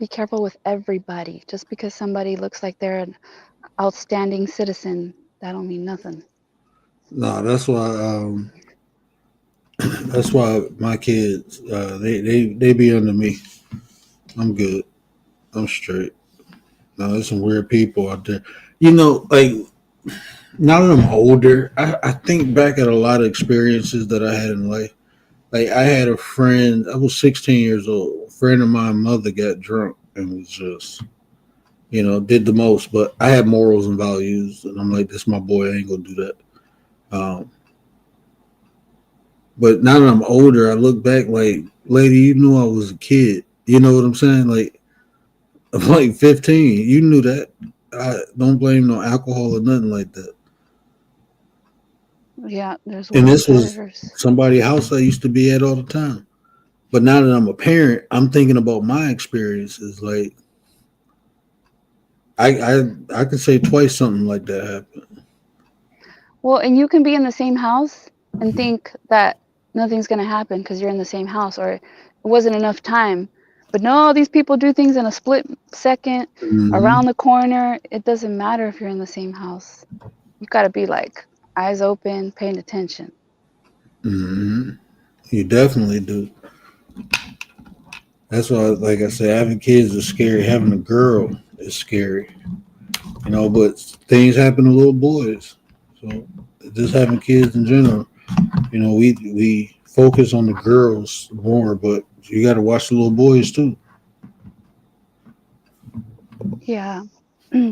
B: be careful with everybody. Just because somebody looks like they're an outstanding citizen, that don't mean nothing.
C: No, that's why my kids they be under me. I'm good. I'm straight. Now there's some weird people out there. Like now that I'm older, I think back at a lot of experiences that I had in life. Like I had a friend, I was 16 years old. A friend of my mother got drunk and was just, did the most. But I had morals and values, and I'm like, this my boy, I ain't gonna do that. Um, but now that I'm older, I look back like, lady, you knew I was a kid. You know what I'm saying? Like I'm like 15. You knew that. I don't blame no alcohol or nothing like that.
B: Yeah, there's
C: And
B: worse
C: this was
B: predators.
C: somebody's house I used to be at all the time. But now that I'm a parent, I'm thinking about my experiences. Like I could say twice something like that happened.
B: Well, and you can be in the same house and think that nothing's going to happen because you're in the same house or it wasn't enough time. But no, these people do things in a split second
C: Hmm.
B: around the corner. It doesn't matter if you're in the same house. You got to be like eyes open, paying attention.
C: Hmm. You definitely do. That's why, like I said, having kids is scary. Having a girl is scary. But things happen to little boys. So just having kids in general, we focus on the girls more, but you got to watch the little boys too.
B: Yeah.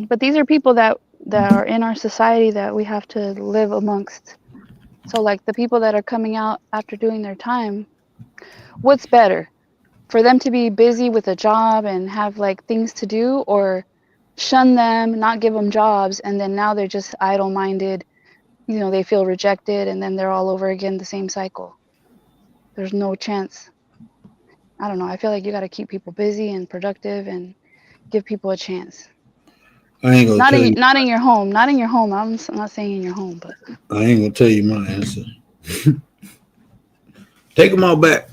B: But these are people that are in our society that we have to live amongst. So like the people that are coming out after doing their time, what's better? For them to be busy with a job and have like things to do, or shun them, not give them jobs, and then now they're just idle minded, they feel rejected, and then they're all over again the same cycle. There's no chance. I don't know. I feel like you got to keep people busy and productive and give people a chance.
C: I ain't gonna
B: Not
C: tell
B: in
C: you.
B: not in your home, not in your home. I'm not saying in your home, but
C: I ain't gonna tell you my answer. Take them all back.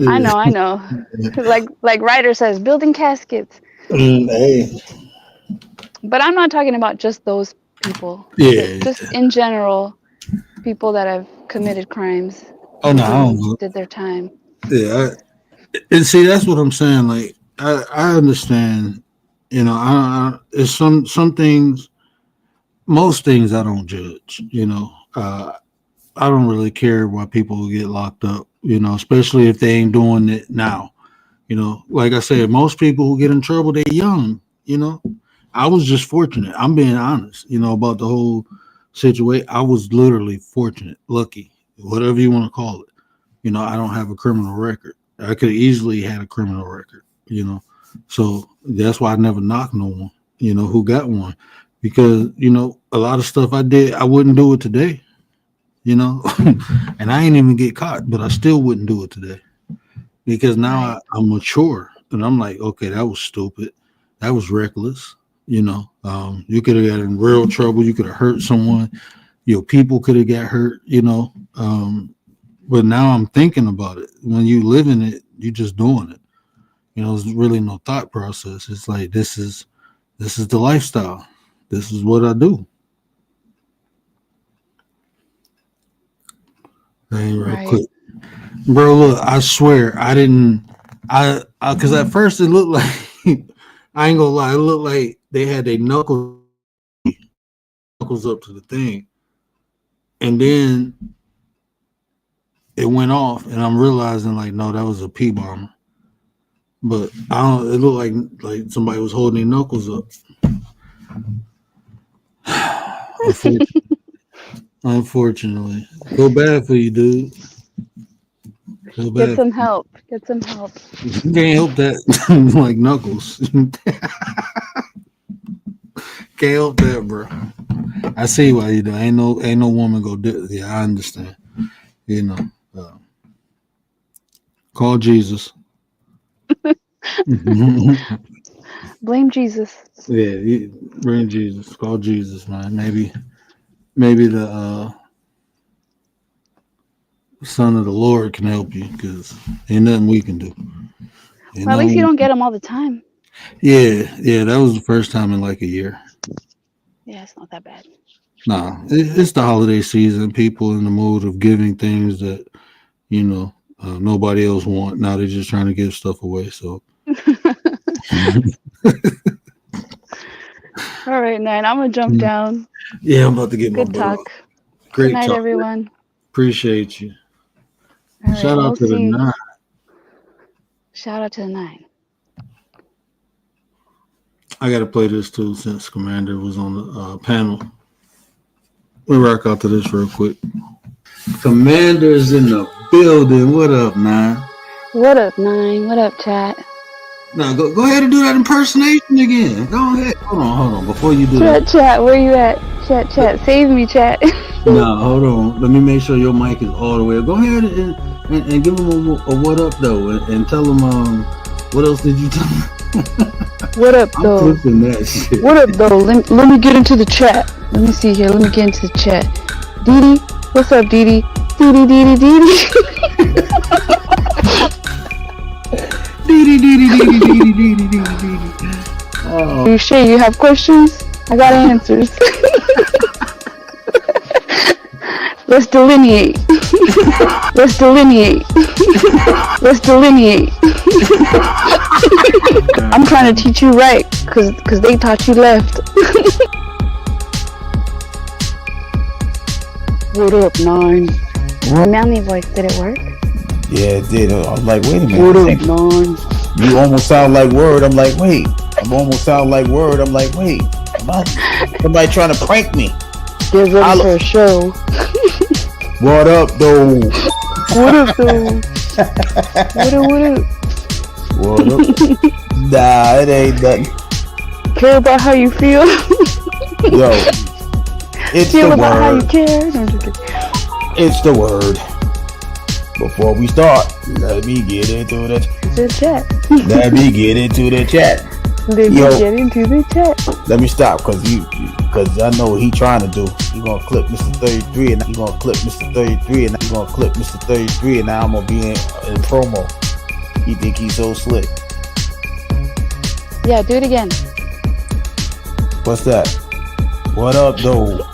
B: I
C: Yeah.
B: know, I know. Like Ryder says, building caskets.
C: Hey.
B: But I'm not talking about just those people, but
C: Yeah.
B: just in general, people that have committed crimes
C: Oh no, I don't
B: and
C: know.
B: did their time.
C: Yeah. And see, that's what I'm saying. Like, I understand. It's some things, most things I don't judge. I don't really care why people get locked up. Especially if they ain't doing it now. Like I said, most people who get in trouble, they young. I was just fortunate. I'm being honest. About the whole situation. I was literally fortunate, lucky, whatever you want to call it. I don't have a criminal record. I could easily had a criminal record. So that's why I never knocked no one. Who got one, because a lot of stuff I did, I wouldn't do it today. And I ain't even get caught, but I still wouldn't do it today because now
B: Right.
C: I'm mature and I'm like, okay, that was stupid, that was reckless. You could have got in real trouble. You could have hurt someone. Your people could have got hurt. But now I'm thinking about it. When you live in it, you just doing it. There's really no thought process. It's like this is the lifestyle. This is what I do. Hey, real
B: Right.
C: quick, bro. Look, I swear I didn't. Because at first it looked like I ain't gonna lie. It looked like they had their knuckles up to the thing, and then it went off, and I'm realizing like, no, that was a P bomber. But I don't. It looked like somebody was holding their knuckles up. Unfortunately, feel bad for you, dude. Feel
B: Get
C: bad.
B: some help. Get some help.
C: You can't help that. Like knuckles. Can't help that, bro. I see why you do. Ain't no woman go do. Yeah, I understand. You know, uh, call Jesus. Yeah,
B: Blame Jesus.
C: bring Jesus. Call Jesus, man. Maybe the Son of the Lord can help you because ain't nothing we can do. You
B: Well, at least you
C: know,
B: don't get them all the time.
C: yeah, that was the first time in like a year.
B: Yeah, it's not that bad.
C: Nah, it's the holiday season. People in the mood of giving things that you know nobody else want. Now they're just trying to give stuff away. So
B: All right, Nine. I'm gonna jump down.
C: yeah, I'm about to get my
B: Good
C: butt off.
B: talk. Good
C: Great
B: night,
C: talk.
B: everyone.
C: Appreciate you.
B: All right,
C: Shout out
B: we'll
C: to the
B: see.
C: nine.
B: Shout out to the 9.
C: I got to play this too since Commander was on the panel. We'll rock out to this real quick. Commander's in the building. What up, Nine?
B: What up, 9? What up, chat?
C: Now go ahead and do that impersonation again. Go ahead. Hold on. Before you do
B: Chat, where you at? Chat, save me, chat.
C: No, hold on. Let me make sure your mic is all the way up. Go ahead and give them a what up though, and tell them what else did you tell them?
B: What up,
C: I'm
B: though?
C: flipping that shit.
B: What up, though? Let me get into the chat. Let me see here. Let me get into the chat. Dee, what's up, Dee?
C: Oh.
B: You sure you have questions? I got answers. Let's delineate. I'm trying to teach you right, cause they taught you left. What up, 9? The manly voice, did it work?
H: Yeah, it did. I was like, wait a minute.
B: What up, 9?
H: You almost sound like Word. I'm like, wait. I'm almost sound like Word. I'm like, wait. Somebody trying to prank me.
B: Get ready for a show.
H: What up, though?
B: What up, though? What up?
H: What up? Nah, it ain't nothing.
B: Care about how you feel?
H: Yo, it's
B: Feel
H: the
B: about how you
H: Word.
B: care? No, I'm just kidding.
H: It's the Word. Before we start, let me get into the
B: chat.
H: Let me get into the chat.
B: Let me get into the chat.
H: Let me stop, cause I know what he trying to do. He gonna clip Mr. 33, and he gonna clip Mr. 33, and he gonna clip Mr. 33, and now I'm gonna be in promo. He think he's so slick.
B: Yeah, do it again.
H: What's that? What up, though?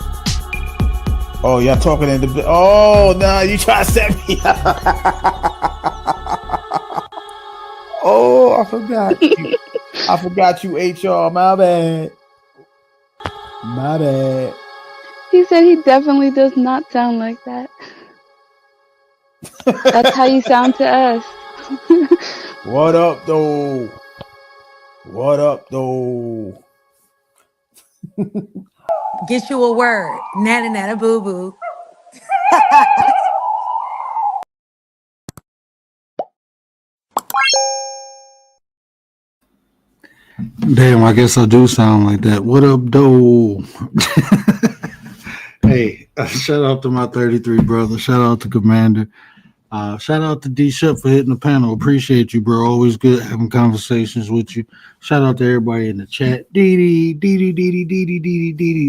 H: Oh, y'all talking in the... Oh, nah, you try to set me up. Oh, I forgot you. I forgot you, HR. My bad.
B: He said he definitely does not sound like that. That's how you sound to us.
H: What up, though?
F: Get you a word. Nana nana boo boo.
C: Damn, I guess I do sound like that. What up, though? Hey, shout out to my 33 brother. Shout out to Commander. Shout out to D Shep for hitting the panel. Appreciate you, bro. Always good having conversations with you. Shout out to everybody in the chat. Dee.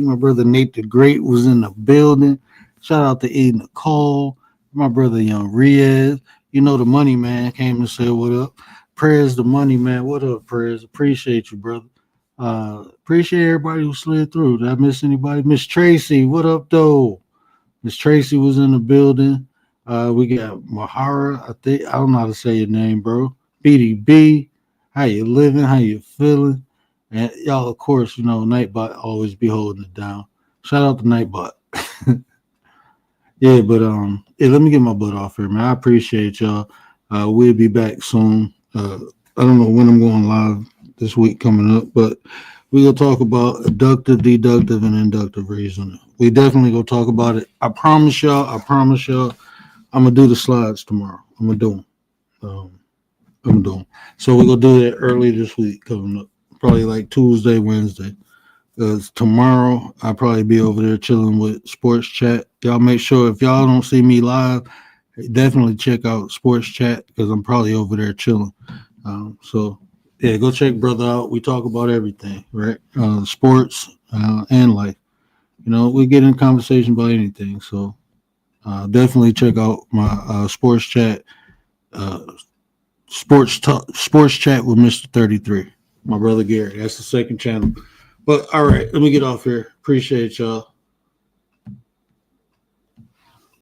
C: My brother Nate the Great was in the building. Shout out to E. Nicole. My brother Young Riaz. You know the money man came and said what up. Prayers the money man. What up, Prayers? Appreciate you, brother. Appreciate everybody who slid through. Did I miss anybody? Miss Tracy, what up, though? Miss Tracy was in the building. We got Mahara. I don't know how to say your name, bro. BDB. How you living? How you feeling? And y'all, of course, Nightbot always be holding it down. Shout out to Nightbot. Yeah, but let me get my butt off here, man. I appreciate y'all. We'll be back soon. I don't know when I'm going live this week coming up, but we're gonna talk about adductive, deductive, and inductive reasoning. We definitely gonna talk about it. I promise y'all. I'm gonna do the slides tomorrow. I'm gonna do them. So we're gonna do that early this week coming up, probably like Tuesday, Wednesday. Tomorrow I'll probably be over there chilling with Sports Chat. Y'all make sure if y'all don't see me live, definitely check out Sports Chat because I'm probably over there chilling. So yeah, go check brother out. We talk about everything, right? Sports and life. We get in conversation about anything. So definitely check out my Sports Chat Sports Talk, Sports Chat with Mr. 33. My brother Gary. That's the second channel. But all right, let me get off here. Appreciate y'all.